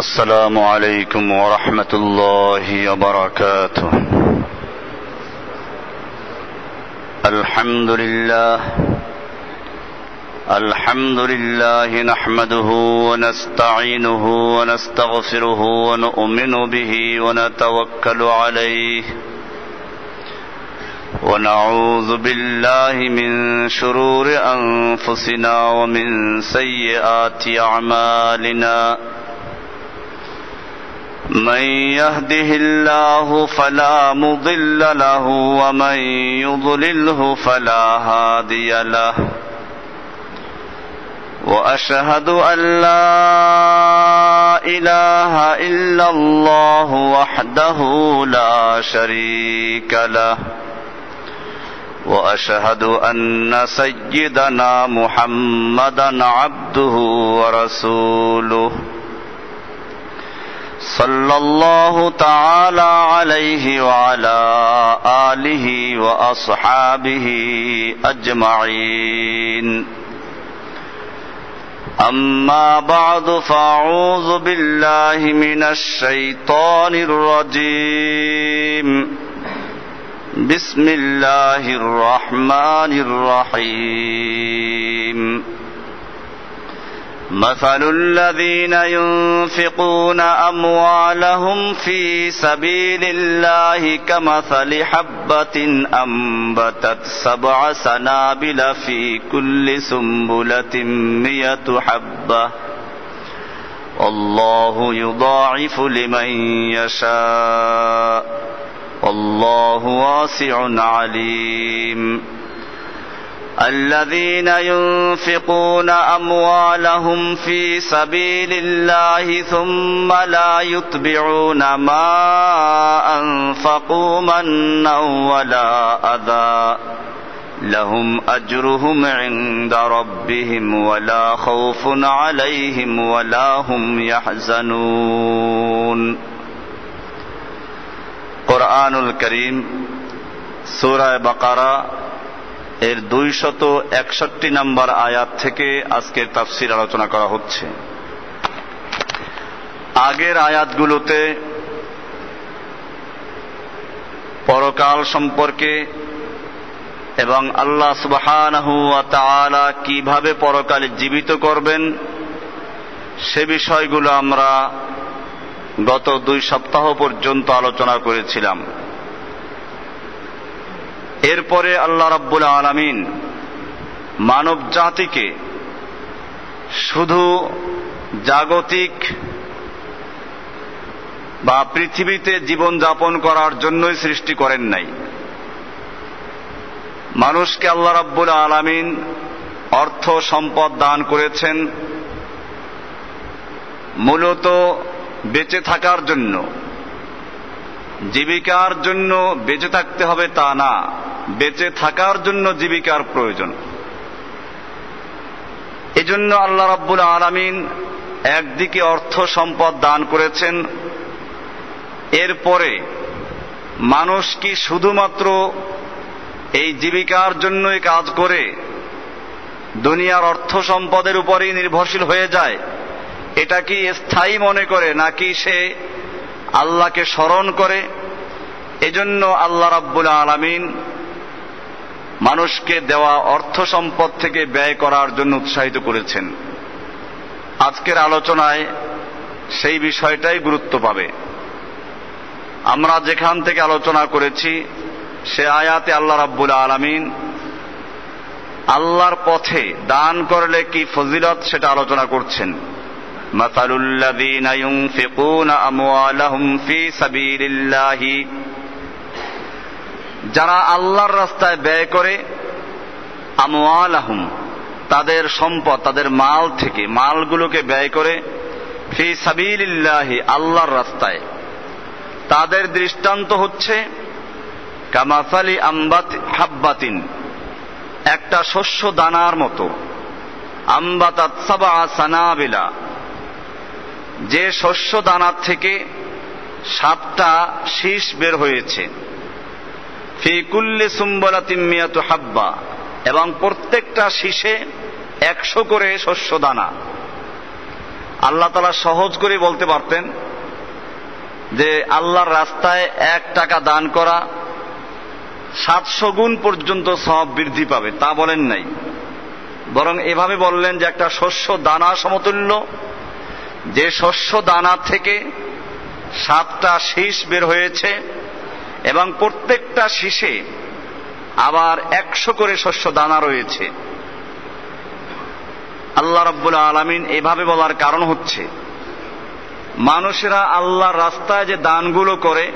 السلام عليكم ورحمة الله وبركاته. الحمد لله نحمده ونستعينه ونستغفره ونؤمن به ونتوكل عليه ونعوذ بالله من شرور أنفسنا ومن سيئات أعمالنا. من يهده الله فلا مضل له ومن يضلله فلا هادي له. وأشهد أن لا إله إلا الله وحده لا شريك له. وأشهد أن سيدنا محمدا عبده ورسوله صلى الله تعالى عليه وعلى آله وأصحابه أجمعين. أما بعد فأعوذ بالله من الشيطان الرجيم. بسم الله الرحمن الرحيم. مثل الذين ينفقون أموالهم في سبيل الله كمثل حبة أنبتت 7 سنابل في كل سنبلة 100 حبة والله يضاعف لمن يشاء والله واسع عليم. الذين ينفقون أموالهم في سبيل الله ثم لا يتبعون ما أنفقوا منا ولا أذى لهم أجرهم عند ربهم ولا خوف عليهم ولا هم يحزنون. কুরআনুল কারীম সূরা বাকারা এর 261 নম্বর আয়াত থেকে আজকের তাফসীর আলোচনা করা হচ্ছে। আগের আয়াতগুলোতে পরকাল সম্পর্কে এবং আল্লাহ সুবহানাহু ওয়া তাআলা কিভাবে পরকালে জীবিত করবেন সে বিষয়গুলো আমরা গত 2 সপ্তাহ পর্যন্ত আলোচনা করেছিলাম। এরপরে আল্লাহ রাব্বুল আলামিন মানব জাতিকে শুধু জাগতিক বা পৃথিবীতে জীবন যাপন করার জন্যই সৃষ্টি করেন নাই। মানুষকে আল্লাহ রাব্বুল আলামিন অর্থ সম্পদ দান করেছেন মূলত বেঁচে থাকার জন্য। জীবিকার জন্য বেঁচে থাকতে হবে তা না, বেঁচে থাকার জন্য জীবিকার প্রয়োজন। এজন্য আল্লাহ রাব্বুল আলামিন একদিকে অর্থ সম্পদ দান করেছেন, এরপরে মানুষ কি শুধুমাত্র এই জীবিকার জন্যই কাজ করে দুনিয়ার অর্থ সম্পদের উপরেই নির্ভরশীল হয়ে যায়? এটা কি স্থায়ী মনে করে নাকি সে আল্লাহকে স্মরণ করে? এজন্য আল্লাহ রাব্বুল আলামিন মানুষকে দেওয়া অর্থ সম্পদ থেকে ব্যয় করার জন্য উৎসাহিত করেছেন। আজকের আলোচনায় সেই বিষয়টাই গুরুত্ব পাবে। আমরা যেখান থেকে আলোচনা করেছি সে আয়াতে আল্লাহ রাব্বুল আলামিন আল্লাহর পথে দান করলে কি ফজিলত সেটা আলোচনা করছেন। মাসালুল লাযীনা ইউনফিকুনা আমওয়ালাহুম ফি সাবিলিল্লাহি, যারা আল্লাহর রাস্তায় ব্যয় করে, আমওয়ালাহুম তাদের সম্পদ, তাদের মাল থেকে মালগুলোকে ব্যয় করে, ফি সাবিলিল্লাহি আল্লাহর রাস্তায়, তাদের দৃষ্টান্ত হচ্ছে কামাসালি হাব্বাতিন একটা শস্য দানার মতো, আম্বাতাত 7 সানাবিলা যে শস্য দানার থেকে 7টা শীষ বের হয়েছে, ফি কুল্লি সুম্বলাতিন 100 হাব্বা এবং প্রত্যেকটা শীষে 100 করে শস্য দানা। আল্লাহ তাআলা সহজ করে বলতে পারতেন যে আল্লাহর রাস্তায় 1 টাকা দান করা 700 গুণ পর্যন্ত সওয়াব বৃদ্ধি পাবে, তা বলেন নাই। বরং এভাবে বললেন যে একটা শস্য দানা সমতুল্য, যে শস্য দানা থেকে 7টা শীষ বের হয়েছে এবং প্রত্যেকটা শীষে আবার 100 করে শস্য দানা রয়েছে। আল্লাহ রাব্বুল আলামিন এভাবে বলার কারণ হচ্ছে মানুষেরা আল্লাহর রাস্তায় যে দানগুলো করে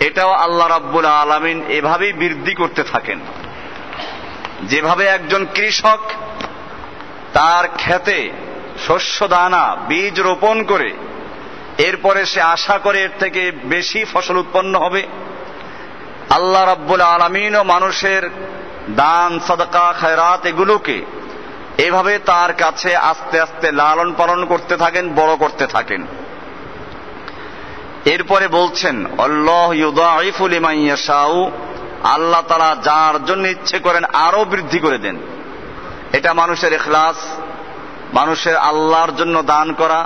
এটাও আল্লাহ রাব্বুল আলামিন এভাবেই বৃদ্ধি করতে থাকেন। যেভাবে একজন কৃষক তার ক্ষেতে শস্য দানা বীজ রোপণ করে এরপরে সে আশা করে এর থেকে বেশি ফসল উৎপন্ন হবে, আল্লাহ রাব্বুল আলামিনও মানুষের দান সাদাকা খায়রাত এগুলোকে এভাবে তার কাছে আস্তে আস্তে লালন পালন করতে থাকেন, বড় করতে থাকেন। এরপরে বলছেন আল্লাহ ইউদাইফু লিমান ইয়াশাউ, আল্লাহ তাআলা যার জন্য ইচ্ছে করেন আরো বৃদ্ধি করে দেন। এটা মানুষের ইখলাস, মানুষের আল্লাহর জন্য দান করা,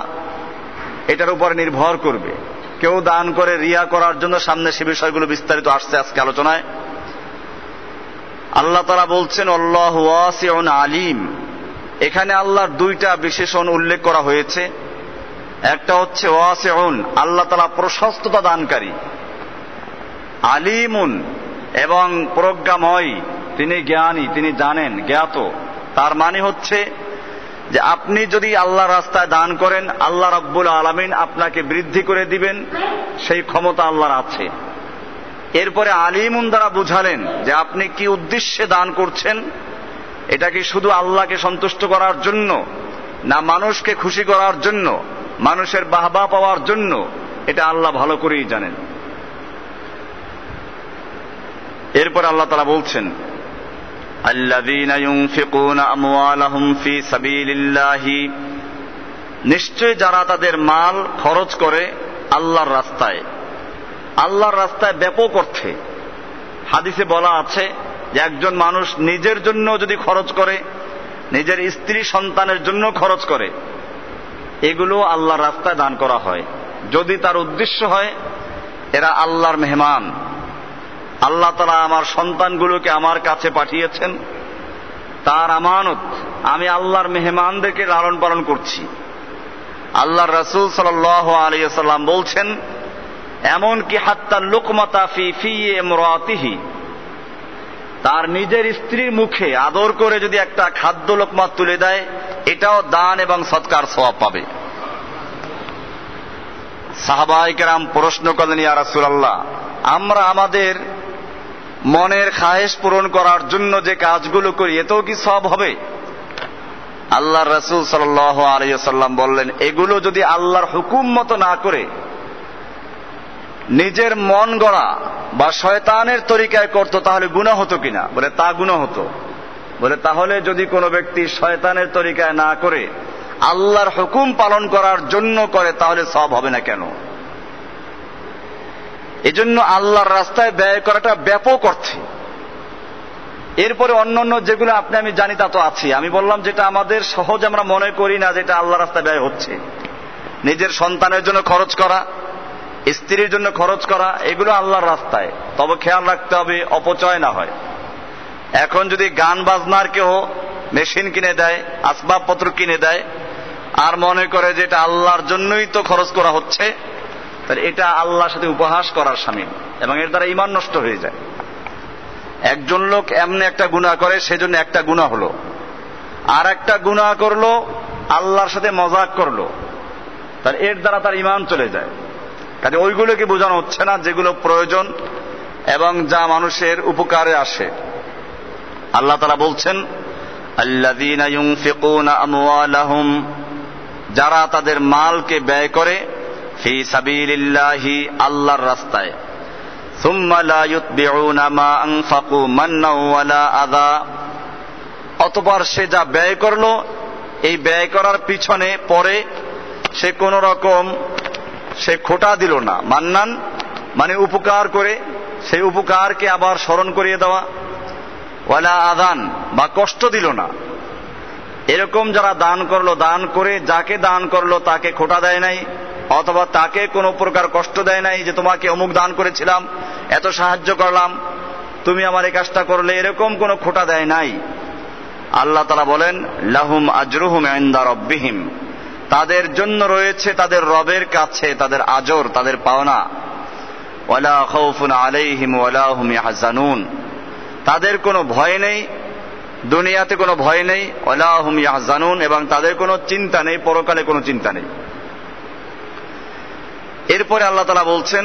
এটার উপর নির্ভর করবে। কেউ দান করে রিয়া করার জন্য, সামনে সে বিষয়গুলো বিস্তারিত আসছে আজকে আলোচনায়। আল্লাহ তাআলা বলছেন আল্লাহু ওয়াসিউন আলিম। এখানে আল্লাহর 2টা বিশেষণ উল্লেখ করা হয়েছে। একটা হচ্ছে ওয়াসিউন, আল্লাহ তাআলা প্রশস্ততা দানকারী, আলিমুন এবং প্রজ্ঞাময়, তিনি জ্ঞানী, তিনি জানেন, জ্ঞাত। তার মানে হচ্ছে যে আপনি যদি আল্লাহর রাস্তায় দান করেন আল্লাহ রাব্বুল আলামিন আপনাকে বৃদ্ধি করে দিবেন, সেই ক্ষমতা আল্লাহর আছে। এরপরে আলিমুন দ্বারা বুঝালেন যে আপনি কি উদ্দেশ্যে দান করছেন, এটা কি শুধু আল্লাহকে সন্তুষ্ট করার জন্য না মানুষকে খুশি করার জন্য, মানুষের বাহবা পাওয়ার জন্য, এটা আল্লাহ ভালো করেই জানেন। এরপর আল্লাহ তাআলা বলছেন আল্লাযীনা ইউনফিকুনা আমওয়ালাহুম ফি সাবিলিল্লাহি, নিশ্চয় যারা তাদের মাল খরচ করে আল্লাহর রাস্তায়, আল্লাহর রাস্তায় ব্যাপক অর্থে। হাদিসে বলা আছে যে একজন মানুষ নিজের জন্য যদি খরচ করে, নিজের স্ত্রী সন্তানের জন্য খরচ করে, এগুলো আল্লাহর রাস্তায় দান করা হয় যদি তার উদ্দেশ্য হয় এরা আল্লাহর মেহমান, আল্লাহ তাআলা আমার সন্তানগুলোকে আমার কাছে পাঠিয়েছেন, তার আমানত, আমি আল্লাহর মেহমানদেরকে লালন পালন করছি। আল্লাহর রাসূল সাল্লাল্লাহু আলাইহি ওয়াসাল্লাম বলছেন এমন কি হাত্তা লুকমাতা ফি ফি ইমরাতিহি, তার নিজের স্ত্রীর মুখে আদর করে যদি একটা খাদ্য লোকমা তুলে দেয় এটাও দান এবং সদকার সওয়াব পাবে। সাহাবায়ে কেরাম প্রশ্ন করলেন ইয়া রাসূলুল্লাহ, আমরা আমাদের মনের খায়েশ পূরণ করার জন্য যে কাজগুলো করি এতেও কি সওয়াব হবে? আল্লাহর রাসূল সাল্লাল্লাহু আলাইহি ওয়াসাল্লাম বললেন এগুলো যদি আল্লাহর হুকুম মতো না করে নিজের মন গড়া বা শয়তানের তরিকায় করত তাহলে গুনাহ হতো কিনা? বলে তা গুনাহ হতো। বলে তাহলে যদি কোনো ব্যক্তি শয়তানের তরিকায় না করে আল্লাহর হুকুম পালন করার জন্য করে তাহলে সওয়াব হবে না কেন? এজন্য আল্লাহর রাস্তায় ব্যয় করাটা ব্যাপক অর্থে। এরপরে অন্যান্য যেগুলো আপনি আমি জানি তা তো আছে। আমি বললাম যেটা আমাদের সহজ আমরা মনে করি না যেটা আল্লাহর রাস্তায় ব্যয় হচ্ছে, নিজের সন্তানের জন্য খরচ করা, স্ত্রীর জন্য খরচ করা, এগুলো আল্লাহর রাস্তায়। তবে খেয়াল রাখতে হবে অপচয় না হয়। এখন যদি গান বাজনার কেউ মেশিন কিনে দেয়, আসবাবপত্র কিনে দেয়, আর মনে করে যে এটা আল্লাহর জন্যই তো খরচ করা হচ্ছে, তাহলে এটা আল্লাহর সাথে উপহাস করার শামিল এবং এর দ্বারা ঈমান নষ্ট হয়ে যায়। একজন লোক এমনি একটা গুনাহ করে সেজন্য একটা গুনাহ হলো, আর একটা গুনাহ করলো আল্লাহর সাথে মজাক করলো, তার এর দ্বারা তার ঈমান চলে যায়। কাজে ওইগুলোকে বোঝানো হচ্ছে না যেগুলো প্রয়োজন এবং যা মানুষের উপকারে আসে। আল্লাহ তাআলা বলছেন আল্লাযীনা ইউনফিকুনা আমওয়ালাহুম, যারা তাদের মালকে ব্যয় করে ফি সাবিলিল্লাহি, আল্লাহর রাস্তায়, সুম্মা লা ইউতবিউনা মা আনফাকু মান্নাও ওয়ালা আযা, অতঃপর সে যা ব্যয় করলো এই ব্যয় করার পিছনে পরে সে কোন রকম সে খোটা দিল না। মান্নান মানে উপকার করে সেই উপকারকে আবার স্মরণ করিয়ে দেওয়া, ওয়ালা আযান বা কষ্ট দিল না। এরকম যারা দান করলো, দান করে যাকে দান করলো তাকে খোঁটা দেয় নাই, অথবা তাকে কোনো প্রকার কষ্ট দেয় নাই যে তোমাকে অমুক দান করেছিলাম, এত সাহায্য করলাম, তুমি আমার এই কাজটা করলে, এরকম কোনো খোঁটা দেয় নাই। আল্লাহ তাআলা বলেন লাহুম আজরুহুম ইনদা রাব্বিহিম, তাদের জন্য রয়েছে তাদের রবের কাছে তাদের আজর, তাদের পাওনা। ওয়ালা খাউফুন আলাইহিম ওয়ালা হুম ইয়াহজানুন, তাদের কোনো ভয় নেই, দুনিয়াতে কোনো ভয় নেই। ওয়ালা হুম ইয়াহজানুন, এবং তাদের কোনো চিন্তা নেই, পরকালে কোনো চিন্তা নেই। এরপরে আল্লাহ তাআলা বলছেন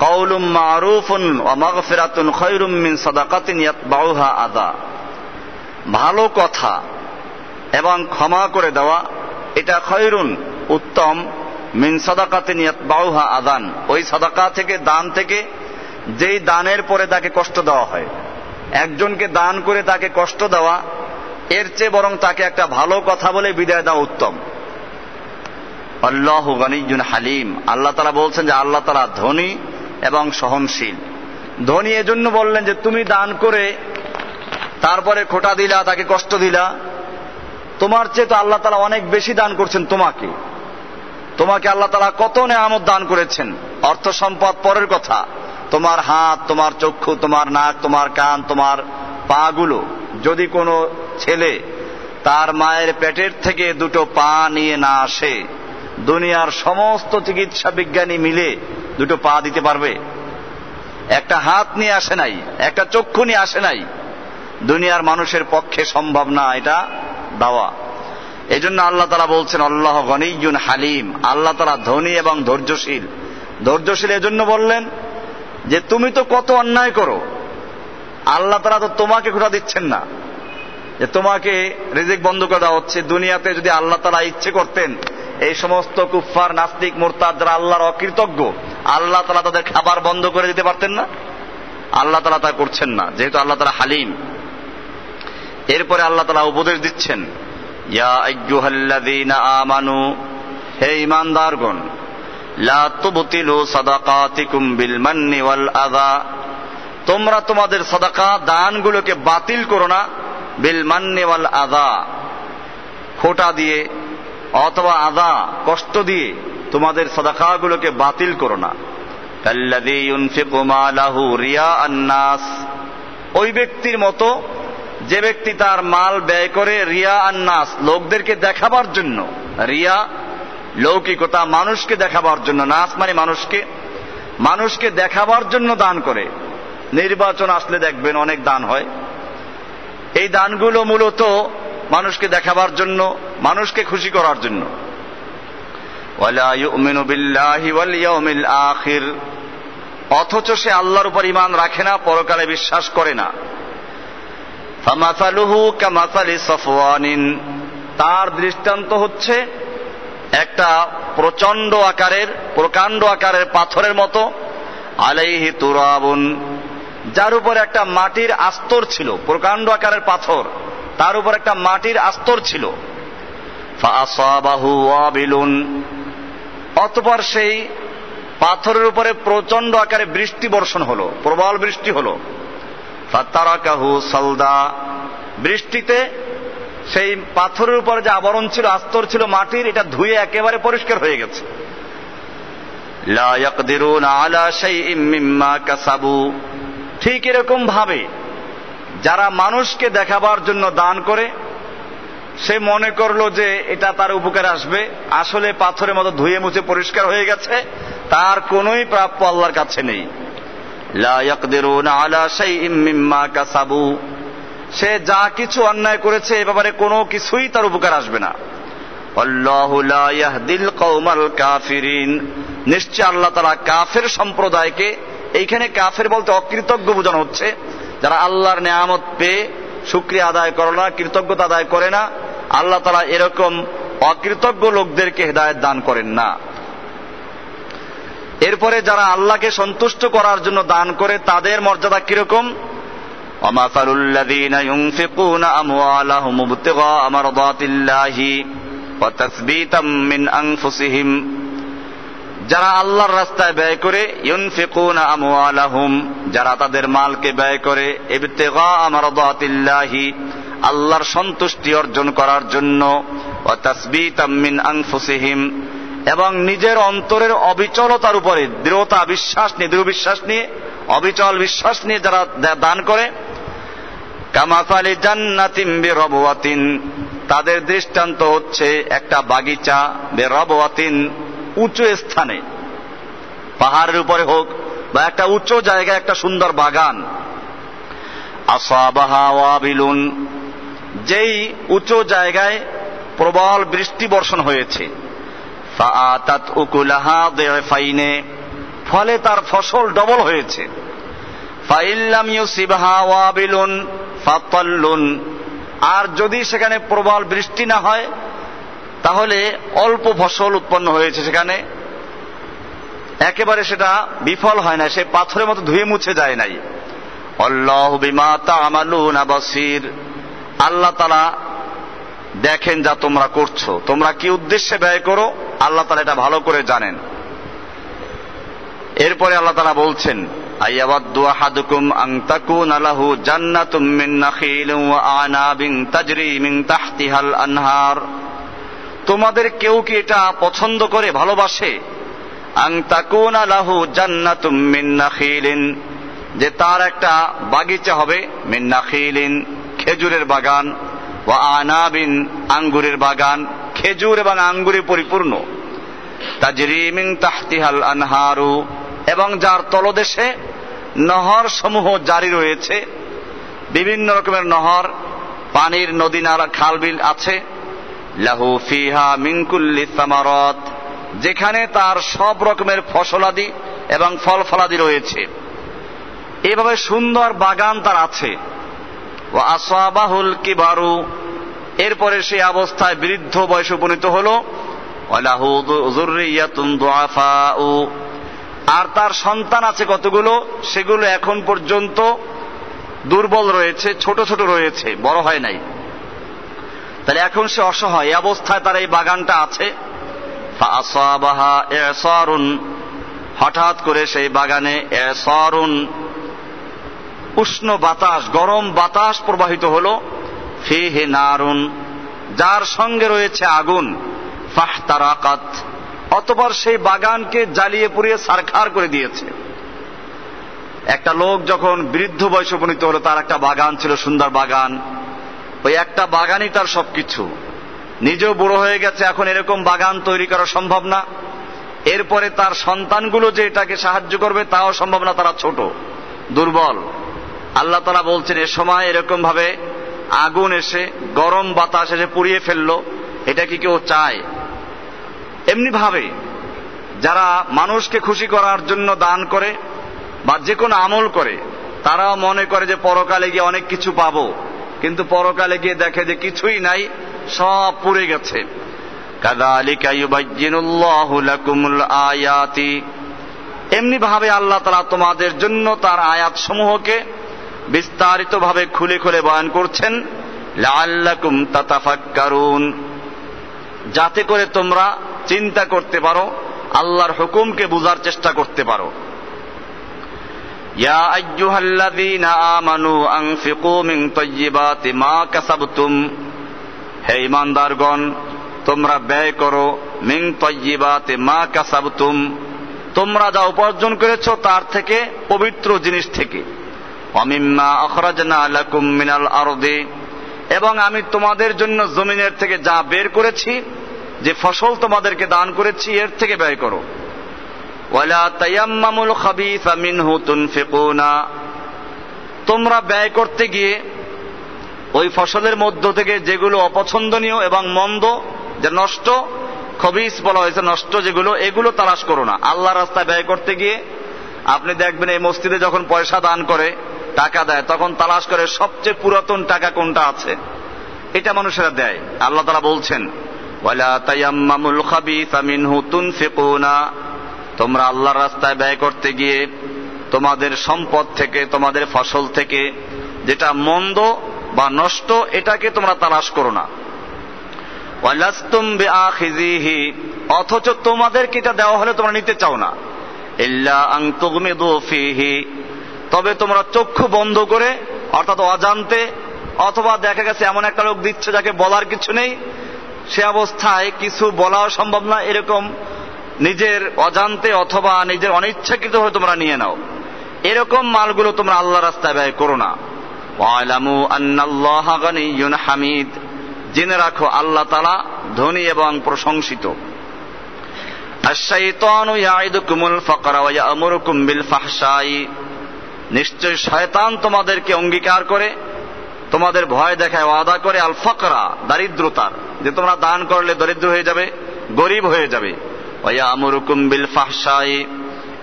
কাউলুম মারুফুন ওয়া মাগফিরাতুন খায়রুম মিন সাদাকাতিন ইয়াতবাউহা আযা, ভালো কথা এবং ক্ষমা করে দেওয়া এটা খয়রুন উত্তম, মিন সাদাকাতিন ইয়াতবাউহা আযান, ওই সাদাকা থেকে, দান থেকে, যেই দানের পরে তাকে কষ্ট দেওয়া হয়। একজনকে দান করে তাকে কষ্ট দেওয়া, এর চেয়ে বরং তাকে একটা ভালো কথা বলে বিদায় দেওয়া উত্তম। আল্লাহু গনিয়্যুন হালিম, আল্লাহ তাআলা বলছেন যে আল্লাহ তাআলা ধনী এবং সহনশীল। ধনী এজন্য বললেন যে তুমি দান করে তারপরে খোঁটা দিলা, তাকে কষ্ট দিলা, তোমার চেয়ে তো আল্লাহ তাআলা অনেক বেশি দান করছেন তোমাকে। তোমাকে আল্লাহ তাআলা কত নেয়ামত দান করেছেন, অর্থ সম্পদ পরের কথা, তোমার হাত, তোমার চক্ষু, তোমার নাক, তোমার কান, তোমার পা গুলো, যদি কোনো ছেলে তার মায়ের পেটের থেকে দুটো পা নিয়ে না আসে, দুনিয়ার সমস্ত চিকিৎসা বিজ্ঞানী মিলে দুটো পা দিতে পারবে? একটা হাত নিয়ে আসে নাই, একটা চক্ষু নিয়ে আসে নাই, দুনিয়ার মানুষের পক্ষে সম্ভব না এটা দেওয়া। এই জন্য আল্লাহ তাআলা বলছেন আল্লাহ গনিয়্যুন হালিম, আল্লাহ তাআলা ধনী এবং ধৈর্যশীল। ধৈর্যশীল এজন্য বললেন যে তুমি তো কত অন্যায় করো, আল্লাহ তাআলা তো তোমাকে খোঁটা দিচ্ছেন না যে তোমাকে রিজিক বন্ধ করে দেওয়া হচ্ছে। দুনিয়াতে যদি আল্লাহ তাআলা ইচ্ছে করতেন এই সমস্ত কুফফার, নাস্তিক, মুরতাদ যারা আল্লাহর অকৃতজ্ঞ, আল্লাহ তাআলা তাদের খাবার বন্ধ করে দিতে পারতেন না? আল্লাহ তাআলা তা করছেন না, যেহেতু আল্লাহ তাআলা হালিম। এরপরে আল্লাহ তাআলা উপদেশ দিচ্ছেন ইয়া আইয়ুহাল্লাযীনা আমানু, হে ঈমানদারগণ, লা তুবতিলু সাদাকাতিকুম বিল মান্নি ওয়াল আযা, তোমরা তোমাদের সাদাকা দানগুলোকে বাতিল করো না, বিল মান্নি ওয়াল আযা, খোঁটা দিয়ে অথবা আযা, কষ্ট দিয়ে তোমাদের সাদাকাগুলোকে বাতিল করো না। কাল্লাযী ইউনফিকু মালাহু রিয়াআন নাস, ওই ব্যক্তির মতো যে ব্যক্তি তার মাল ব্যয় করে রিয়াআন নাস, লোকদেরকে দেখাবার জন্য। রিয়া লৌকিকতা, মানুষকে দেখাবার জন্য, নাস মানে মানুষকে দেখাবার জন্য দান করে। নির্বাচন আসলে দেখবেন অনেক দান হয়, এই দানগুলো মূলত মানুষকে দেখাবার জন্য, মানুষকে খুশি করার জন্য। ওয়ালা ইউমিনু বিল্লাহি ওয়াল ইয়াউমিল আখির, অথচ সে আল্লাহর উপর ঈমান রাখে না, পরকালে বিশ্বাস করে না। ফামাসালুহু কামাসালি সাফওয়ানিন, তার দৃষ্টান্ত হচ্ছে একটা প্রকাণ্ড আকারের পাথরের মতো। আলাইহি তুরাবুন, যার উপর একটা মাটির আস্তর ছিল, প্রকাণ্ড আকারের পাথর, তার উপর একটা মাটির আস্তর ছিল। ফাআসাবাহু ওয়াবিলুন, অতঃপর সেই পাথরের উপরে প্রচন্ড আকারে বৃষ্টি বর্ষণ হলো, প্রবল বৃষ্টি হলো। ফাতারাকাহু সালদা, বৃষ্টিতে সেই পাথরের উপরে যে আবরণ ছিল, আস্তর ছিল মাটির, এটা ধুয়ে একেবারে পরিষ্কার হয়ে গেছে। লা ইয়াকদিরুনা আলা শাইইম মিম্মা কাসাবু, ঠিক এরকম ভাবে যারা মানুষকে দেখাবার জন্য দান করে, সে মনে করলো যে এটা তার উপকার আসবে, আসলে পাথরের মতো ধুয়ে মুছে পরিষ্কার হয়ে গেছে, তার কোনোই প্রাপ্য আল্লাহর কাছে নেই। লা ইয়াকদিরুনা আলা শাইইম মিম্মা কাসাবু, সে যা কিছু অন্যায় করেছে এ ব্যাপারে কোনো কিছুই তার উপকার আসবে না। আল্লাহু লা ইয়াহদিল কওমাল কাফিরিন, নিশ্চয় আল্লাহ তাআলা কাফের সম্প্রদায়কে, এইখানে কাফের বলতে অকৃতজ্ঞ বোঝানো হচ্ছে, যারা আল্লাহর নেয়ামত পেয়ে শুকরিয়া আদায় করে না, কৃতজ্ঞতা আদায় করে না, আল্লাহ তাআলা এরকম অকৃতজ্ঞ লোকদেরকে হেদায়েত দান করেন না। এরপরে যারা আল্লাহকে সন্তুষ্ট করার জন্য দান করে তাদের মর্যাদা কিরকম? ওয়ামাসালুল লাযীনা ইউনফিকুনা আমওয়ালাহুম ইবতিগাআ মারদাতিল্লাহি ওয়া তাসবীতাম মিন আনফুসিহিম, যারা আল্লাহর রাস্তায় ব্যয় করে, ইউনফিকুনা আমওয়ালাহুম, যারা তাদের মালকে ব্যয় করে, ইবতিগাআ মারদাতিল্লাহি, আল্লাহর সন্তুষ্টি অর্জন করার জন্য, ওয়া তাসবিতাম মিন আনফুসিহিম, এবং নিজের অন্তরের অবিচলতার উপরে দৃঢ় বিশ্বাস নিয়ে অবিচল বিশ্বাস নিয়ে যারা দান করে, কামাসালি জান্নাতিম বিরবওয়াতিন, তাদের দৃষ্টান্ত হচ্ছে একটা বাগিচা, বিরবওয়াতিন, উঁচু স্থানে, পাহাড়ের উপরে হোক বা একটা উঁচু জায়গায় একটা সুন্দর বাগান, আসাবাহা ওয়াবিলুন, যেই উঁচু জায়গায় প্রবল বৃষ্টি বর্ষণ হয়েছে, ফাআতাত উকুলাহা দিফাইনে, ফলে তার ফসল ডবল হয়েছে, ফাইল্লাম ইউসিবহা ওয়াবিলুন ফাতাল্লুন, আর যদি সেখানে প্রবল বৃষ্টি না হয় তাহলে অল্প ফসল উৎপন্ন হয়েছে, সেখানে একেবারে সেটা বিফল হয় না, সে পাথরের মতো ধুয়ে মুছে যায় নাই। আল্লাহু বিমা তা'মালুনা বাসীর, আল্লাহ তাআলা দেখেন যা তোমরা করছো, তোমরা কি উদ্দেশ্যে ব্যয় করো, আল্লাহ তাআলা এটা ভালো করে জানেন। এরপরে আল্লাহ তাআলা বলছেন, আয়াওয়াদ্দু আহাদুকুম আন তাকুনা লাহু জান্নাতুম মিন নাখিলিন ওয়া আনাবিন তাজরি মিন তাহতিহাল আনহার, তোমাদের কেউ কি এটা পছন্দ করে, ভালোবাসে, আন তাকুনা লাহু জান্নাতুম মিন নাখিলিন, যে তার একটা বাগিচা হবে, মিন নাখিলিন, খেজুরের বাগান, ওয়া আনাবিন, আঙ্গুরের বাগান, খেজুর এবং আঙ্গুরে পরিপূর্ণ, তাজরি মিন তাহতিহাল আনহারু, এবং যার তলদেশে নহর সমূহ জারি রয়েছে, বিভিন্ন রকমের নহর, পানির নদী নালা খালবিল আছে, লাহু ফিহা মিন কুল্লি সামারাত, যেখানে তার সব রকমের ফসলাদি এবং ফল ফলাদি রয়েছে, এভাবে সুন্দর বাগান তার আছে। ওয়া আসাবাহুল কিবারু, এরপরে সেই অবস্থায় বৃদ্ধ বয়সে উপনীত হলো, ওয়ালাহু যুররিয়াতুন দুআফাউ, আর তার সন্তান আছে কতগুলো, সেগুলো এখন পর্যন্ত দুর্বল রয়েছে, ছোট ছোট রয়েছে, বড় হয় নাই, তাহলে এখন সে অসহায়, এই অবস্থায় তার এই বাগানটা আছে। ফাআসাবাহা ইসারুন, হঠাৎ করে সেই বাগানে ইসারুন, উষ্ণ বাতাস, গরম বাতাস প্রবাহিত হলো, ফিহি নারুন, যার সঙ্গে রয়েছে আগুন, ফাহতারাকাত, অতঃপর সেই বাগানকে জ্বালিয়ে পুড়িয়ে ছারখার করে দিয়েছে। একটা লোক যখন বৃদ্ধ বয়সে উপনীত হলো, তার একটা বাগান ছিল, সুন্দর বাগান, ওই একটা বাগানই তার সবকিছু, নিজেও বুড়ো হয়ে গেছে, এখন এরকম বাগান তৈরি করা সম্ভব না, এরপরে তার সন্তানগুলো যে এটাকে সাহায্য করবে তাও সম্ভব না, তারা ছোট দুর্বল। আল্লাহ তাআলা বলছেন, এ সময় এরকম ভাবে আগুন এসে, গরম বাতাস এসে পুড়িয়ে ফেললো, এটা কি কেউ চায়? এমনি ভাবে যারা মানুষকে খুশি করার জন্য দান করে বা যে কোনো আমল করে, তারাও মনে করে যে পরকালে গিয়ে অনেক কিছু পাবো, কিন্তু পরকালে গিয়ে দেখে যে কিছুই নাই, সব পুড়ে গেছে। কাযালিকা ইউবায়্যিনুল্লাহু লাকুমুল আয়াতি, এমনি ভাবে আল্লাহ তাআলা তোমাদের জন্য তার আয়াত সমূহকে বিস্তারিত ভাবে খুলে খুলে বয়ান করছেন, লাআল্লাকুম তাতাফাক্কারুন, যাতে করে তোমরা চিন্তা করতে পারো, আল্লাহর হুকুমকে বুঝার চেষ্টা করতে পারো। ইয়া আইয়ুহাল্লাযীনা আমানু আনফিকু মিন তাইয়্যিবাতি মা কাসাবতুম, হে ঈমানদারগণ, তোমরা ব্যয় করো, মিন তাইয়্যিবাতি মা কাসাবতুম, তোমরা যা উপার্জন করেছো তার থেকে, পবিত্র জিনিস থেকে, ওয়া মিম্মা আখরাজনা লাকুম মিনাল আরদি, এবং আমি তোমাদের জন্য জমিনের থেকে যা বের করেছি, যে ফসল তোমাদেরকে দান করেছি, এর থেকে ব্যয় করো। ওয়ালা তায়াম্মামুল খাবিসা মিনহু তুনফিকুনা, তোমরা ব্যয় করতে গিয়ে ওই ফসলের মধ্য থেকে যেগুলো অপছন্দনীয় এবং মন্দ, যে নষ্ট, খবিস বলা হয়েছে নষ্ট যেগুলো, এগুলো তালাশ করো না। আল্লাহর রাস্তায় ব্যয় করতে গিয়ে আপনি দেখবেন এই মসজিদে যখন পয়সা দান করে, টাকা দেয়, তখন তালাশ করে সবচেয়ে পুরাতন টাকা কোনটা আছে, এটা মানুষেরা দেয়। আল্লাহ তাআলা বলছেন, ওয়ালা তায়াম্মামুল খাবিসা মিনহু তুনফিকুনা, তোমরা আল্লাহর রাস্তায় ব্যয় করতে গিয়ে তোমাদের সম্পদ থেকে, তোমাদের ফসল থেকে যেটা মন্দ বা নষ্ট, এটাকে তোমরা তালাশ করো না। ওয়ালাস্তুম বিআখিযিহি, অথচ তোমাদেরকে এটা দেওয়া হলে তোমরা নিতে চাও না। ইল্লা আন তুগমিদু ফীহি, তবে তোমরা চক্ষু বন্ধ করে, অর্থাৎ অজান্তে অথবা দেখা গেছে এমন একটা লোক দিচ্ছে যাকে বলার কিছু নেই, সে অবস্থায় কিছু বলাও সম্ভব না, এরকম নিজের অজান্তে অথবা নিজের অনিচ্ছাকৃত হয়ে তোমরা নিয়ে নাও। এরকম মালগুলো তোমরা আল্লাহ রাস্তায় ব্যয় করো না। ওয়ালামু আন্নাল্লাহা গানিয়্যুন হামিদ, জেনে রাখো আল্লাহ তাআলা ধনী এবং প্রশংসিত। আশ-শাইতানু ইয়াইদুকুমুল ফাকরা ওয়া ইয়া'মুরুকুম বিল ফাহশাই, নিশ্চয় শয়তান তোমাদেরকে অঙ্গীকার করে, তোমাদের ভয় দেখায়, ওয়াদা করে আল ফাকরা, দারিদ্রতার, যে তোমরা দান করলে দরিদ্র হয়ে যাবে, গরিব হয়ে যাবে। ওয়া ইয়া'মুরুকুম বিল ফাহশাই,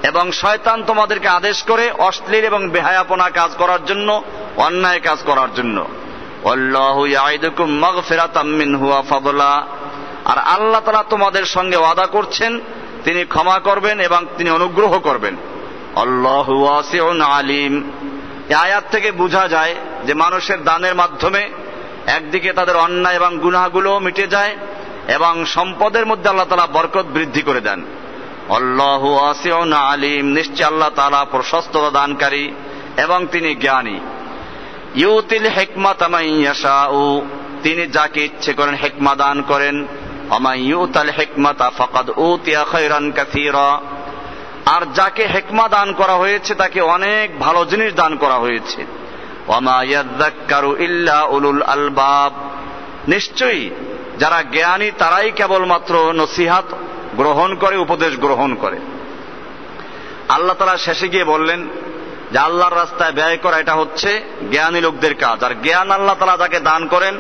এবং শয়তান তোমাদেরকে আদেশ করে অশ্লীল এবং বেহায়াপনা কাজ করার জন্য, অন্যায় কাজ করার জন্য। আল্লাহু ইয়াইদুকুম মাগফিরাতাম মিনহু ওয়া ফাদলা, আর আল্লাহ তাআলা তোমাদের সঙ্গে ওয়াদা করছেন তিনি ক্ষমা করবেন এবং তিনি অনুগ্রহ করবেন। আল্লাহু ওয়াসিউন আলিম, এই আয়াত থেকে বোঝা যায় যে মানুষের দানের মাধ্যমে একদিকে তাদের অন্যায় এবং গুনাহগুলো মিটে যায় এবং সম্পদের মধ্যে আল্লাহ তাআলা বরকত বৃদ্ধি করে দেন। আল্লাহু ওয়াসিউন আলিম, নিশ্চয় আল্লাহ তাআলা প্রশস্ততা দানকারী এবং তিনি জ্ঞানী। ইউতিল হিকমাতা মান ইয়াশাউ, তিনি যাকে ইচ্ছে করেন হিকমা দান করেন। ওয়া ইউতাল হিকমাতা ফাকাদ উতিয়া খায়রান কাসীরা, আর যাকে হিকমা দান করা হয়েছে তাকে অনেক ভালো জিনিস দান করা হয়েছে। ওয়া মা ইয়াযাক্কারু ইল্লা উলুল আলবাব, নিশ্চয়ই যারা জ্ঞানী তারাই কেবলমাত্র নসিহত গ্রহণ করে, উপদেশ গ্রহণ করে। আল্লাহ তাআলা শেষে গিয়ে বললেন যে আল্লাহর রাস্তায় ব্যয় করা এটা হচ্ছে জ্ঞানী লোকদের কাজ, আর জ্ঞান আল্লাহ তাআলা যাকে দান করেন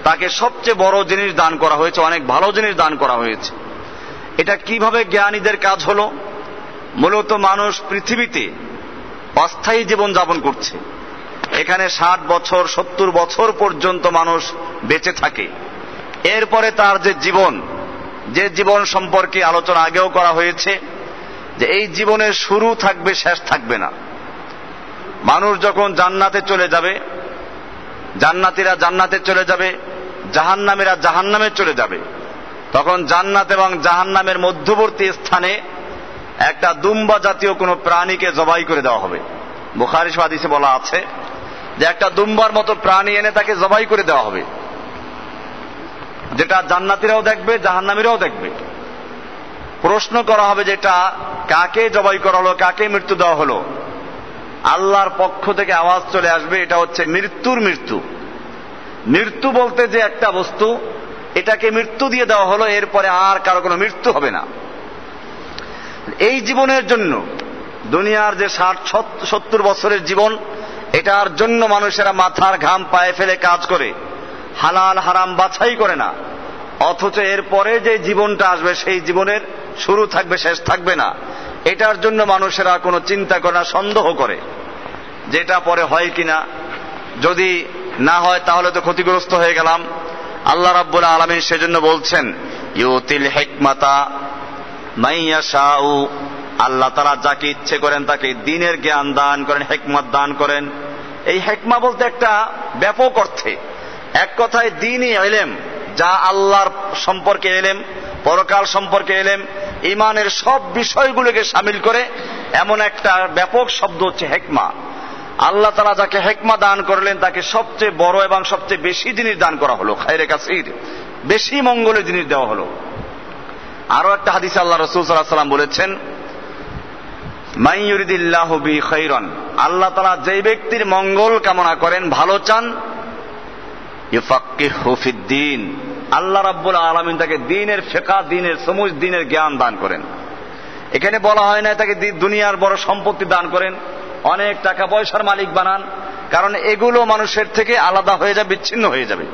তাকে সবচেয়ে বড় জিনিস দান করা হয়েছে, অনেক ভালো জিনিস দান করা হয়েছে। এটা কিভাবে জ্ঞানীদের কাজ হলো? মূলত মানুষ পৃথিবীতে অস্থায়ী জীবন যাপন করছে, এখানে 60 বছর 70 বছর পর্যন্ত মানুষ বেঁচে থাকে। এরপরে তার যে জীবন সম্পর্কে আলোচনা আগেও করা হয়েছে যে এই জীবনের শুরু থাকবে, শেষ থাকবে না। মানুষ যখন জান্নাতে চলে যাবে, জান্নাতীরা জান্নাতে চলে যাবে, জাহান্নামীরা জাহান্নামে চলে যাবে, তখন জান্নাত এবং জাহান্নামের মধ্যবর্তী স্থানে একটা দুম্বা জাতীয় কোনো প্রাণীকে জবাই করে দেওয়া হবে। বুখারী হাদিসে বলা আছে যে একটা দুম্বার মতো প্রাণী এনে তাকে জবাই করে দেওয়া হবে, যেটা জান্নাতীরাও দেখবে, জাহান্নামীরাও দেখবে। প্রশ্ন করা হবে যে এটা কাকে জবাই করা হলো, কাকে মৃত্যু দেওয়া হলো? আল্লাহর পক্ষ থেকে আওয়াজ চলে আসবে, এটা হচ্ছে মৃত্যুর মৃত্যু। মৃত্যু বলতে যে একটা বস্তু, এটাকে মৃত্যু দিয়ে দেওয়া হলো, এরপরে আর কারো কোনো মৃত্যু হবে না। এই জীবনের জন্য, দুনিয়ার যে 60-70 বছরের জীবন, এটার জন্য মানুষেরা মাথার ঘাম পায়ে ফেলে কাজ করে, হালাল হারাম বাছাই করে না। অথচ এরপরে যে জীবনটা আসবে সেই জীবনের শুরু থাকবে, শেষ থাকবে না। এটার জন্য মানুষেরা কোনো চিন্তা করে না, সন্দেহ করে যেটা পরে হয় কিনা, যদি না হয় তাহলে তো ক্ষতিগ্রস্ত হয়ে গেলাম। আল্লাহ রাব্বুল আলামিন সেজন্য বলছেন ইউতিল হিকমাতা মান ইয়াশাউ, আল্লাহ তাআলা যাকে ইচ্ছে করেন তাকে দ্বীনের জ্ঞান দান করেন, হিকমত দান করেন। এই হিকমা বলতে একটা ব্যাপক অর্থে, এক কথায় দ্বীনি ইলম, যা আল্লাহর সম্পর্কে ইলম, পরকাল সম্পর্কে ইলম, ঈমানের সব বিষয়গুলোকে শামিল করে এমন একটা ব্যাপক শব্দ হচ্ছে হিকমা। আল্লাহ তাআলা যাকে হিকমা দান করলেন তাকে সবচেয়ে বড় এবং সবচেয়ে বেশি জিনিস দান করা হলো, খায়রে কাসীর, বেশি মঙ্গলের জিনিস দেওয়া হলো। আরো একটা হাদিসে আল্লাহ রাসূল সাল্লাল্লাহু আলাইহি ওয়াসাল্লাম বলেছেন মান ইউরিদিল্লাহু বিহি খায়রান, আল্লাহ তাআলা যেই ব্যক্তির মঙ্গল কামনা করেন, ভালো চান, ইউফাক্কিহু ফিদ্দীন, আল্লাহ রাব্বুল আলামিন তাকে দ্বীনের ফিকহ, দ্বীনের সমুজ, দ্বীনের জ্ঞান দান করেন। এখানে বলা হয় না তাকে দুনিয়ার বড় সম্পত্তি দান করেন, অনেক টাকা পয়সার মালিক বানান, কারণ এগুলো মানুষের থেকে আলাদা হয়ে যাবে, বিচ্ছিন্ন হয়ে যাবে।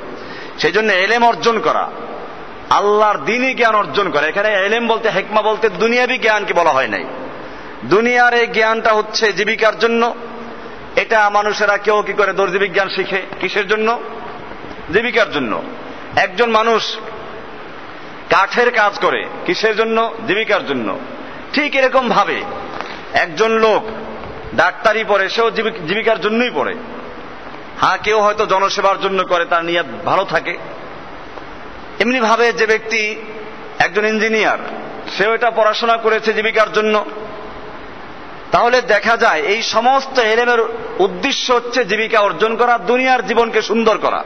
সেই জন্য ইলম অর্জন করা, আল্লাহর দ্বীনি জ্ঞান অর্জন করা। এখানে ইলম বলতে, হিকমা বলতে দুনিয়াবি জ্ঞানকে বলা হয় নাই। দুনিয়ার এই জ্ঞানটা হচ্ছে জীবিকার জন্য। এটা মানুষেরা কেউ কি করে দর্জি বিজ্ঞান শিখে, কিসের জন্য? জীবিকার জন্য। একজন মানুষ কাঠের কাজ করে, কিসের জন্য? জীবিকার জন্য। ঠিক এরকম ভাবে একজন লোক ডাক্তারি পড়ে, সেও জীবিকার জন্যই পড়ে। হ্যাঁ, কেউ হয়তো জনসেবার জন্য করে, তার নিয়ত ভালো থাকে। এমনি ভাবে যে ব্যক্তি একজন ইঞ্জিনিয়ার, সেও এটা পড়াশোনা করেছে জীবিকার জন্য। তাহলে দেখা যায় এই সমস্ত এলেমের উদ্দেশ্য হচ্ছে জীবিকা অর্জন করা, দুনিয়ার জীবনকে সুন্দর করা।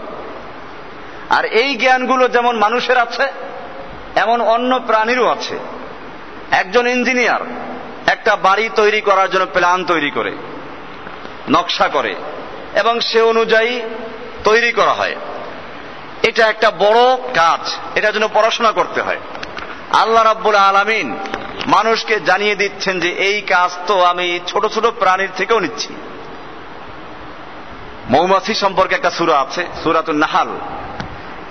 আর এই জ্ঞানগুলো যেমন মানুষের আছে এমন অন্য প্রাণীরও আছে। একজন ইঞ্জিনিয়ার একটা বাড়ি তৈরি করার জন্য প্ল্যান তৈরি করে, নকশা করে, এবং সে অনুযায়ী তৈরি করা হয়। এটা একটা বড় কাজ, এটার জন্য পড়াশোনা করতে হয়। আল্লাহ রাব্বুল আলামিন মানুষকে জানিয়ে দিচ্ছেন যে এই কাজ তো আমি ছোট ছোট প্রাণীর থেকেও নিচ্ছি। মৌমাছি সম্পর্কে একটা সূরা আছে, সূরাতুন নাহাল,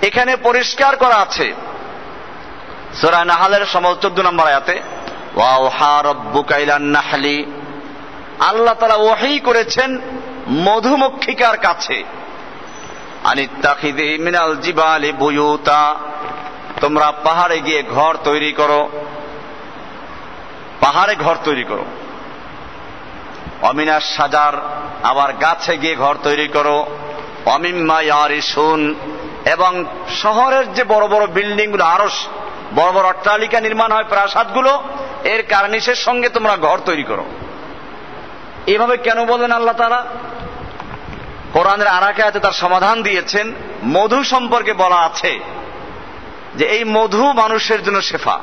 এখানে পরিষ্কার করা আছে সূরা নাহালের 14 নম্বর আয়াতে, ওয়াওহা রাব্বুকা ইলান নাহলি, আল্লাহ তাআলা ওহী করেছেন মধুমক্ষিকার কাছে, আনিত্তাখিযি মিনাল জিবালি বুয়ুতা, তোমরা পাহাড়ে গিয়ে ঘর তৈরি করো, পাহাড়ে ঘর তৈরি করো। অমিনাস সাজার, আবার গাছে গিয়ে ঘর তৈরি করো। অমিম্মা ইয়ারিসুন, এবং শহরের যে বড় বড় বিল্ডিং গুলো, আরো বড় বড় অট্টালিকা নির্মাণ হয়, প্রাসাদগুলো, এর কার্নিশের সঙ্গে তোমরা ঘর তৈরি করো। এভাবে কেন বললেন আল্লাহ তাআলা? কোরআনের আর এক আয়াতে তার সমাধান দিয়েছেন। মধু সম্পর্কে বলা আছে যে এই মধু মানুষের জন্য শেফা।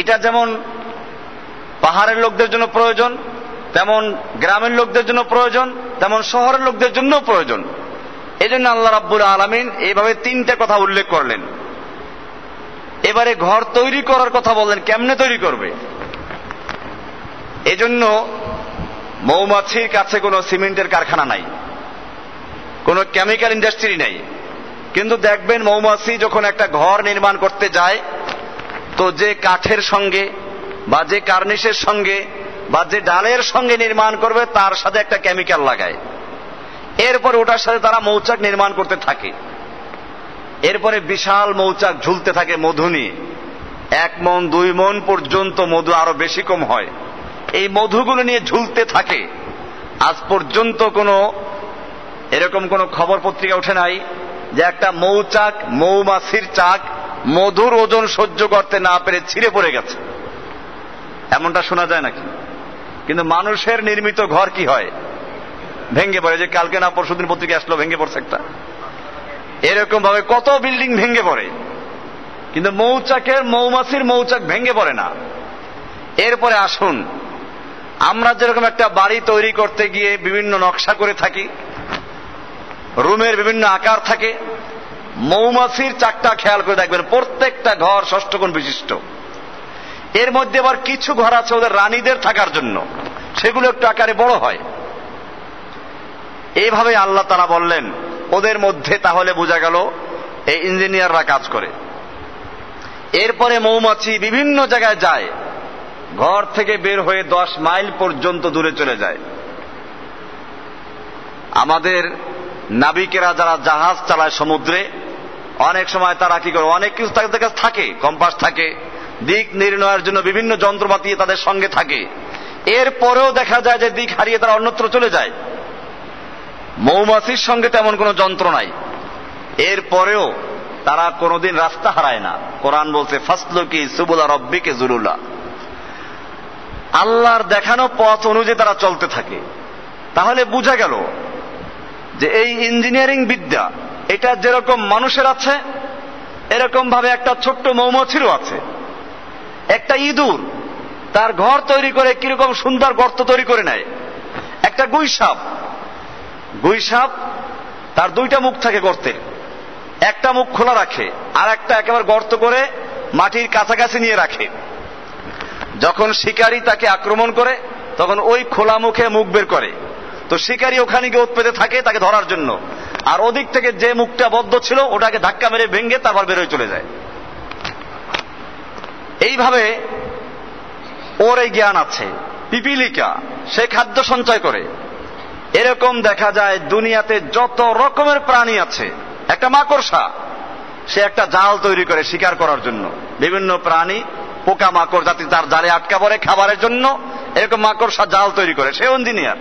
এটা যেমন পাহাড়ের লোকদের জন্য প্রয়োজন, তেমন গ্রামের লোকদের জন্য প্রয়োজন, তেমন শহরের লোকদের জন্য প্রয়োজন। এই জন্য আল্লাহ রাব্বুল আলামিন এইভাবে 3টা কথা উল্লেখ করলেন। এবারে ঘর তৈরি করার কথা বললেন, কেমনে তৈরি করবে? এজন্য মৌমাছির কাছে কোনো সিমেন্টের কারখানা নাই, কোনো কেমিক্যাল ইন্ডাস্ট্রি নাই, কিন্তু দেখবেন মৌমাছি যখন একটা ঘর নির্মাণ করতে যায়, তো যে কাঠের সঙ্গে বা যে কার্নিশের সঙ্গে বা যে ডালের সঙ্গে নির্মাণ করবে তার সাথে একটা কেমিক্যাল লাগায়, এরপর ওটার সাথে তারা মৌচাক নির্মাণ করতে থাকে। এরপরে বিশাল মৌচাক ঝুলতে থাকে মধু নিয়ে, 1 মণ 2 মণ পর্যন্ত মধু, আরো বেশি কম হয়। এই মধুগুলো নিয়ে ঝুলতে থাকে। আজ পর্যন্ত এরকম কোন খবর পত্রিকা ওঠে নাই যে একটা মৌচাক, মৌমাছির চাক মধুর ওজন সহ্য করতে না পেরে ছিঁড়ে পড়ে গেছে, এমনটা শোনা যায় নাকি? কিন্তু মানুষের নির্মিত ঘর কি হয়? ভেঙে পড়ে। যে কালকে না পরশুদিন পত্রিকা আসলো, ভেঙে পড়ছে একটা। এরকম ভাবে কত বিল্ডিং ভেঙে পড়ে, কিন্তু মৌমাছির মৌচাক ভেঙে পড়ে না। এরপরে আসুন, আমরা যেরকম একটা বাড়ি তৈরি করতে গিয়ে বিভিন্ন নকশা করে থাকি, রুমের বিভিন্ন আকার থাকে, মৌমাছির চাকটা খেয়াল করে দেখবেন প্রত্যেকটা ঘর 6 কোণ বিশিষ্ট। এর মধ্যে আবার কিছু ঘর আছে ওদের রানীদের থাকার জন্য, সেগুলো একটু আকারে বড় হয়। এইভাবে আল্লাহ তাআলা বললেন ওদের মধ্যে, তাহলে বোঝা গেল এই ইঞ্জিনিয়াররা কাজ করে। এরপরে মৌমাছি বিভিন্ন জায়গায় যায়, ঘর থেকে বের হয়ে 10 মাইল পর্যন্ত দূরে চলে যায়। আমাদের নাবিকেরা যারা জাহাজ চালায় সমুদ্রে, অনেক সময় তারা কি করে, অনেক কিছু তাদের কাছে থাকে, কম্পাস থাকে, দিক নির্ণয়ের জন্য বিভিন্ন যন্ত্রপাতি তাদের সঙ্গে থাকে। এরপরেও দেখা যায় যে দিক হারিয়ে তারা অন্যত্র চলে যায়। মৌমাছির সঙ্গে তেমন কোনো যন্ত্র নাই, এরপরেও তারা কোনোদিন রাস্তা হারায় না। কোরআন বলছে ফাসলুকি সুবুলা রাব্বিকা যুলুলা, আল্লাহর দেখানো পথ অনুযায়ী তারা চলতে থাকে। তাহলে বোঝা গেল যে এই ইঞ্জিনিয়ারিং বিদ্যা, এটা যেরকম মানুষের আছে, এরকম ভাবে একটা ছোট্ট মৌমাছিরও আছে। একটা ইঁদুর তার ঘর তৈরি করে কিরকম সুন্দর গর্ত তৈরি করে নেয়। একটা গুইসাপ তার 2টা মুখ থাকে গর্তে, একটা মুখ খোলা রাখে আর একটা একেবারে গর্ত করে মাটির কাছাকাছি নিয়ে রাখে। যখন শিকারী তাকে আক্রমণ করে তখন ওই খোলা মুখে মুখ বের করে, তো শিকারী ওখানে গিয়ে উৎপেতে থাকে তাকে ধরার জন্য, আর ওদিক থেকে যে মুখটা বদ্ধ ছিল ওটাকে ধাক্কা মেরে ভেঙে তারপর বের হয়ে চলে যায়। এইভাবে ওর এই জ্ঞান আছে। পিপিলিকা, সে খাদ্য সঞ্চয় করে। এরকম দেখা যায় দুনিয়াতে যত রকমের প্রাণী আছে। একটা মাকড়সা, সে একটা জাল তৈরি করে শিকার করার জন্য। বিভিন্ন প্রাণী, পোকা মাকড় যাতে তার জালে আটকা পড়ে খাবারের জন্য, এরকম মাকড়সা জাল তৈরি করে, সে ইঞ্জিনিয়ার।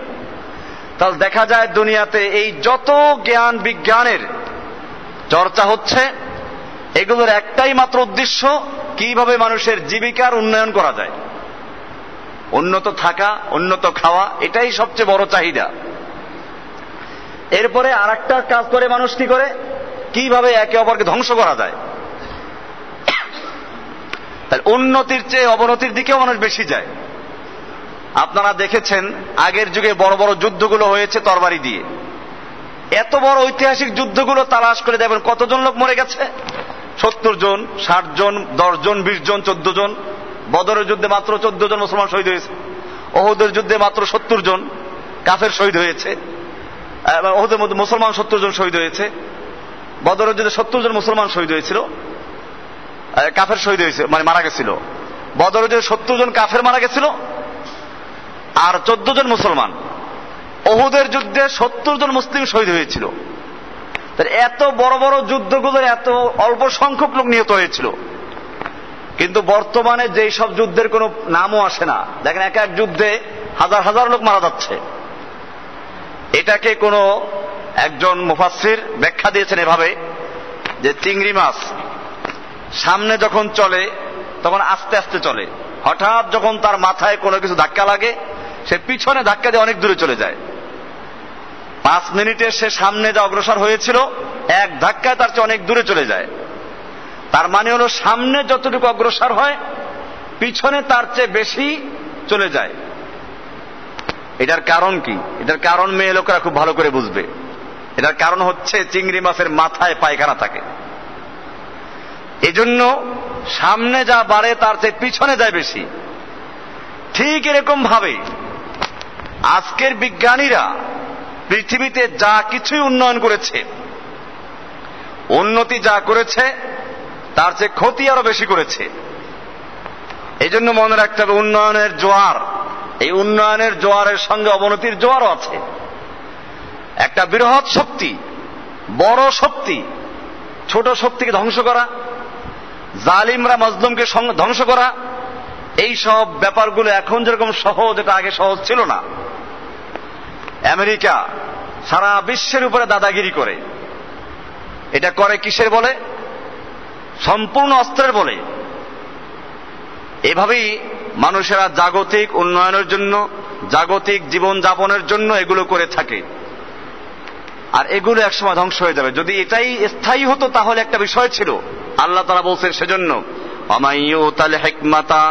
তাহলে দেখা যায় দুনিয়াতে এই যত জ্ঞান বিজ্ঞানের চর্চা হচ্ছে, এগুলোর একটাই মাত্র উদ্দেশ্য, কিভাবে মানুষের জীবিকার উন্নয়ন করা যায়। উন্নত থাকা, উন্নত খাওয়া, এটাই সবচেয়ে বড় চাহিদা। এরপরে আর একটা কাজ করে মানুষ কি করে, কিভাবে একে অপরকে ধ্বংস করা যায়। তাহলে উন্নতির চেয়ে অবনতির দিকেও মানুষ বেশি যায়। আপনারা দেখেছেন আগের যুগে বড় বড় যুদ্ধগুলো হয়েছে তরবারি দিয়ে। এত বড় ঐতিহাসিক যুদ্ধগুলো তালাশ করে দেখবেন কতজন লোক মরে গেছে, 70 জন, 60 জন, 10 জন, 20 জন, 14 জন। বদরের যুদ্ধে মাত্র 14 জন মুসলমান শহীদ হয়েছে। ওহুদের যুদ্ধে মাত্র 70 জন কাফের শহীদ হয়েছে। ওহুদের মধ্যে মুসলমান 70 জন শহীদ হয়েছে। বদরের যুদ্ধে 70 জন মুসলমান শহীদ হয়েছিল, কাফের শহীদ হয়েছে, মানে মারা গেছিল। বদরের যুদ্ধে 70 জন কাফের মারা গেছিল আর 14 জন মুসলমান। ওহুদের যুদ্ধে 70 জন মুসলিম শহীদ হয়েছিল। এত বড় বড় যুদ্ধগুলোর এত অল্প সংখ্যক লোক নিহত হয়েছিল। কিন্তু বর্তমানে যেই সব যুদ্ধের কোনো নামও আসে না, দেখেন এক এক যুদ্ধে হাজার হাজার লোক মারা যাচ্ছে। এটাকে কোনো একজন মুফাসসির ব্যাখ্যা দিয়েছেন এভাবে যে চিংড়ি মাছ সামনে যখন চলে তখন আস্তে আস্তে চলে, হঠাৎ যখন তার মাথায় কোনো কিছু ধাক্কা লাগে সে পিছনে ধাক্কা দিয়ে অনেক দূরে চলে যায়। 5 মিনিটে সে সামনে যা অগ্রসর হয়েছিল এক ধাক্কায় তার চেয়ে অনেক দূরে চলে যায়। তার মানে হলো সামনে যতটুকু অগ্রসর হয় পিছনে তার চেয়ে বেশি চলে যায়। এটার কারণ কি? এটার কারণ মেয়ে লোকেরা খুব ভালো করে বুঝবে। এটার কারণ হচ্ছে চিংড়ি মাছের মাথায় পায়খানা থাকে, এজন্য সামনে যা বাড়ে তার চেয়ে পিছনে যায় বেশি। ঠিক এরকম ভাবে আজকের বিজ্ঞানীরা পৃথিবীতে যা কিছুই উন্নয়ন করেছে, উন্নতি যা করেছে তার চেয়ে ক্ষতি আরো বেশি করেছে। এই জন্য মনে রাখতে হবে উন্নয়নের জোয়ার, এই উন্নয়নের জোয়ারের সঙ্গে অবনতির জোয়ারও আছে। একটা বৃহৎ শক্তি, বড় শক্তি ছোট শক্তিকে ধ্বংস করা, জালিমরা মজলুমকে ধ্বংস করা, এই সব ব্যাপারগুলো এখন যেরকম সহজ, এটা আগে সহজ ছিল না। আমেরিকা সারা বিশ্বের উপরে দাদাগিরি করে। এটা করে কিসের বলে? সম্পূর্ণ অস্ত্রের বলে। এভাবেই মানুষেরা জাগতিক উন্নয়নের জন্য, জাগতিক জীবন যাপনের জন্য এগুলো করে থাকে। আর এগুলো একসময় ধ্বংস হয়ে যাবে। যদি এটাই স্থায়ী হতো তাহলে একটা বিষয় ছিল। আল্লাহ তাআলা বলছেন সেজন্য অমাইয়ুতাল হিকমাতা,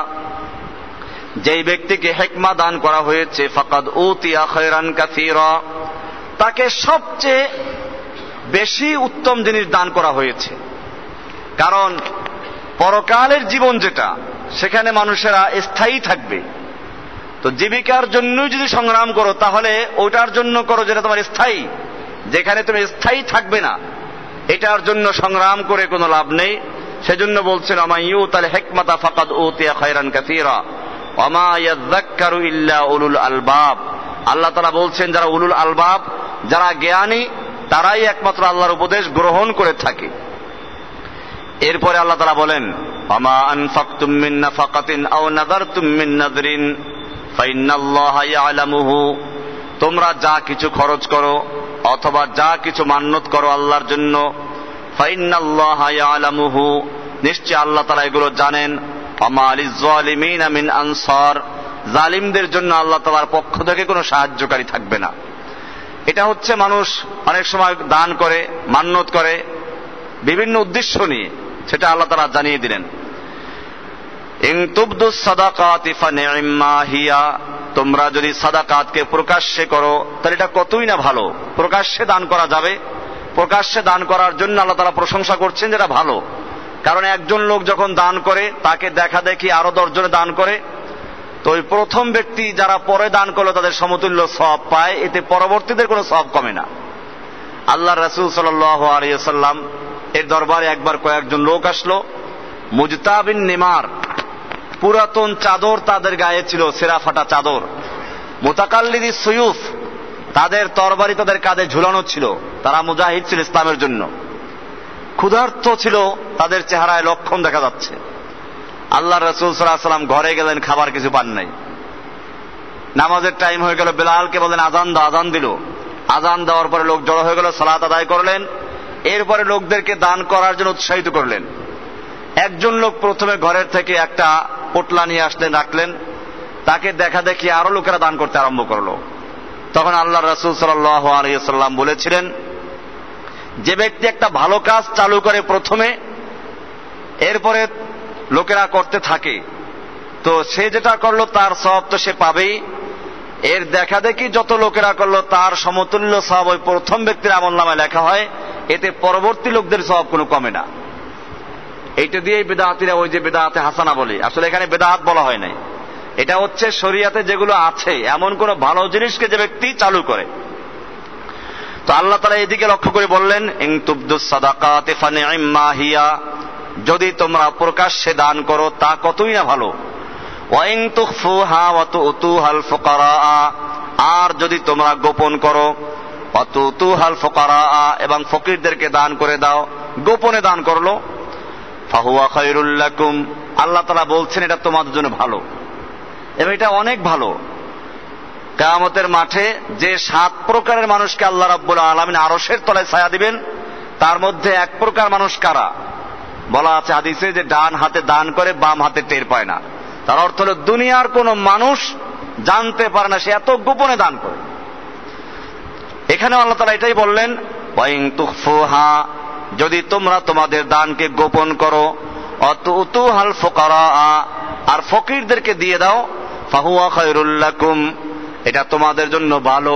যেই ব্যক্তিকে হিকমা দান করা হয়েছে, ফাকাদ উতিয়া খায়রান কাসীরা, তাকে সবচেয়ে বেশি উত্তম জিনিস দান করা হয়েছে। কারণ পরকালের জীবন যেটা, সেখানে মানুষেরা স্থায়ী থাকবে। তো জীবিকার জন্যই যদি সংগ্রাম করো তাহলে ওটার জন্য করো যেটা তোমার স্থায়ী। যেখানে তুমি স্থায়ী থাকবে না এটার জন্য সংগ্রাম করে কোনো লাভ নেই। সেজন্য বলছেন আমাইয়ুতাল হিকমাতা ফাকাদ উতিয়া খায়রান কাসীরা ওয়ামা ইয়াযাক্কারু ইল্লা উলুল আলবাব। আল্লাহ তাআলা বলছেন যারা উলুল আলবাব, যারা জ্ঞানী, তারাই একমাত্র আল্লাহর উপদেশ গ্রহণ করে থাকে। এরপরে আল্লাহ তাআলা বলেন ওয়ামা আনফাকতুম মিন নাফাকাতিন আও নাযারতুম মিন নাযরিন ফাইন্নাল্লাহা ইয়ালামুহু। তোমরা যা কিছু খরচ করো অথবা যা কিছু মান্যত করো আল্লাহর জন্য, ফাইন্নাল্লাহা ইয়ালামুহু, নিশ্চয় আল্লাহ তাআলা এগুলো জানেন। ওয়ামা লিয-যালিমিনা মিন আনসার, জালিমদের জন্য আল্লাহ তাআলার পক্ষ থেকে কোনো সাহায্যকারী থাকবে না। এটা হচ্ছে মানুষ অনেক সময় দান করে, মান্যত করে বিভিন্ন উদ্দেশ্য নিয়ে, সেটা আল্লাহ তাআলা জানিয়ে দিলেন। ইন তুবদুস সাদাকাতি ফানি'মা হিয়া, তোমরা যদি সাদাকাতকে প্রকাশ্যে করো তাহলে এটা কতই না ভালো। প্রকাশ্যে দান করা যাবে, প্রকাশ্যে দান করার জন্য আল্লাহ তাআলা প্রশংসা করছেন যেটা ভালো। কারণ একজন লোক যখন দান করে তাকে দেখা দেখি আরো 10 জনে দান করে, তো ওই প্রথম ব্যক্তি যারা পরে দান করলো তাদের সমতুল্য সওয়াব পায়, এতে পরবর্তীদের কোনো সওয়াব কমে না। আল্লাহ রাসূল সাল্লাল্লাহু আলাইহি ওয়াসাল্লাম এর দরবারে একবার কয়েকজন লোক আসলো। মুজতা বিন নিমার, পুরাতন চাদর তাদের গায়ে ছিল, ছেঁড়া ফাটা চাদর। মুতাকাল্লিদি সুয়ুফ, তাদের তরবারি তাদের কাঁধে ঝুলানো ছিল। তারা মুজাহিদ ছিল ইসলামের জন্য। ক্ষুধার্ত ছিল, তাদের চেহারায় লক্ষণ দেখা যাচ্ছে। আল্লাহ রাসূল সাল্লাল্লাহু আলাইহি ওয়াসাল্লাম ঘরে গেলেন, খাবার কিছু পান নাই। নামাজের টাইম হয়ে গেল, বেলালকে বলেন আজান দাও, আজান দিল। আজান দেওয়ার পরে লোক জড়ো হয়ে গেল, সালাত আদায় করলেন। এরপরে লোকদেরকে দান করার জন্য উৎসাহিত করলেন। একজন লোক প্রথমে ঘরের থেকে একটা পোটলা নিয়ে আসলেন, রাখলেন। তাকে দেখা দেখি আরো লোকেরা দান করতে আরম্ভ করলো। তখন আল্লাহ রাসূল সাল্লাল্লাহু আলাইহি ওয়াসাল্লাম বলেছিলেন, যে ব্যক্তি একটা ভালো কাজ চালু করে প্রথমে, এরপরে লোকেরা করতে থাকে, তো সে যেটা করলো তার সওয়াব তো সে পাবেই, এর দেখা দেখি যত লোকেরা করলো তার সমতুল্য সওয়াব ওই প্রথম ব্যক্তির আমলনামায় লেখা হয়, এতে পরবর্তী লোকদের সওয়াব কোনো কমে না। এইটা দিয়েই বেদাতিরা ওই যে বেদাতে হাসানা বলে, আসলে এখানে বেদাত বলা হয় নাই, এটা হচ্ছে শরিয়াতে যেগুলো আছে এমন কোন ভালো জিনিসকে যে ব্যক্তি চালু করে। তো আল্লাহ তাআলা এদিকে লক্ষ্য করে বললেন, ইন তুবদুস সাদাকাতি ফানি'ম্মা হিয়া, যদি তোমরা প্রকাশ্যে দান করো তা কতই না ভালো। ওয়া ইন তুখফুহা ওয়া তুতুহাল ফুকারা, আর যদি তোমরা গোপন করো, ওয়া তুতুহাল ফুকারা, এবং ফকিরদেরকে দান করে দাও, গোপনে দান করলো, ফাহুয়া খায়রুল লাকুম, আল্লাহ তাআলা বলছেন এটা তোমাদের জন্য ভালো। এবং এটা অনেক ভালো। কিয়ামতের মাঠে যে 7 প্রকারের মানুষকে আল্লাহ রাব্বুল আলামিন আরশের তলায় ছায়া দিবেন, তার মধ্যে এক প্রকার মানুষ কারা? বলা আছে হাদিসে যে ডান হাতে দান করে বাম হাতে টের পায় না। তার অর্থ হলো দুনিয়ার কোন মানুষ জানতে পারে না, সে এত গোপনে দান করে। এখানে আল্লাহ তাআলা এটাই বললেন, ওয়া ইন তুখফুহা, যদি তোমরা তোমাদের দানকে গোপন করো, অতুতুহাল ফুকারা, আর ফকিরদেরকে দিয়ে দাও, ফাহুয়া খায়রুল লাকুম, এটা তোমাদের জন্য ভালো,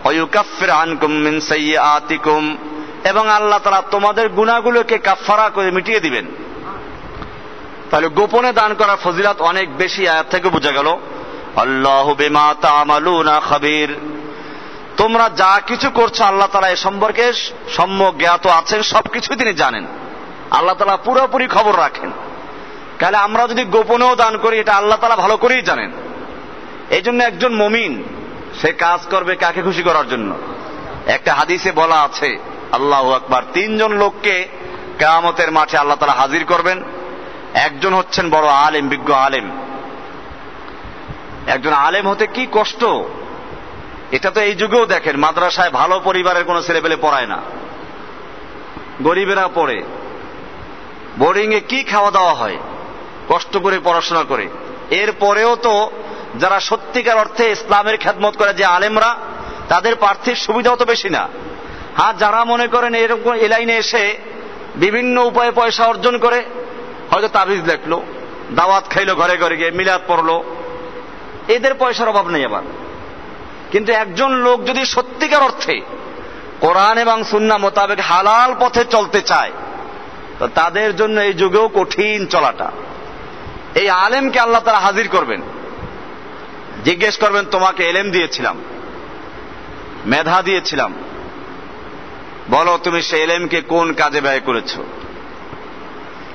ওয়ায়ুকাফির আনকুম মিন সাইয়্যাতিকুম, এবং আল্লাহ তাআলা তোমাদের গুনাহগুলোকে কাফফারা করে মিটিয়ে দিবেন। তাহলে গোপনে দান করার ফজিলত অনেক বেশি, আয়াত থেকে বোঝা গেল। আল্লাহু বিমা তা'মালুনা খাবীর, তোমরা যা কিছু করছো আল্লাহ তাআলা এ সম্পর্কে সম্যক জ্ঞাত আছেন, সবকিছু তিনি জানেন। আল্লাহ তাআলা পুরোপুরি খবর রাখেন। তাহলে আমরা যদি গোপনেও দান করি, এটা আল্লাহ তাআলা ভালো করেই জানেন। এই জন্য একজন মুমিন সে কাজ করবে কাকে খুশি করার জন্য। একটা হাদিসে বলা আছে, আল্লাহু আকবার, 3 জন লোককে কিয়ামতের মাঠে আল্লাহ তাআলা হাজির করবেন। একজন হচ্ছেন বড় আলেম, বিজ্ঞ আলেম। একজন আলেম হতে কি কষ্ট, এটা তো এই যুগেও দেখেন, মাদ্রাসায় ভালো পরিবারের কোন ছেলেপেলে পড়ায় না, গরিবেরা পড়ে। বোর্ডিং এ কি খাওয়া দাওয়া হয়, কষ্ট করে পড়াশোনা করে। এরপরেও তো যারা সত্যিকার অর্থে ইসলামের খেদমত করে যে আলেমরা, তাদের পার্থিব সুবিধাও তো বেশি না। হ্যাঁ, যারা মনে করেন এরকম এই লাইনে এসে বিভিন্ন উপায়ে পয়সা অর্জন করে, হয়তো তাবিজ লেখলো, দাওয়াত খাইলো, ঘরে ঘরে গিয়ে মিলাদ পড়লো, এদের পয়সার অভাব নেই আবার। কিন্তু একজন লোক যদি সত্যিকার অর্থে কোরআন এবং সুন্নাহ মোতাবেক হালাল পথে চলতে চায়, তো তাদের জন্য এই যুগেও কঠিন চলাটা। এই আলেমকে আল্লাহ তাআলা হাজির করবেন, জিজ্ঞেস করবেন, তোমাকে এলেম দিয়েছিলাম, মেধা দিয়েছিলাম, বলো তুমি সে এলেমকে কোন কাজে ব্যয় করেছো?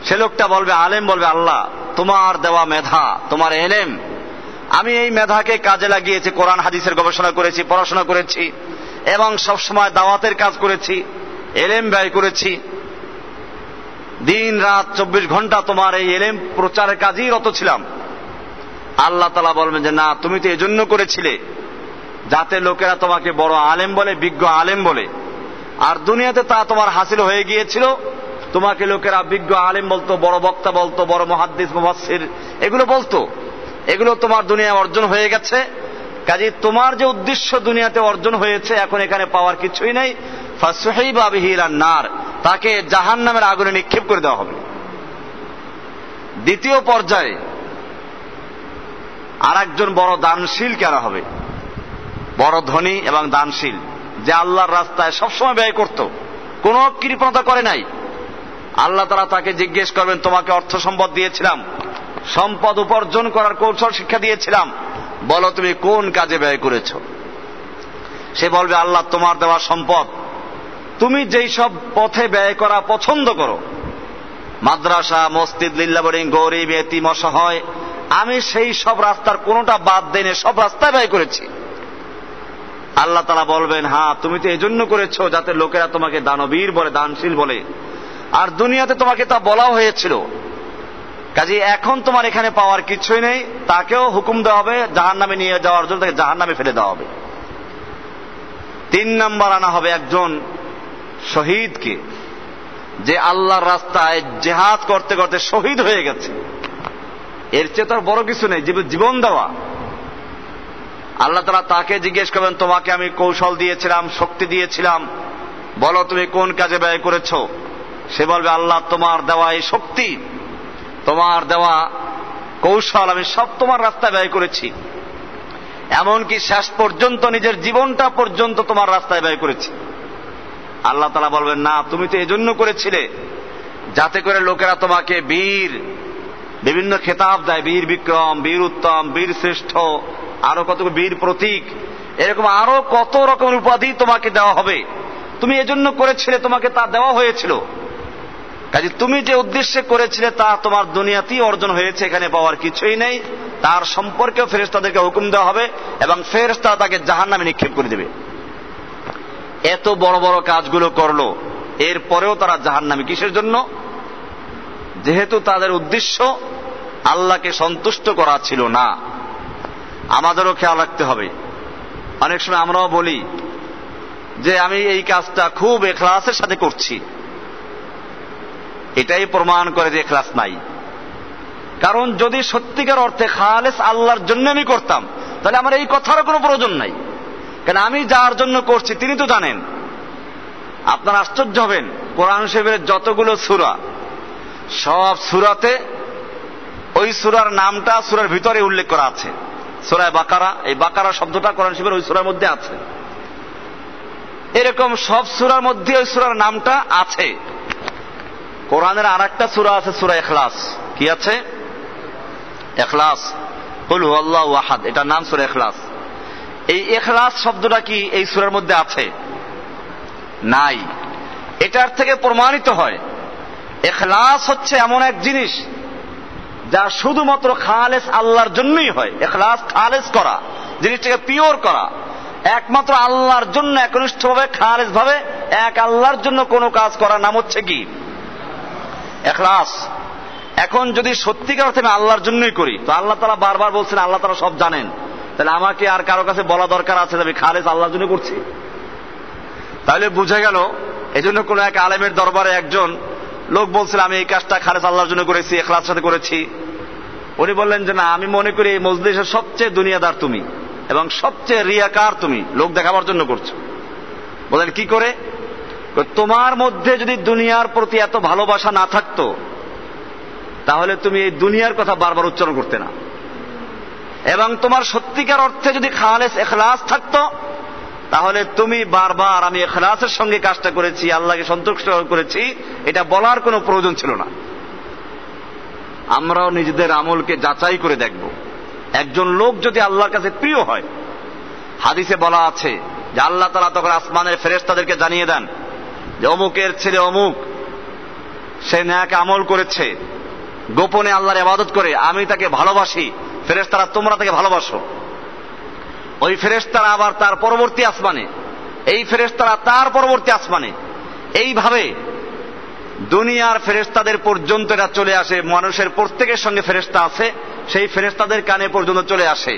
সে লোকটা বলবে, আলেম বলবে, আল্লাহ তোমার দেওয়া মেধা, তোমার এলেম, আমি এই মেধাকে কাজে লাগিয়েছি, কোরআন হাদিসের গবেষণা করেছি, পড়াশোনা করেছি, এবং সবসময় দাওয়াতের কাজ করেছি, এলেম ব্যয় করেছি, দিন রাত 24 ঘন্টা তোমার এই এলেম প্রচারের কাজেই রত ছিলাম। আল্লাহ তাআলা বলবেন যে না, তুমি তো এজন্য করেছিলে যাতে লোকেরা তোমাকে বড় আলেম বলে, বিজ্ঞ আলেম বলে, আর দুনিয়াতে তা তোমার হাসিল হয়ে গিয়েছিল। তোমাকে লোকেরা বিজ্ঞ আলেম বলতো, বড় বক্তা বলতো, বড় মুহাদ্দিস মুফাসসির এগুলো বলতো, এগুলো তোমার দুনিয়া অর্জন হয়ে গেছে। কাজেই তোমার যে উদ্দেশ্য দুনিয়াতে অর্জন হয়েছে, এখন এখানে পাওয়ার কিছুই নাই। ফাসুহিবা বিহি ইলান নার, তাকে জাহান্নামের আগুনে নিক্ষেপ করে দেওয়া হবে। দ্বিতীয় পর্যায়ে আর একজন বড় দানশীল কারা হবে, বড় ধনী এবং দানশীল, যে আল্লাহর রাস্তায় সবসময় ব্যয় করত, কোনো কৃপণতা করে নাই। আল্লাহ তাআলা তাকে জিজ্ঞেস করবেন, তোমাকে অর্থ সম্পদ দিয়েছিলাম, সম্পদ উপার্জন করার কৌশল শিক্ষা দিয়েছিলাম, বলো তুমি কোন কাজে ব্যয় করেছো? সে বলবে, আল্লাহ তোমার দেওয়া সম্পদ তুমি যেই সব পথে ব্যয় করা পছন্দ করো, মাদ্রাসা, মসজিদ, লিল্লাহ বোর্ডিং, গরিব, এতিম, অসহায়, আমি সেই সব রাস্তার কোনোটা বাদ দেনে সব রাস্তায় ব্যয় করেছি। আল্লাহ তাআলা বলবেন, হ্যাঁ তুমি তো এজন্য করেছো যাতে লোকেরা তোমাকে দানবীর বলে, দানশীল বলে, আর দুনিয়াতে তোমাকে তা বলা হয়েছিল। কাজে এখন তোমার এখানে পাওয়ার কিছুই নেই, তাকেও হুকুম দেওয়া হবে জাহান্নামে নিয়ে যাওয়ার জন্য, তাকে জাহান্নামে ফেলে দেওয়া হবে। 3 নম্বর আনা হবে একজন শহীদকে, যে আল্লাহর রাস্তায় জিহাদ করতে করতে শহীদ হয়ে গেছে। এর চেয়ে তো আর বড় কিছু নেই, জীবন দেওয়া। আল্লাহ তাআলা তাকে জিজ্ঞেস করবেন, তোমাকে আমি কৌশল দিয়েছিলাম, শক্তি দিয়েছিলাম, বলো তুমি কোন কাজে ব্যয় করেছো? সে বলবে, আল্লাহ তোমার দেওয়া এই শক্তি, তোমার দেওয়া কৌশল আমি সব তোমার রাস্তায় ব্যয় করেছি, এমনকি শেষ পর্যন্ত নিজের জীবনটা পর্যন্ত তোমার রাস্তায় ব্যয় করেছি। আল্লাহ তাআলা বলবেন, না, তুমি তো এজন্য করেছিলে যাতে করে লোকেরা তোমাকে বীর, বিভিন্ন খেতাব দেয়, বীর বিক্রম, বীর উত্তম, বীর শ্রেষ্ঠ, আরো কত বীর প্রতীক, এরকম আরো কত রকমের উপাধি তোমাকে দেওয়া হবে। তুমি এজন্য করেছিলে, তোমাকে তা দেওয়া হয়েছিল। কাজে তুমি যে উদ্দেশ্যে করেছিলে তা তোমার দুনিয়াতেই অর্জন হয়েছে, এখানে পাওয়ার কিছুই নেই। তার সম্পর্কেও ফেরেশতাদেরকে হুকুম দেওয়া হবে এবং ফেরেশতা তাকে জাহান্নামে নিক্ষেপ করে দেবে। এত বড় বড় কাজগুলো করলো, এরপরেও তারা জাহান্নামী। কিসের জন্য? যেহেতু তাদের উদ্দেশ্য আল্লাহকে সন্তুষ্ট করা ছিল না। আমাদেরও খেয়াল রাখতে হবে। অনেক সময় আমরাও বলি যে আমি এই কাজটা খুব ইখলাসের সাথে করছি, এটাই প্রমাণ করে যে ইখলাস নাই। কারণ যদি সত্যিকার অর্থে খালেস আল্লাহর জন্য আমি করতাম, তাহলে আমার এই কথারও কোনো প্রয়োজন নাই। কেন, আমি যার জন্য করছি তিনি তো জানেন। আপনারা আশ্চর্য হবেন, কোরআন শরীফের যতগুলো সূরা, সব সূরাতে ওই সূরার নামটা সূরার ভিতরে উল্লেখ করা আছে। সূরা বাকারা, এই বাকারা শব্দটা কোরআন শরীফের ওই সূরার মধ্যে আছে। এরকম সব সূরার মধ্যে ওই সূরার নামটা আছে। কোরআনের আরেকটা সূরা আছে, সূরা ইখলাস। কি আছে? ইখলাস, কুল হুয়াল্লাহু আহাদ, এটার নাম সূরা ইখলাস। এই ইখলাস শব্দটা কি এই সূরার মধ্যে আছে? নাই। এটার থেকে প্রমাণিত হয় ইখলাস হচ্ছে এমন এক জিনিস যা শুধুমাত্র খালেস আল্লাহর জন্যই হয়। ইখলাস খালেস করা, জিনিসটাকে পিওর করা, একমাত্র আল্লাহর জন্য একনিষ্ঠভাবে খালেস ভাবে এক আল্লাহর জন্য কোনো কাজ করার নাম হচ্ছে কি? ইখলাস। এখন যদি সত্যিকার অর্থে আমি আল্লাহর জন্যই করি, তো আল্লাহ তাআলা বারবার বলছেন আল্লাহ তাআলা সব জানেন, তাহলে আমাকে আর কারো কাছে বলা দরকার আছে যে আমি খালেস আল্লাহর জন্য করছি? তাহলে বুঝে গেল। এজন্য কোন এক আলেমের দরবারে একজন লোক বলছিল, আমি এই কাজটা খালেস আল্লাহর জন্য করেছি, ইখলাসের সাথে করেছি। উনি বললেন যে না, আমি মনে করি এই মজলিসের সবচেয়ে দুনিয়াদার তুমি এবং সবচেয়ে রিয়াকার তুমি, লোক দেখাবার জন্য করছো। বলেন কি করে? তোমার মধ্যে যদি দুনিয়ার প্রতি এত ভালোবাসা না থাকতো, তাহলে তুমি এই দুনিয়ার কথা বারবার উচ্চারণ করতে না। এবং তোমার সত্যিকার অর্থে যদি খালেস ইখলাস থাকতো, তাহলে তুমি বারবার আমি ইখলাসের সঙ্গে কাজটা করেছি, আল্লাহকে সন্তুষ্ট করেছি, এটা বলার কোনো প্রয়োজন ছিল না। আমরাও নিজেদের আমলকে যাচাই করে দেখব। একজন লোক যদি আল্লাহর কাছে প্রিয় হয়, হাদিসে বলা আছে যে আল্লাহ তাআলা তখন আসমানের ফেরেশতাদেরকে জানিয়ে দেন যে অমুকের ছেলে অমুক, সে নেক আমল করেছে, গোপনে আল্লাহর ইবাদত করে, আমি তাকে ভালোবাসি। ফেরেশতারা তোমরা তাকে ভালোবাসো। ওই ফেরেশতারা আবার তার পরবর্তী আসমানে, এই ফেরেশতারা তার পরবর্তী আসমানে, এইভাবে দুনিয়ার ফেরেশতাদের পর্যন্ত এটা চলে আসে। মানুষের প্রত্যেকের সঙ্গে ফেরেশতা আছে, সেই ফেরেশতাদের কানে পর্যন্ত চলে আসে।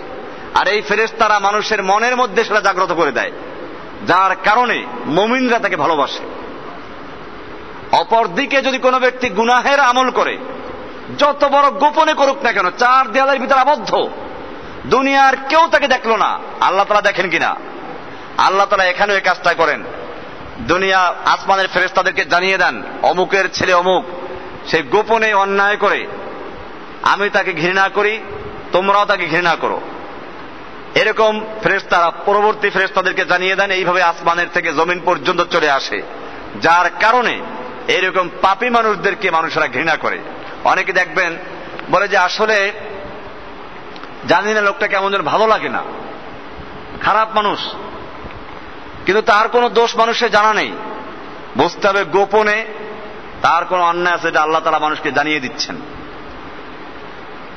আর এই ফেরেশতারা মানুষের মনের মধ্যে সেটা জাগ্রত করে দেয়, যার কারণে মুমিনরা তাকে ভালোবাসে। অপরদিকে যদি কোনো ব্যক্তি গুনাহের আমল করে, যত বড় গোপনে করুক না কেন, চার দেয়ালের ভিতরে আবদ্ধ, দুনিয়ার কেউ তাকে দেখলো না, আল্লাহ তাআলা দেখেন কিনা? আল্লাহ তাআলা এখানেও এই কাজটা করেন। দুনিয়া আসমানের ফেরেশতাদেরকে জানিয়ে দেন অমুকের ছেলে অমুক, সে গোপনে অন্যায় করে, আমি তাকে ঘৃণা করি, তোমরাও তাকে ঘৃণা করো। এরকম ফেরেশতারা পরবর্তী ফেরেশতাদেরকে জানিয়ে দেন। এইভাবে আসমানের থেকে জমিন পর্যন্ত চলে আসে, যার কারণে এরকম পাপী মানুষদেরকে মানুষেরা ঘৃণা করে। অনেকে দেখবেন বলে যে আসলে জানি না লোকটা কেমন যেন ভালো লাগে না, খারাপ মানুষ, কিন্তু তার কোনো দোষ মানুষের জানা নেই। বুঝতে হবে গোপনে তার কোনো অন্যায় আছে, এটা আল্লাহ তাআলা মানুষকে জানিয়ে দিচ্ছেন।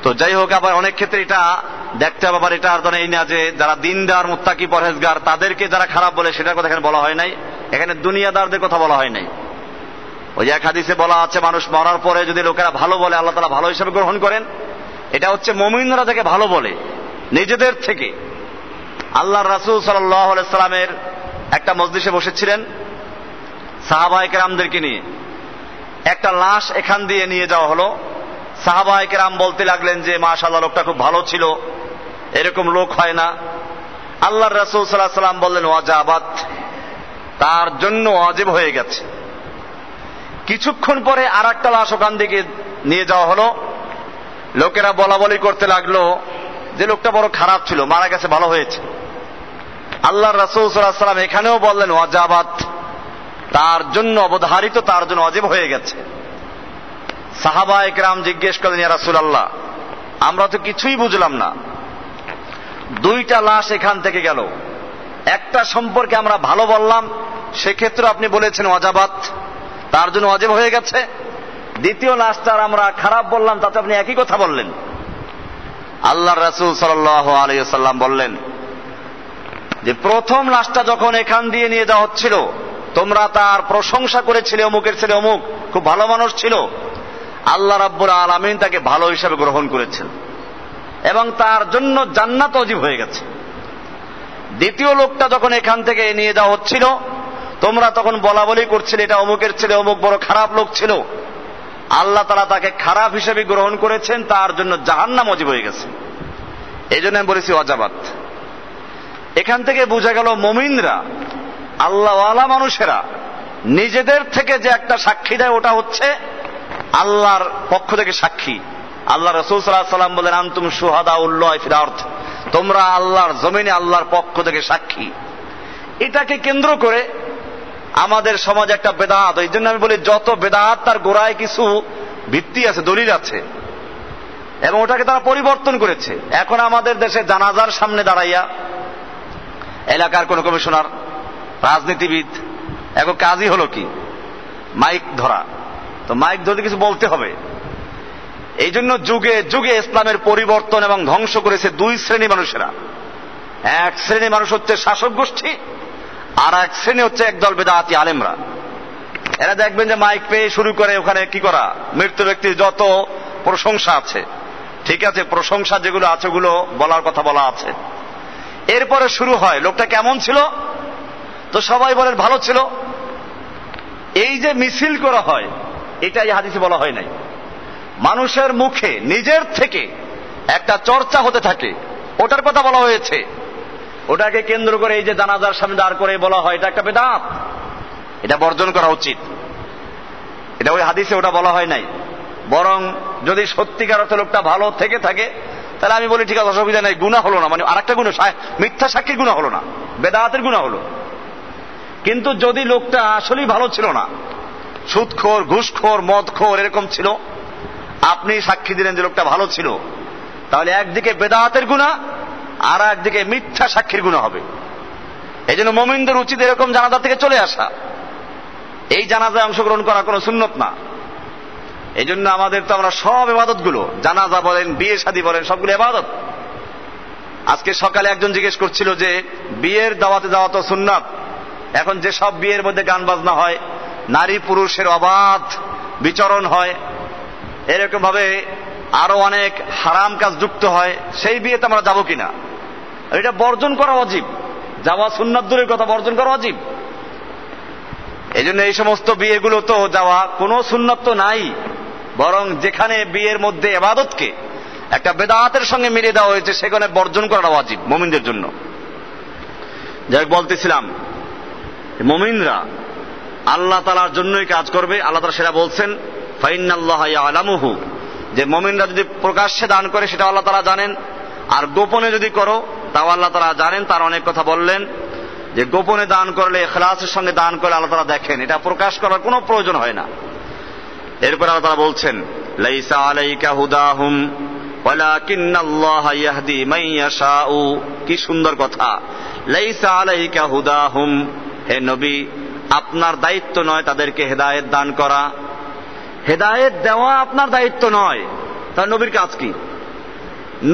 তো যাই হোক, আবার অনেক ক্ষেত্রে এটা দেখতে হবে, আবার এটা আর ধরেন এই না যে যারা দিনদার মুত্তাকি পরহেজগার তাদেরকে যারা খারাপ বলে সেটার কথা এখানে বলা হয় নাই। এখানে দুনিয়াদারদের কথা বলা হয় নাই। ওই যে এক হাদিসে বলা আছে, মানুষ মরার পরে যদি লোকেরা ভালো বলে আল্লাহ তাআলা ভালো হিসেবে গ্রহণ করেন। এটা হচ্ছে মুমিনরা তাকে ভালো বলে নিজেদের থেকে। আল্লাহর রাসূল সাল্লাল্লাহু আলাইহি সাল্লামের একটা মজলিসে বসেছিলেন সাহাবায়ে কেরামদেরকে নিয়ে। একটা লাশ এখান দিয়ে নিয়ে যাওয়া হলো। সাহাবায়ে কেরাম বলতে লাগলেন যে মাশাআল্লাহ, লোকটা খুব ভালো ছিল, এরকম লোক হয় না। আল্লাহর রাসূল সাল্লাল্লাহু আলাইহি ওয়াসাল্লাম বললেন ওয়াজাবাত, তার জন্য ওয়াজিব হয়ে গেছে। কিছুক্ষণ পরে আর একটা লাশ ওখান থেকে নিয়ে যাওয়া হলো। লোকেরা বলা বলি করতে লাগলো যে লোকটা বড় খারাপ ছিল, মারা গেছে, ভালো হয়েছে। আল্লাহর রাসূল সাল্লাল্লাহু আলাইহি ওয়াসাল্লাম এখানেও বললেন ওয়াজাবাত, তার জন্য অবধারিত, তার জন্য ওয়াজিব হয়ে গেছে। সাহাবায়ে কেরাম জিজ্ঞেস করলেন, ইয়া রাসূলুল্লাহ, আমরা তো কিছুই বুঝলাম না, দুইটা লাশ এখান থেকে গেল, একটা সম্পর্কে আমরা ভালো বললাম, সেক্ষেত্রে আপনি বলেছেন ওয়াজাবাত, তার জন্য ওয়াজিব হয়ে গেছে। দ্বিতীয় লাশটার আমরা খারাপ বললাম, তাতে আপনি একই কথা বললেন। আল্লাহর রাসূল সাল্লাল্লাহু আলাইহি ওয়াসাল্লাম বললেন যে প্রথম লাশটা যখন এখান দিয়ে নিয়ে যাওয়া হচ্ছিল, তোমরা তার প্রশংসা করেছিলে, অমুকের ছেলে অমুক খুব ভালো মানুষ ছিল। আল্লাহ রাব্বুল আলামিন তাকে ভালো হিসাবে গ্রহণ করেছেন এবং তার জন্য জান্নাত ওয়াজিব হয়ে গেছে। দ্বিতীয় লোকটা যখন এখান থেকে নিয়ে যাওয়া হচ্ছিল, তোমরা তখন বলা বলি করছিলে এটা অমুকের ছেলে অমুক বড় খারাপ লোক ছিল। আল্লাহ তাআলা তাকে খারাপ হিসেবে গ্রহণ করেছেন, তার জন্য জাহান্নাম ওয়াজিব হয়ে গেছে। এই জন্য আমি বলেছি ওয়াজাবাত। এখান থেকে বোঝা গেল মুমিনরা, আল্লাহওয়ালা মানুষেরা নিজেদের থেকে যে একটা সাক্ষী দেয়, ওটা হচ্ছে আল্লাহর পক্ষ থেকে সাক্ষী। আল্লাহ রাসূল সাল্লাল্লাহু আলাইহি ওয়াসাল্লাম বলেন, আনতুম শুহাদাউল্লাহি ফিল আরদ, তোমরা আল্লাহর জমিনে আল্লাহর পক্ষ থেকে সাক্ষী। এটাকে কেন্দ্র করে আমাদের সমাজে একটা বেদাত, এই জন্য আমি বলি যত বেদাত তার গোড়ায় কিছু ভিত্তি আছে, দলিল আছে, এবং ওটাকে তারা পরিবর্তন করেছে। এখন আমাদের দেশে জানাজার সামনে দাঁড়াইয়া এলাকার কোন কমিশনার, রাজনীতিবিদ, এখন কাজই হলো কি মাইক ধরা। তো মাইক ধরে কিছু বলতে হবে। এই জন্য যুগে যুগে ইসলামের পরিবর্তন এবং ধ্বংস করেছে দুই শ্রেণী মানুষেরা। এক শ্রেণী মানুষ হচ্ছে শাসক গোষ্ঠী, আর এক শ্রেণী হচ্ছে একদল বেদাতি আলেমরা। এরা দেখবেন যে মাইক পেয়ে শুরু করে ওখানে কি করা, মৃত ব্যক্তির যত প্রশংসা আছে, ঠিক আছে, প্রশংসা যেগুলো আছে ওগুলো বলার কথা বলা আছে। এরপরে শুরু হয় লোকটা কেমন ছিল, তো সবাই বলেন ভালো ছিল। এই যে মিছিল করা হয়, এটাই হাদিসে বলা হয় নাই। মানুষের মুখে নিজের থেকে একটা চর্চা হতে থাকে, ওটার কথা বলা হয়েছে। ওটাকে কেন্দ্র করে এই যে জানাজার সামনে দাঁড় করে বলা হয়, এটা একটা বেদাত, এটা বর্জন করা উচিত। এটা ওই হাদিসে ওটা বলা হয় নাই। বরং যদি সত্যিকার অর্থে লোকটা ভালো থেকে থাকে, তাহলে আমি বলি ঠিক আছে, অসুবিধা নেই, গুনাহ হলো না, মানে আরেকটা গুনাহ, মিথ্যা সাক্ষীর গুনাহ হলো না, বেদাতের গুনাহ হলো। কিন্তু যদি লোকটা আসলেই ভালো ছিল না, সুদখোর, ঘুষখোর, মদখোর এরকম ছিল, আপনি সাক্ষী দিলেন যে লোকটা ভালো ছিল, তাহলে একদিকে বেদাতের গুনাহ আর একদিকে মিথ্যা সাক্ষীর গুনাহ হবে। এই জন্য মুমিনদের উচিত এরকম জানাজা থেকে চলে আসা। এই জানাজায় অংশগ্রহণ করা কোনো সুন্নত না। এই জন্য আমাদের তো আমরা সব ইবাদত গুলো, জানাজা বলেন, বিয়ে শাদী বলেন, সবগুলো ইবাদত। আজকে সকালে একজন জিজ্ঞেস করছিল যে বিয়ের দাওয়াতে যাওয়া তো সুন্নাত, এখন যে সব বিয়ের মধ্যে গান বাজনা হয়, নারী পুরুষের অবাধ বিচরণ হয়, এরকম ভাবে আরো অনেক হারাম কাজ যুক্ত হয়, সেই বিয়েতে আমরা যাবো কিনা? এটা বর্জন করা ওয়াজিব। যাওয়া সুন্নাত দূরের কথা, বর্জন করা ওয়াজিব। এই জন্য এই সমস্ত বিয়েগুলো তো যাওয়া কোনো সুন্নাত তো নাই, বরং যেখানে বিয়ের মধ্যে ইবাদতকে একটা বেদাতের সঙ্গে মিলিয়ে দেওয়া হয়েছে, সেখানে বর্জন করা ওয়াজিব মুমিনদের জন্য। যাই বলতেছিলাম, মুমিনরা আল্লাহ তাআলার জন্যই কাজ করবে। আল্লাহ তাআলা সেটা বলছেন, ফাইন্নাল্লাহা ইয়ালামুহু, যে মুমিনরা যদি প্রকাশ্যে দান করে সেটা আল্লাহ তাআলা জানেন, আর গোপনে যদি করো তাও আল্লাহ তাআলা জানেন। তার অনেক কথা বললেন যে গোপনে দান করলে, ইখলাসের সঙ্গে দান করলে আল্লাহ তাআলা দেখেন, এটা প্রকাশ করার কোনো প্রয়োজন হয় না। এরপর আল্লাহ তাআলা বলছেন, লাইসা আলাইকা হুদাহুম ওয়ালাকিন্নাল্লাহা ইয়াহদি মান ইয়াশাউ। কি সুন্দর কথা, লাইসা আলাইকা হুদাহুম, হে নবী আপনার দায়িত্ব নয় তাদেরকে হেদায়েত দান করা, হেদায়েত দেওয়া আপনার দায়িত্ব নয়। তার নবীর কাজ কি?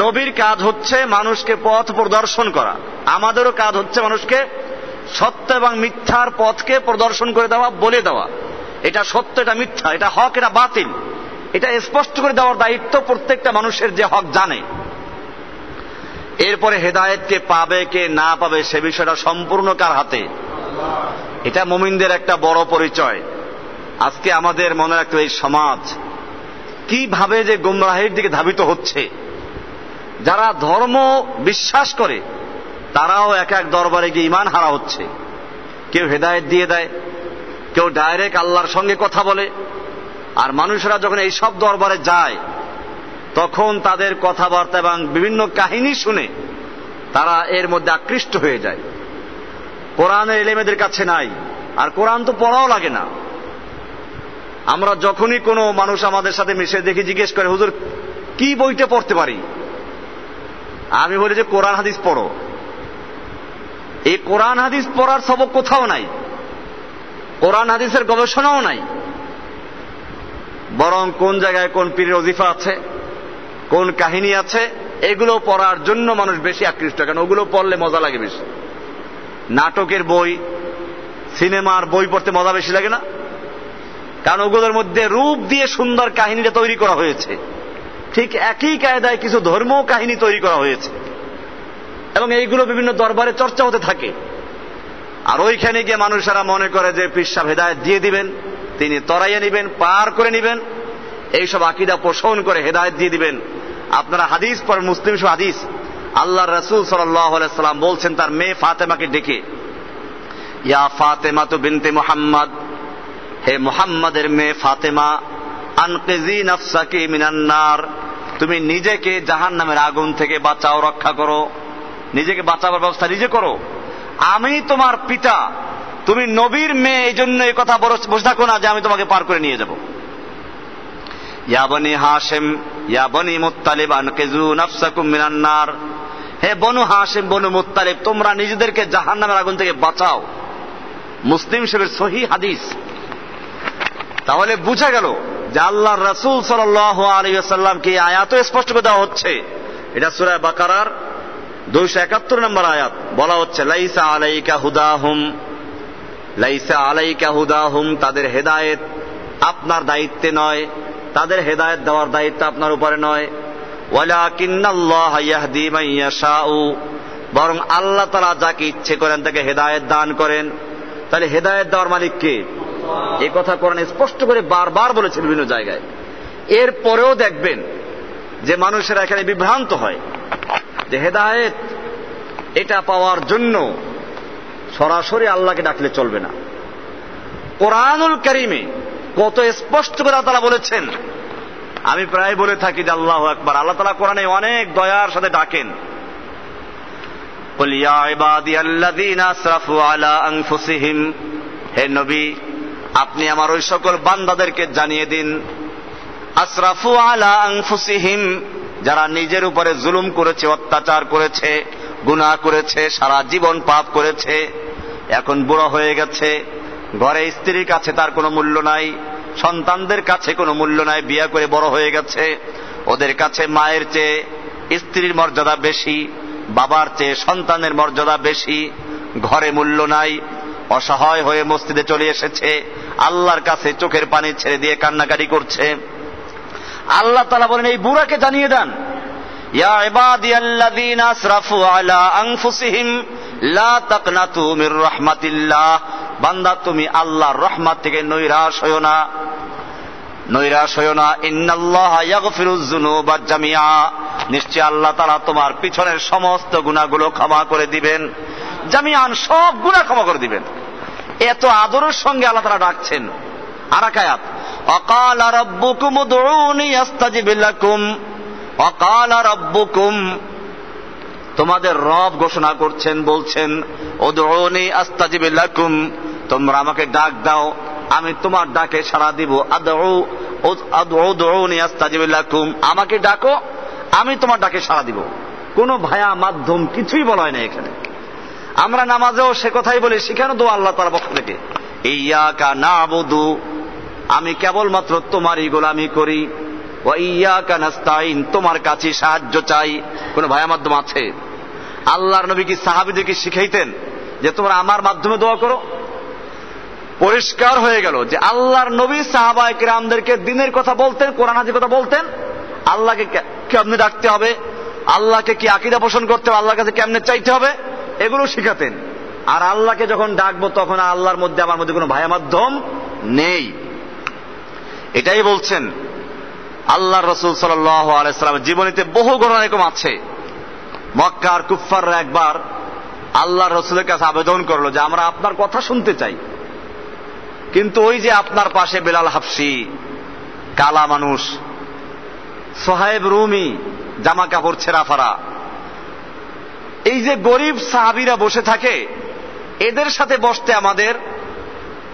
নবীর কাজ হচ্ছে মানুষকে পথ প্রদর্শন করা। আমাদেরও কাজ হচ্ছে মানুষকে সত্য এবং মিথ্যার পথকে প্রদর্শন করে দেওয়া, বলে দেওয়া, এটা সত্য, এটা মিথ্যা, এটা হক, এটা বাতিল, এটা স্পষ্ট করে দেওয়ার দায়িত্ব প্রত্যেকটা মানুষের, যে হক জানে। এরপরে হেদায়েতকে পাবে কে না পাবে সে বিষয়টা সম্পূর্ণ কার হাতে? এটা মুমিনদের একটা বড় পরিচয়। আজকে আমাদের মনে রাখতে এই সমাজ কিভাবে যে গোমরাহির দিকে ধাবিত হচ্ছে। যারা ধর্ম বিশ্বাস করে তারাও এক এক দরবারে গিয়ে ঈমান হারা হচ্ছে। কেউ হেদায়েত দিয়ে দেয়, কেউ ডাইরেক্ট আল্লাহর সঙ্গে কথা বলে। আর মানুষেরা যখন এই সব দরবারে যায় তখন তাদের কথাবার্তা এবং বিভিন্ন কাহিনী শুনে তারা এর মধ্যে আকৃষ্ট হয়ে যায়। কোরআনের ইলম এদের কাছে নাই, আর কোরআন তো পড়াও লাগে না। আমরা যখনই কোনো মানুষ আমাদের সাথে মিশে দেখি জিজ্ঞেস করে, হুজুর কি বইটা পড়তে পারি? আমি বলি যে কোরআন হাদিস পড়ো। এই কোরআন হাদিস পড়ার সবক কোথাও নাই, কোরআন হাদিসের গবেষণাও নাই। বরং কোন জায়গায় কোন পীরের ওজিফা আছে, কোন কাহিনী আছে, এগুলো পড়ার জন্য মানুষ বেশি আকৃষ্ট। কেন? ওগুলো পড়লে মজা লাগে বেশি। নাটকের বই, সিনেমার বই পড়তে মজা বেশি লাগে না? কারণ ওগুলোর মধ্যে রূপ দিয়ে সুন্দর কাহিনীটা তৈরি করা হয়েছে। ঠিক একই কায়দায় কিছু ধর্ম কাহিনী তৈরি করা হয়েছে এবং এইগুলো বিভিন্ন দরবারে চর্চা হতে থাকে। আর ওইখানে গিয়ে মানুষেরা মনে করে যে পীর সাহেব হেদায়েত দিয়ে দিবেন, তিনি তরাইয়ে নিবেন, পার করে নিবেন, এইসব আকীদা পোষণ করে হেদায়েত দিয়ে দিবেন। আপনারা হাদিস পড়েন, মুসলিম শরীফ হাদিস, আল্লাহর রাসূল সাল্লাল্লাহু আলাইহি সাল্লাম বলছেন তার মেয়ে ফাতেমাকে ডেকে, ইয়া ফাতেমা তু বিনতে মুহাম্মদ, হে মুহাম্মাদের মেয়ে ফাতেমা, আনকিজি নাফসাকি মিনান নার, তুমি নিজেকে জাহান্নামের আগুন থেকে বাঁচাও, রক্ষা করো, নিজেকে বাঁচাবার ব্যবস্থা নিজে করো। আমি তোমার পিতা, তুমি নবীর মেয়ে, এই জন্য এই কথা বসে থাকো না যে আমি তোমাকে পার করে নিয়ে যাব। ইয়া বনি হাশিম ইয়া বনি মুত্তালিব আনকিজু নাফসাকুম মিনান নার, হে বনু হাশিম বনু মুত্তালিব, তোমরা নিজেদেরকে জাহান্নামের আগুন থেকে বাঁচাও। মুসলিম শরীফের সহিহ হাদিস। তাহলে বুঝা গেল যে আল্লাহর রাসূল সাল্লাল্লাহু আলাইহি ওয়াসাল্লামকে এই আয়াতে স্পষ্ট করে দেওয়া হচ্ছে। এটা সূরা বাকারার 271 নম্বর আয়াত। বলা হচ্ছে লাইসা আলাইকা হুদাহুম, লাইসা আলাইকা হুদাহুম, তাদের হেদায়েত আপনার দায়িত্বে নয়, তাদের হেদায়েত দেওয়ার দায়িত্ব আপনার উপরে নয়। ওয়ালাকিন্নাল্লাহা ইয়াহদি মান ইয়াশাউ, বরং আল্লাহ তাআলা যাকে ইচ্ছে করেন তাকে হেদায়েত দান করেন। তাহলে হেদায়েত দেওয়ার মালিক কে? এই কথা কোরআনে স্পষ্ট করে বারবার বলেছেন বিভিন্ন জায়গায়। এরপরেও দেখবেন যে মানুষেরা এখানে বিভ্রান্ত হয় যে হেদায়েত এটা পাওয়ার জন্য সরাসরি আল্লাহকে ডাকলে চলবে না। কোরআনুল কারীমে কত স্পষ্ট করে আল্লাহ তাআলা বলেছেন। আমি প্রায় বলে থাকি যে আল্লাহু আকবার, আল্লাহ তাআলা কোরআনে অনেক দয়ার সাথে ডাকেন। কুল ইয়া ইবাদিয়াল্লাযীনা আসরাফু আলা আনফুসিহিম, হে নবী আপনি আমার ওই সকল বান্দাদেরকে জানিয়ে দিন, আসরাফু আলা আনফুসিহিম, যারা নিজের উপরে জুলুম করেছে, অত্যাচার করেছে, গুনাহ করেছে, সারা জীবন পাপ করেছে, এখন বুড়ো হয়ে গেছে, ঘরে স্ত্রীর কাছে তার কোনো মূল্য নাই, সন্তানদের কাছে কোনো মূল্য নাই, বিয়ে করে বড় হয়ে গেছে, ওদের কাছে মায়ের চেয়ে স্ত্রীর মর্যাদা বেশি, বাবার চেয়ে সন্তানের মর্যাদা বেশি, ঘরে মূল্য নাই, অসহায় হয়ে মসজিদে চলে এসেছে, আল্লাহর কাছে চোখের পানি ছেড়ে দিয়ে কান্নাকাটি করছে। আল্লাহ তাআলা বলেন এই বুড়াকে জানিয়ে দেন, ইয়া ইবাদিয়াল্লাযীনা আসরাফু আলা আনফুসিহিম লা তাকনাতু মির রাহমাতিল্লাহ, বান্দা তুমি আল্লাহর রহমত থেকে নৈরাশ হয়ো না, নৈরাশ হয়ো না। ইন্নাল্লাহা ইয়াগফিরুয যুনুবা জামিআ, নিশ্চয় আল্লাহ তাআলা তোমার পিছনের সমস্ত গুনাহগুলো ক্ষমা করে দিবেন। জামিআন, সব গুনাহ ক্ষমা করে দিবেন। এত আদরের সঙ্গে আল্লাহ তাআলা ডাকছেন। আর এক আয়াত, ওয়াকালা রাব্বুকুম উদউনি আস্তাজিব লাকুম, ওয়াকালা রাব্বুকুম, তোমাদের রব ঘোষণা করছেন, বলছেন উদউনি আস্তাজিব লাকুম, তোমরা আমাকে ডাক দাও, আমি তোমার ডাকে সাড়া দিব। উদউনি আস্তাজিব লাকুম, আমাকে ডাকো, আমি তোমার ডাকে সাড়া দিব। কোনো ভায়া মাধ্যম কিছুই বলা হয় না এখানে। আমরা নামাজেও সে কথাই বলি, সেখানে তো আল্লাহ তাআলার পক্ষ থেকে ইয়াকা নাবুদু, আমি কেবলমাত্র তোমারই গোলামি করি, ওয়া ইয়াকা নাস্তাইন, তোমার কাছে সাহায্য চাই। কোন ভায়া মাধ্যম আছে? আল্লাহর নবী কি সাহাবীদেরকে শিখাইতেন যে তোমরা আমার মাধ্যমে দোয়া করো? পরিষ্কার হয়ে গেল যে আল্লাহর নবী সাহাবায়ে কিরামদেরকে দ্বীনের কথা বলতেন, কোরআন হাদিসের কথা বলতেন, আল্লাহকে কেমনে ডাকতে হবে, আল্লাহকে কি আকীদা পোষণ করতে হবে, আল্লাহর কাছে কেমনে চাইতে হবে, এগুলো শিখাতেন। আর আল্লাহকে যখন ডাকবো তখন আল্লাহর মধ্যে আমার মধ্যে কোনো ভায়া মাধ্যম নেই। এটাই বলছেন আল্লাহর রাসূল সাল্লাল্লাহু আলাইহি সাল্লামের জীবনীতে বহু ঘটনা এরকম আছে। মক্কার কুফফাররা একবার আল্লাহ রসুলের কাছে আবেদন করলো যে আমরা আপনার কথা শুনতে চাই, কিন্তু ওই যে আপনার পাশে বেলাল হাবশি, কালা মানুষ, সোহাইব রুমি, জামা কাপড় ছেঁড়া ফাড়া, এই যে গরিব সাহাবীরা বসে থাকে, এদের সাথে বসতে আমাদের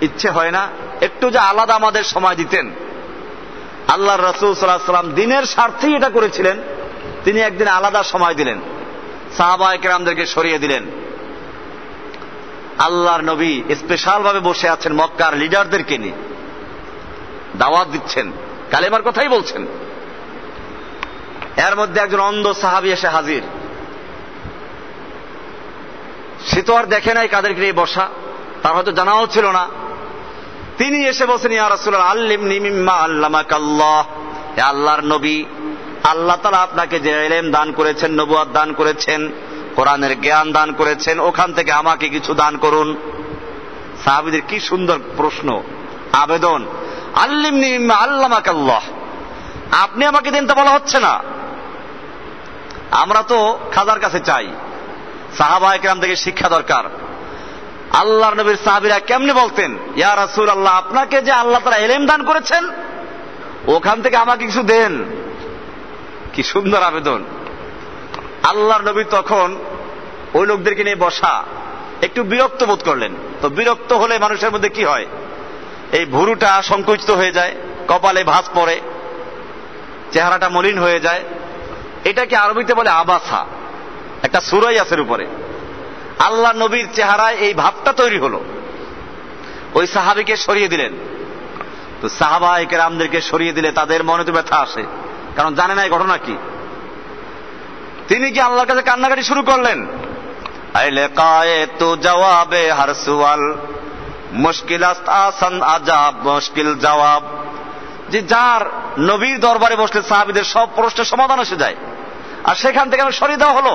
ইচ্ছে হয় না, একটু যে আলাদা আমাদের সময় দিতেন। আল্লাহর রাসূল সাল্লাল্লাহু আলাইহি ওয়াসাল্লাম দিনের স্বার্থেই এটা করেছিলেন। তিনি একদিন আলাদা সময় দিলেন, সাহাবায়ে কেরামদেরকে সরিয়ে দিলেন। আল্লাহর নবী স্পেশাল ভাবে বসে আছেন, মক্কার লিডারদেরকে নিয়ে দাওয়াত দিচ্ছেন, কালেমার কথাই বলছেন। এর মধ্যে একজন অন্ধ সাহাবী এসে হাজির। সে তো আর দেখে নাই কাদেরকে নিয়ে বসা, তার হয়তো জানাও ছিল না। তিনি এসে বলছেন, ইয়া রাসূলুল্লাহ আল্লিমনি মিম্মা আল্লামাকাল্লাহ, হে আল্লাহর নবী, আল্লাহ তাআলা আপনাকে যে ইলম দান করেছেন, নবুয়ত দান করেছেন, কোরআনের জ্ঞান দান করেছেন, ওখান থেকে আমাকে কিছু দান করুন। সাহাবীদের কি সুন্দর প্রশ্ন, আবেদন। আল্লিমনি মিম্মা আল্লামাকাল্লাহ, আপনি আমাকে দিন তা বলা হচ্ছে না। আমরা তো খাজার কাছে চাই, সাহাবায়ে কেরাম থেকে শিক্ষা দরকার। আল্লাহর নবীর সাহাবীরা কেমনে বলতেন, ইয়া রাসূলুল্লাহ আপনাকে যে আল্লাহ তাআলা ইলম দান করেছেন, ওখান থেকে আমাকে কিছু দেন। কি সুন্দর আবেদন। আল্লাহর নবী তখন ওই লোকদেরকে নিয়ে বসা, একটু বিরক্ত বোধ করলেন। তো বিরক্ত হলে মানুষের মধ্যে কি হয়, এই ভুরুটা সংকুচিত হয়ে যায়, কপালে ভাঁজ পড়ে, চেহারাটা মলিন হয়ে যায়। এটাকে আরবিতে বলে আবাসা, একটা সূরা ইয়াসের উপরে। আল্লাহ নবীর চেহারায় এই ভাবটা তৈরি হলো। ওই সাহাবীকে সরিয়ে দিলেন। তো সাহাবায়ে কেরামদেরকে সরিয়ে দিলে তাদের মনে তো ব্যথা আসে, কারণ জানে না এই ঘটনা কি। তিনি কি আল্লাহর কাছে কান্নাকাটি শুরু করলেন, আই লিকায়ে তু জওয়াবে হর সুয়াল মুশকিল আসান আজাব মুশকিল জবাব, যে যার নবীর দরবারে বসলে সাহাবীদের সব প্রশ্নের সমাধান এসে যায়, আর সেখান থেকে আমি সরিয়ে দেওয়া হলো।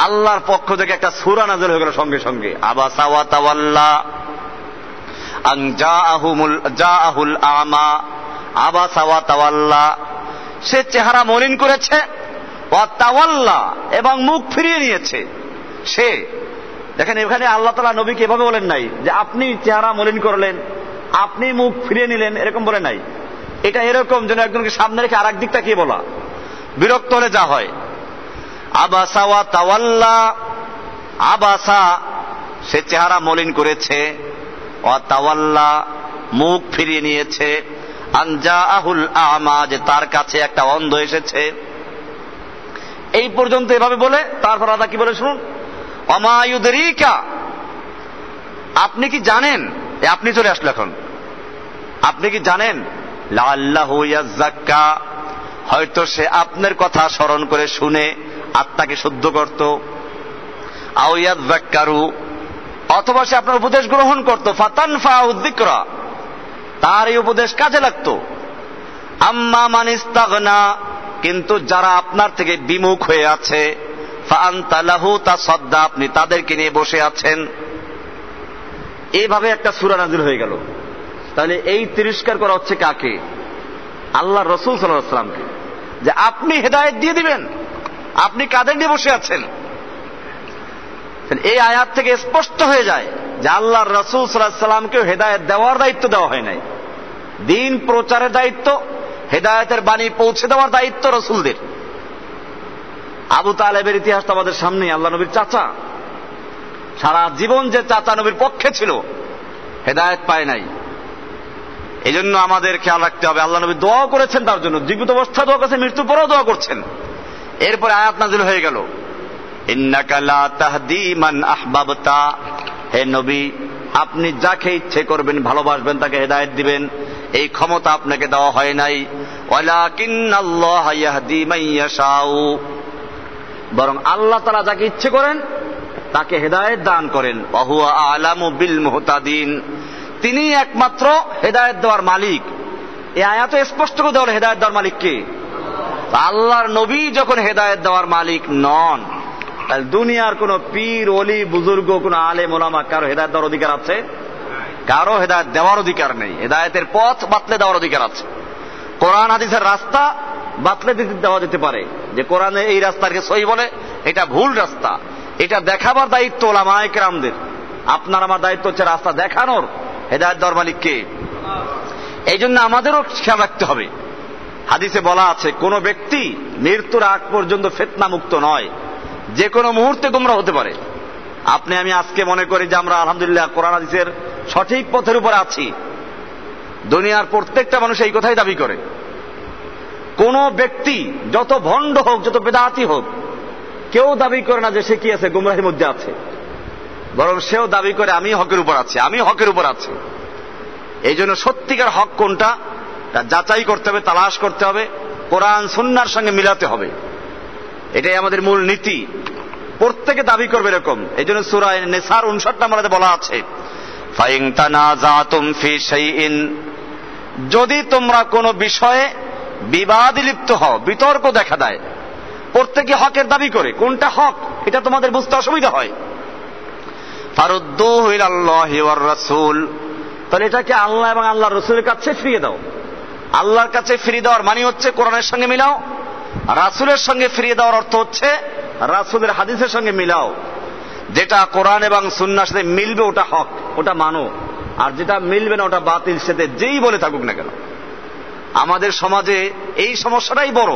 আল্লাহর পক্ষ থেকে একটা সূরা নাযিল হয়ে গেল সঙ্গে সঙ্গে, আবাসা ওয়া তাওয়াল্লা আন জাআহুল আমা, আবাসা ওয়া তাওয়াল্লা, সে চেহারা মলিন করেছে, ওয়া তাওয়াল্লা এবং মুখ ফিরিয়ে নিয়েছে। সে দেখেন, এখানে আল্লাহ তাআলা নবীকে এভাবে বলেন নাই যে আপনি চেহারা মলিন করলেন, আপনি মুখ ফিরিয়ে নিলেন, এরকম বলে নাই। এটা এরকম যেন একজনকে সামনে রেখে আরেক দিকটা কি বলা, বিরক্ত হলে যা হয়। আবাসা ওয়া তাওয়াল্লা, আবাসা সে চেহারা মলিন করেছে, ওয়া তাওয়াল্লা মুখ ফিরিয়ে নিয়েছে, আন জাআহুল আমা যে তার কাছে একটা অন্ধ এসেছে। এই পর্যন্ত এভাবে বলে তারপর আল্লাহ কি বলে শুনুন, ওমা ইউদরিকা, আপনি কি জানেন, আপনি চলে আসলো এখন, আপনি কি জানেন লাআল্লাহু ইয়াযাক্কা, হয়তো সে আপনার কথা স্মরণ করে শুনে আত্মাকে শুদ্ধ করত, আও ইয়াযাক্কারু, অথবা সে আপনার উপদেশ গ্রহণ করত, ফাতানফাউ যিকরা, তার এই উপদেশ কাজে লাগতো। আম্মা মান ইস্তাগনা, কিন্তু যারা আপনার থেকে বিমুখ হয়ে আছে, ফাআনতা লাহু তাসাদ্দা, আপনি তাদেরকে নিয়ে বসে আছেন। এইভাবে একটা সূরা নাযিল হয়ে গেল। তাহলে এই তিরস্কার করা হচ্ছে কাকে? আল্লাহর রাসূল সাল্লাল্লাহু আলাইহি ওয়াসাল্লামকে, যে আপনি হেদায়েত দিয়ে দিবেন, আপনি কাদের নিয়ে বসে আছেন। এই আয়াত থেকে স্পষ্ট হয়ে যায় যে আল্লাহর রাসূল সাল্লাল্লাহু আলাইহি ওয়াসাল্লামকে হেদায়েত দেওয়ার দায়িত্ব দেওয়া হয় নাই। দিন প্রচারের দায়িত্ব, হেদায়েতের বাণী পৌঁছে দেওয়ার দায়িত্ব রাসূলদের। আবু তালেবের ইতিহাস তো আমাদের সামনে, আল্লাহ নবীর চাচা, সারা জীবন যে চাচা নবীর পক্ষে ছিল, হেদায়েত পায় নাই। এই জন্য আমাদের খেয়াল রাখতে হবে, আল্লাহ নবী দোয়া করেছেন তার জন্য, জীবিত অবস্থা দোয়া করেছেন, মৃত্যুর পরেও দোয়া করছেন। এরপরে আয়াত নাযিল হয়ে গেল, ইন্নাকা লা তাহদি মান আহবাবতা, হে নবী আপনি যাকে ইচ্ছে করবেন, ভালোবাসবেন, তাকে হেদায়েত দিবেন, এই ক্ষমতা আপনাকে দেওয়া হয় নাই। ওয়ালাকিন্নাল্লাহা ইয়াহদি মান ইয়াশাউ, বরং আল্লাহ তাআলা যাকে ইচ্ছে করেন তাকে হেদায়েত দান করেন। ওয়া হুয়া আ'লামু বিল মুহতাদিন, তিনি একমাত্র হেদায়েত দেওয়ার মালিক। এই আয়াতে স্পষ্ট করে দেওয়া হলো হেদায়েত দেওয়ার মালিক কে? আল্লাহর নবী যখন হেদায়েত দেওয়ার মালিক নন, তাহলে দুনিয়ার কোন পীর, ওলি, বুজুর্গ, কোন আলেম ওলামা কারো হেদায়েত দেওয়ার অধিকার আছে? কারো হেদায়েত দেওয়ার অধিকার নেই। হেদায়েতের পথ বাতলে দেওয়ার অধিকার আছে। কোরআন হাদিসের রাস্তা বাতলে দেওয়া যেতে পারে, যে কোরআনে এই রাস্তাকে সহি বলে, এটা ভুল রাস্তা, এটা দেখাবার দায়িত্ব উলামায়ে কেরামদের। আপনার আমার দায়িত্ব হচ্ছে রাস্তা দেখানোর। হেদায়েত দেওয়ার মালিক কে? এই জন্য আমাদেরও খেয়াল রাখতে হবে। হাদিসে বলা আছে কোন ব্যক্তি মৃত্যুর আগ পর্যন্ত ফিতনা মুক্ত নয়, যে কোনো মুহূর্তে গোমরা হতে পারে। আপনি আমি আজকে মনে করি যে আমরা আলহামদুলিল্লাহ কোরআন হাদিসের সঠিক পথের উপরে আছি, দুনিয়ার প্রত্যেকটা মানুষ এই কথাই দাবি করে। কোন ব্যক্তি যত ভণ্ড হোক, যত বেদাতি হোক, কেউ দাবি করে না যে সে কি আছে, গুমরাহির মধ্যে আছে, বরং সেও দাবি করে আমি হকের উপর আছি, আমি হকের উপর আছি। এই জন্য সত্যিকার হক কোনটা তা যাচাই করতে হবে, তালাশ করতে হবে, কোরআন সুন্নাহর সঙ্গে মিলাতে হবে। এটাই আমাদের মূল নীতি। প্রত্যেকে দাবি করবে এরকম। এই জন্য সূরা নিসার 59 নম্বরে বলা আছে, ফাইন তানাযাতুম ফি শাইইন, যদি তোমরা কোনো বিষয়ে বিবাদে লিপ্ত হও, বিতর্ক দেখা দেয়, প্রত্যেকে হকের দাবি করে, কোনটা হক এটা তোমাদের বুঝতে অসুবিধা হয়, ফারুদ্দুহু ইলাল্লাহি ওয়ার রাসূল, তাহলে এটাকে আল্লাহ এবং আল্লাহর রাসূলের কাছে ফিরিয়ে দাও। আল্লাহর কাছে ফিরিয়ে দেওয়ার মানে হচ্ছে কোরআনের সঙ্গে মিলাও, রাসূলের সঙ্গে ফিরিয়ে দেওয়ার অর্থ হচ্ছে রাসূলের হাদিসের সঙ্গে মিলাও। যেটা কোরআন এবং সুন্নাহর সাথে মিলবে ওটা হক, ওটা মানো, আর যেটা মিলবে না ওটা বাতিল, সেটা যেই বলে থাকুক না কেন। আমাদের সমাজে এই সমস্যাটাই বড়,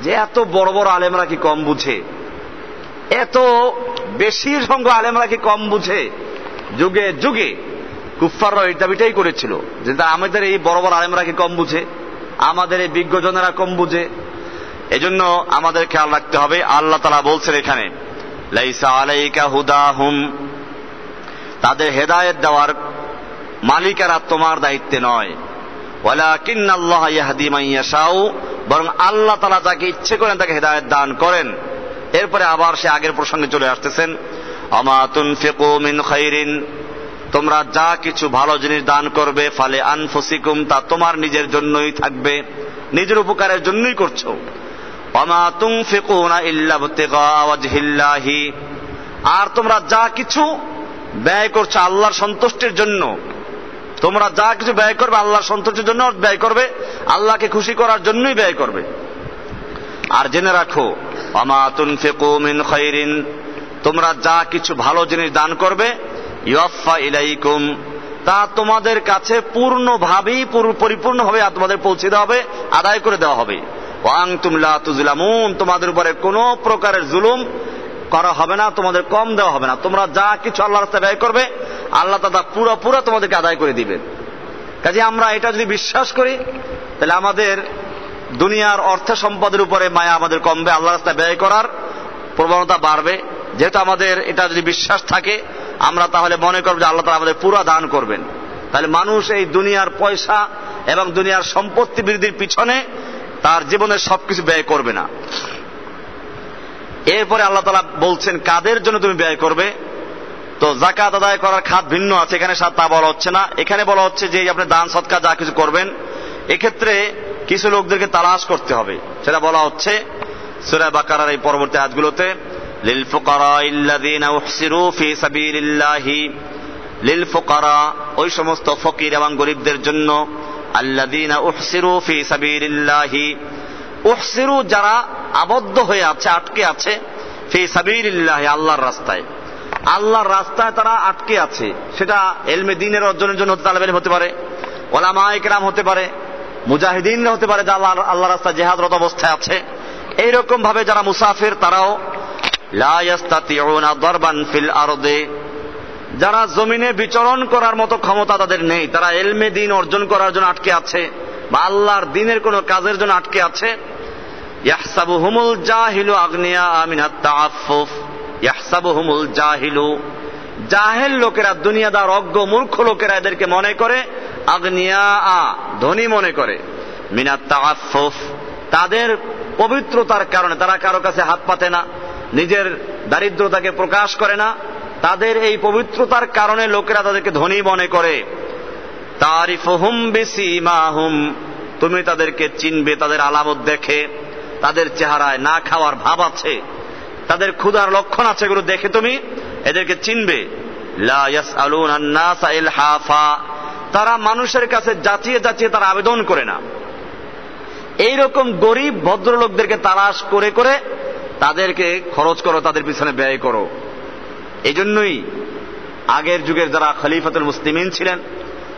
যে এত বড় বড় আলেমরা কি কম বুঝে, এত বেশি সংখ্যক আলেমরা কি কম বুঝে। যুগে যুগে কুফফাররা এই দাবিটাই করেছিল যে আমাদের এই বড় বড় আলেমরা কি কম বুঝে, আমাদের এই বিজ্ঞজনেরা কম বুঝে। এজন্য আমাদের খেয়াল রাখতে হবে। আল্লাহ তাআলা বলছেন এখানে, লাইসা আলাইকা হুদাহুম, তাদের হেদায়েত দেওয়ার মালিকেরা তোমার দায়িত্বে নয়, ওয়ালাকিন্নাল্লাহা ইয়াহদি মান ইয়াশাউ, বরং আল্লাহ তাআলা যাকে ইচ্ছে করেন তাকে হেদায়েত দান করেন। এরপরে আবার সে আগের প্রসঙ্গে চলে আসতেছেন, আমা তুনফিকু মিন খাইরিন, তোমরা যা কিছু ভালো জিনিস দান করবে, ফালে আনফুসিকুম, তা তোমার নিজের জন্যই থাকবে, নিজের উপকারের জন্যই করছো। আমা তুনফিকুনা ইল্লা ইবতিগা ওয়াজহিল্লাহি, আর তোমরা যা কিছু ব্যয় করছো আল্লাহর সন্তুষ্টির জন্য, তোমরা যা কিছু ব্যয় করবে আল্লাহর সন্তুষ্টির জন্য ব্যয় করবে, আল্লাহকে খুশি করার জন্যই ব্যয় করবে। আর জেনে রাখো, আমা তুনফিকু মিন খাইরিন, তোমরা যা কিছু ভালো জিনিস দান করবে, ইউয়াফা ইলাইকুম, তা তোমাদের কাছে পূর্ণভাবেই পরিপূর্ণভাবে তোমাদের পৌঁছে দেওয়া হবে, আদায় করে দেওয়া হবে। ওয়া আনতুম লা তুজলামুন, তোমাদের উপরে কোনো প্রকারের জুলুম করা হবে না, তোমাদের কম দেওয়া হবে না। তোমরা যা কিছু আল্লাহর রাস্তায় ব্যয় করবে আল্লাহ তাআলা পুরো তোমাদেরকে আদায় করে দিবেন। কাজে আমরা এটা যদি বিশ্বাস করি তাহলে আমাদের দুনিয়ার অর্থ সম্পদের উপরে মায়া আমাদের কমবে, আল্লাহর রাস্তায় ব্যয় করার প্রবণতা বাড়বে। যেহেতু আমাদের এটা যদি বিশ্বাস থাকে, আমরা তাহলে মনে করব যে আল্লাহ তাআলা আমাদের পুরো দান করবেন। তাহলে মানুষ এই দুনিয়ার পয়সা এবং দুনিয়ার সম্পত্তি বৃদ্ধির পিছনে তার জীবনের সবকিছু ব্যয় করবে না। এরপরে আল্লাহ তাআলা বলছেন কাদের জন্য তুমি ব্যয় করবে। তো যাকাত আদায় করার খাত ভিন্ন আছে, এখানে তা বলা হচ্ছে না। এখানে বলা হচ্ছে যে আপনি দান সদকা যা কিছু করবেন, এক্ষেত্রে কিছু লোকদেরকে তালাশ করতে হবে, সেটা বলা হচ্ছে সূরা বাকারার এই পরবর্তী আয়াতগুলোতে, লিল ফুকারাইল্লাযীনা উহসিরু ফি সাবিলিল্লাহি, লিল ফুকারা, ওই সমস্ত ফকির এবং গরিবদের জন্য, আল্লাযীনা উহসিরু ফি সাবিলিল্লাহি, উহসিরু যারা আবদ্ধ হয়ে আছে, আটকে আছে, ফি সাবিলিল্লাহি আল্লাহর রাস্তায়, আল্লাহর রাস্তায় তারা আটকে আছে। সেটা ইলমে দ্বীনের অর্জনের জন্য তালেব ইলম হতে পারে, উলামায়ে কেরাম হতে পারে, মুজাহিদিনরা হতে পারে যারা আল্লাহর রাস্তায় জিহাদরত অবস্থায় আছে। এইরকম ভাবে যারা মুসাফির তারাও, লা ইস্তাতিউনা দারবান ফিল আরদে, যারা জমিনে বিচরণ করার মতো ক্ষমতা তাদের নেই, তারা ইলমে দ্বীন অর্জন করার জন্য আটকে আছে বা আল্লাহর দ্বীনের কোনো কাজের জন্য আটকে আছে। ইয়াহসাবুহুমুল জাহিলু আগনিয়া মিনাত তাআফফুফ, ইয়াহসাবুহুমুল জাহিলু, জাহেল লোকেরা, দুনিয়াদার অজ্ঞ মূর্খ লোকেরা এদেরকে মনে করে আগনিয়া, ধনী মনে করে, মিনাত তাআফফুফ, তাদের পবিত্রতার কারণে তারা কারো কাছে হাত পাতে না, নিজের দারিদ্রতাকে প্রকাশ করে না, তাদের এই পবিত্রতার কারণে লোকেরা তাদেরকে ধনী মনে করে। তারিফুহুম বিসীমাহুম, তুমি তাদেরকে চিনবে তাদের আলামত দেখে, তাদের চেহারায় না খাওয়ার ভাব আছে, তাদের ক্ষুধার লক্ষণ আছে, এগুলো দেখে তুমি এদেরকে চিনবে। লা ইয়াসআলুনান নাসা ইলহাফা, তারা মানুষের কাছে যাচিয়ে যাচিয়ে তারা আবেদন করে না। এইরকম গরিব ভদ্রলোকদেরকে তালাশ করে করে তাদেরকে খরচ করো, তাদের পিছনে ব্যয় করো। এই জন্যই আগের যুগের যারা খলিফাতুল মুসলিমিন ছিলেন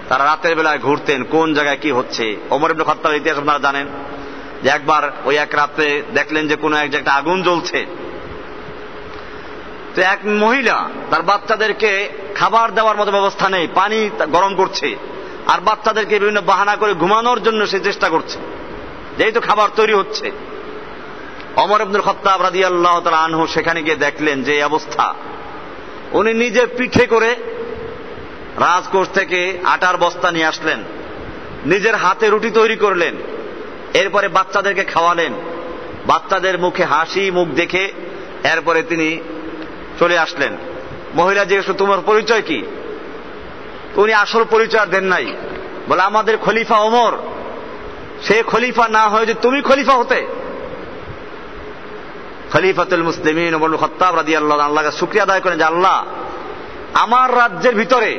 তারা রাতের বেলায় ঘুরতেন কোন জায়গায় কি হচ্ছে। ওমর ইবনে খাত্তাবের ইতিহাস আপনারা জানেন যে একবার ওই এক রাতে দেখলেন যে কোনো এক জায়গায় আগুন জ্বলছে, তো এক মহিলা তার বাচ্চাদেরকে খাবার দেওয়ার মতো ব্যবস্থা নেই, পানি গরম করছে, আর বাচ্চাদেরকে বিভিন্ন বাহানা করে ঘুমানোর জন্য সে চেষ্টা করছে, যেহেতু খাবার তৈরি হচ্ছে। ওমর ইবনে খাত্তাব রাদিয়াল্লাহু তাআলা আনহু সেখানে গিয়ে দেখলেন যে এই অবস্থা। উনি নিজে পিঠে করে রাজকোষ থেকে আটার বস্তা নিয়ে আসলেন, নিজের হাতে রুটি তৈরি করলেন, এরপরে বাচ্চাদেরকে খাওয়ালেন। বাচ্চাদের মুখে হাসি মুখ দেখে এরপরে তিনি চলে আসলেন। মহিলা জিজ্ঞেস করলেন, তোমার পরিচয় কি? উনি আসল পরিচয় দেন নাই, বলে আমাদের খলিফা ওমর, সে খলিফা না হয়ে যে তুমি খলিফা হতে। খলিফাতুল মুসলিমিন ওমর ইবনে খাত্তাব রাদিয়াল্লাহু আনহু আল্লাহকে শুকরিয়া আদায় করেন যে আল্লাহ, আমার রাজ্যের ভিতরে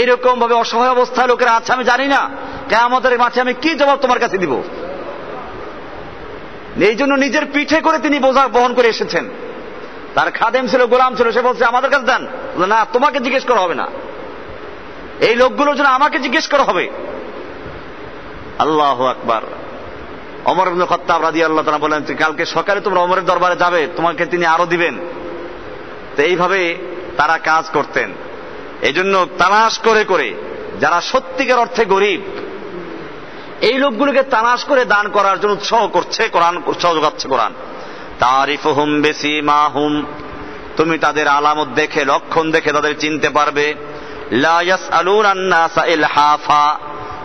এইরকম ভাবে অসহায় অবস্থায় লোকেরা আছে আমি জানি না, কিয়ামতের মাঠে আমি কি জবাব তোমার কাছে দিব। এই জন্য নিজের পিঠে করে তিনি বোঝা বহন করে এসেছেন। তার খাদেম ছিল, গোলাম ছিল, সে বলছে আমাদের কাছে দেন, না তোমাকে জিজ্ঞেস করা হবে না, এই লোকগুলোর জন্য আমাকে জিজ্ঞেস করা হবে। আল্লাহু আকবার। ওমর ইবনে খাত্তাব রাদিয়াল্লাহু তাআলা বলেন, কালকে সকালে তোমরা ওমরের দরবারে যাবে, তোমাকে তিনি আরো দিবেন। তো এইভাবে তারা কাজ করতেন। এই জন্য তালাশ করে করে যারা সত্যিকার অর্থে গরিব, এই লোকগুলোকে তালাশ করে দান করার জন্য উৎসাহ করছে কোরআন, উৎসাহ যোগাচ্ছে কোরআন। তারিফুহুম বিসীমাহুম, তুমি তাদের আলামত দেখে, লক্ষণ দেখে তাদের চিনতে পারবে। লা ইয়াসআলুনান নাসা ইলহাফা,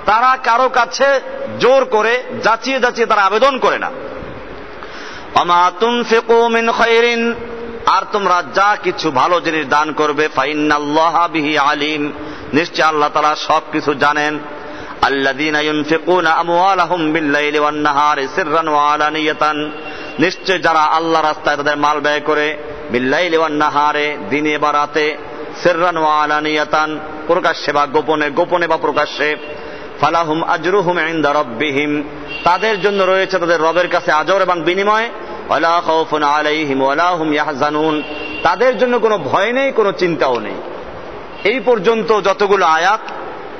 তারা কারো কাছে জোর করে যাচিয়ে যাচিয়ে তারা আবেদন করে না। ওমা তুনফিকু মিন খায়রিন, আর তোমরা যা কিছু ভালো জিনিস দান করবে, ফাইন্নাল্লাহা বিহি আলিম, নিশ্চয় আল্লাহ তাআলা সবকিছু জানেন। আল্লাযীনা ইউনফিকুনা আমওয়ালাহুম বিল-লাইলি ওয়ান-নাহারি সিররান ওয়া আলানিয়াতান, নিশ্চয় যারা আল্লাহ রাস্তায় তাদের মাল ব্যয় করে, বিল-লাইলি ওয়ান-নাহারে, দিনে বা রাতে, সিররান ওয়া আলানিয়াতান, প্রকাশ্যে বা গোপনে, গোপনে বা প্রকাশ্যে, ফালাহুম আজরুহুম ইনদা রাব্বিহিম, তাদের জন্য রয়েছে তাদের রবের কাছে আজর এবং বিনিময়। ওয়ালা খাউফুন আলাইহিম ওয়ালা হুম ইয়াহজানুন, তাদের জন্য কোনো ভয় নেই, কোনো চিন্তাও নেই। এই পর্যন্ত যতগুলো আয়াত,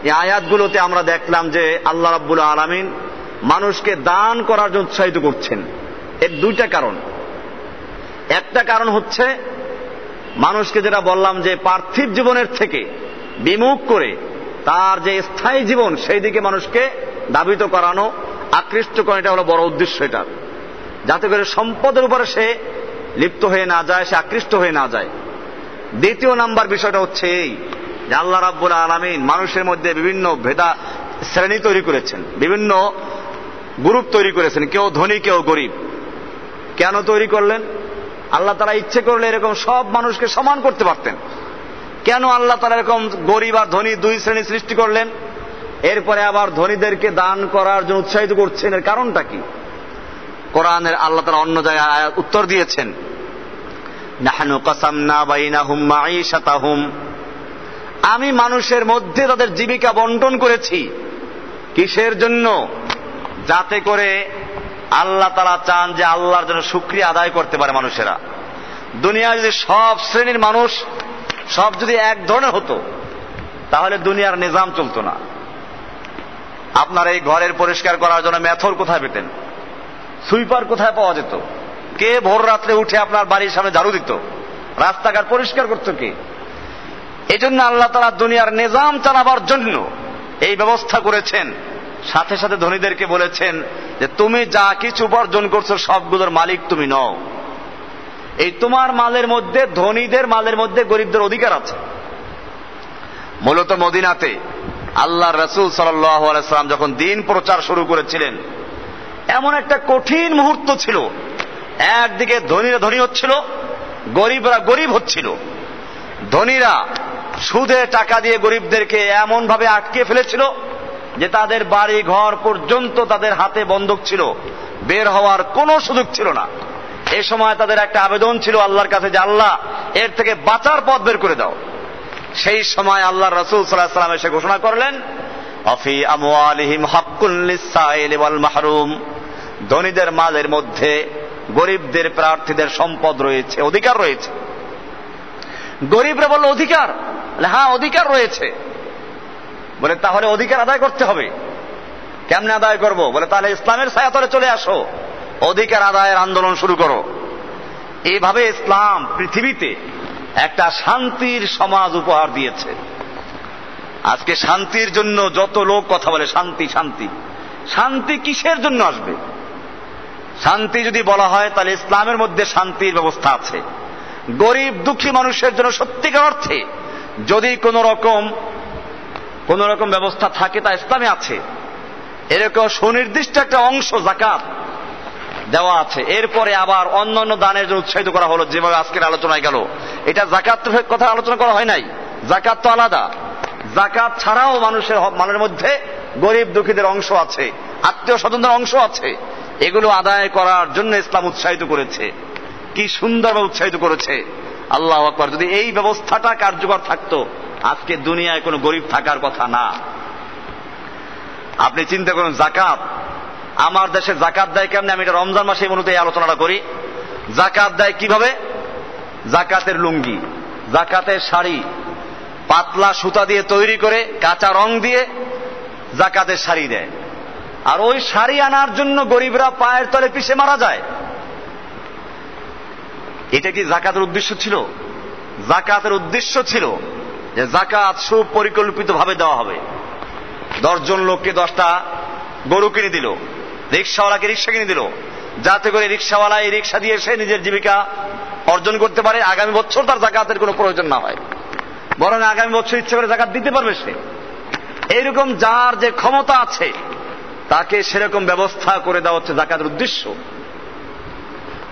এই আয়াতগুলোতে আমরা দেখলাম যে আল্লাহ রাব্বুল আলামিন মানুষকে দান করার জন্য উৎসাহিত করছেন। এর দুইটা কারণ। একটা কারণ হচ্ছে মানুষকে যেটা বললাম যে পার্থিব জীবনের থেকে বিমুখ করে তার যে স্থায়ী জীবন সেই দিকে মানুষকে ধাবিত করানো, আকৃষ্ট করা, এটা হলো বড় উদ্দেশ্য এটা, যাতে করে সম্পদের উপরে সে লিপ্ত হয়ে না যায়, সে আকৃষ্ট হয়ে না যায়। দ্বিতীয় নাম্বার বিষয়টা হচ্ছে এই যে আল্লাহ রাব্বুল আলামিন মানুষের মধ্যে বিভিন্ন ভেদা শ্রেণী তৈরি করেছেন, বিভিন্ন গ্রুপ তৈরি করেছেন, কেউ ধনী কেউ গরিব। কেন তৈরি করলেন? আল্লাহ তাআলা ইচ্ছে করলে এরকম সব মানুষকে সমান করতে পারতেন। কেন আল্লাহ তাআলা এরকম গরিব আর ধনী দুই শ্রেণী সৃষ্টি করলেন? এরপরে আবার ধনীদেরকে দান করার জন্য উৎসাহিত করছেন, এর কারণটা কি? কোরআনের আল্লাহ তাআলা অন্য জায়গায় উত্তর দিয়েছেন, নাহনু কাসামনা বাইনাহুম মাঈশাতাহুম, আমি মানুষের মধ্যে তাদের জীবিকা বন্টন করেছি। কিসের জন্য? যাতে করে আল্লাহ তাআলা চান যে আল্লাহর জন্য শুকরিয়া আদায় করতে পারে মানুষেরা। দুনিয়ায় যদি সব শ্রেণীর মানুষ সব যদি এক ধরনের হতো তাহলে দুনিয়ার নিজাম চলতো না। আপনার এই ঘরের পরিষ্কার করার জন্য মেথর কোথায় পেতেন? সুইপার কোথায় পাওয়া যেত? কে ভোর রাত্রে উঠে আপনার বাড়ির সামনে ঝাড়ু দিত? রাস্তাঘাট পরিষ্কার করত কে? এই জন্য আল্লাহ তাআলা দুনিয়ার নিজাম চালাবার জন্য এই ব্যবস্থা করেছেন। সাথে সাথে ধনীদেরকে বলেছেন যে তুমি যা কিছু উপার্জন করছো সবগুলোর মালিক তুমি নও। এই তোমার মালের মধ্যে, ধনীদের মালের মধ্যে গরিবদের অধিকার আছে। মূলত মদিনাতে আল্লাহর রাসূল সাল্লাল্লাহু আলাইহি ওয়াসাল্লাম যখন দ্বীন প্রচার শুরু করেছিলেন, এমন একটা কঠিন মুহূর্ত ছিল। একদিকে ধনীরা ধনী হচ্ছিল, গরিবরা গরিব হচ্ছিল। ধনীরা সুদে টাকা দিয়ে গরিবদেরকে এমন ভাবে আটকে ফেলেছিল যে তাদের বাড়ি ঘর পর্যন্ত তাদের হাতে বন্ধক ছিল, বের হওয়ার কোনো সুযোগ ছিল না। এই সময় তাদের একটা আবেদন ছিল আল্লাহর কাছে যে আল্লাহ এর থেকে বাঁচার পথ বের করে দাও। সেই সময় আল্লাহর রাসূল সাল্লাল্লাহু আলাইহি ওয়াসাল্লাম এসে ঘোষণা করলেন, আফি আমওয়ালিহিম হাক্কুল লিসাইলি ওয়াল মাহরুম, ধনীদের মালের মধ্যে গরিবদের প্রার্থীদের সম্পদ রয়েছে, অধিকার রয়েছে। গরিবরা বলল অধিকার, হ্যাঁ অধিকার রয়েছে। বলে তাহলে অধিকার আদায় করতে হবে। কেমনে আদায় করব? বলে তাহলে ইসলামের ছায়াতলে চলে আসো, অধিকার আদায়ের আন্দোলন শুরু করো। এইভাবে ইসলাম পৃথিবীতে একটা শান্তির সমাজ উপহার দিয়েছে। আজকে শান্তির জন্য যত লোক কথা বলে, শান্তি শান্তি, শান্তি কিসের জন্য আসবে? শান্তি যদি বলা হয় তাহলে ইসলামের মধ্যে শান্তির ব্যবস্থা আছে। গরিব দুঃখী মানুষের জন্য সত্যিকার অর্থে যদি কোন রকম ব্যবস্থা থাকে তা ইসলামে আছে। এরকম সুনির্দিষ্ট একটা অংশ যাকাত দেওয়া আছে। এরপরে আবার অন্যান্য দানের জন্য উৎসাহিত করা হলো, যেভাবে আজকের আলোচনায় গেল। এটা যাকাত কথা আলোচনা করা হয় নাই, যাকাত তো আলাদা। যাকাত ছাড়াও মানুষের মালের মধ্যে গরিব দুঃখীদের অংশ আছে, আত্মীয় স্বজনদের অংশ আছে। এগুলো আদায় করার জন্য ইসলাম উৎসাহিত করেছে। কি সুন্দরভাবে উৎসাহিত করেছে, আল্লাহু আকবার। যদি এই ব্যবস্থাটা কার্যকর থাকতো, আজকে দুনিয়ায় কোনো গরিব থাকার কথা না। আপনি চিন্তা করুন, যাকাত আমার দেশে যাকাত দেয় কেমনে? আমি এটা রমজান মাসে মূলত এই আলোচনাটা করি। যাকাত দেয় কিভাবে? যাকাতের লুঙ্গি, যাকাতের শাড়ি, পাতলা সুতা দিয়ে তৈরি করে কাঁচা রং দিয়ে যাকাতের শাড়ি দেয়। আর ওই শাড়ি আনার জন্য গরিবরা পায়ের তলে পিষে মারা যায়। এটা কি যাকাতের উদ্দেশ্য ছিল? যাকাতের উদ্দেশ্য ছিল যে যাকাত সুপরিকল্পিত ভাবে দেওয়া হবে। 10 জন লোককে 10টা গরু কিনে দিল, রিক্সাওয়ালাকে রিক্সা কিনে দিল, যাতে করে রিক্সাওয়ালা এই রিক্সা দিয়ে সে নিজের জীবিকা অর্জন করতে পারে। আগামী বছর তার যাকাতের কোনো প্রয়োজন না হয়, বরং আগামী বছর ইচ্ছে করে যাকাত দিতে পারবে সে। এইরকম যার যে ক্ষমতা আছে তাকে সেরকম ব্যবস্থা করে দেওয়া হচ্ছে যাকাতের উদ্দেশ্য।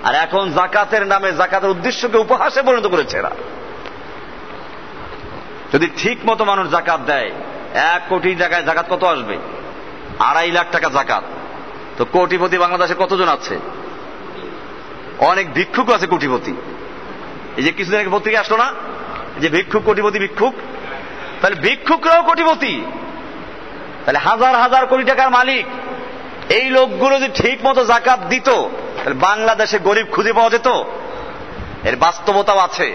আর এখন যাকাতের নামে যাকাতের উদ্দেশ্যকে উপহাসে পরিণত করেছে এরা। যদি ঠিক মতো মানুষ যাকাত দেয়, 1 কোটি জায়গায় যাকাত কত আসবে? 2.5 লাখ টাকা যাকাত। তো কোটিপতি বাংলাদেশে কতজন আছে? অনেক ভিক্ষুক আছে কোটিপতি। এই যে কিছুদিন আগে পত্রিকা আসলো না যে ভিক্ষুক কোটিপতি, ভিক্ষুক। তাহলে ভিক্ষুকরাও কোটিপতি, তাহলে হাজার হাজার কোটি টাকার মালিক। এই লোকগুলো যদি ঠিক মতো যাকাত দিত তাহলে বাংলাদেশে গরিব খুঁজে পাওয়া যেত। এর বাস্তবতাও আছে।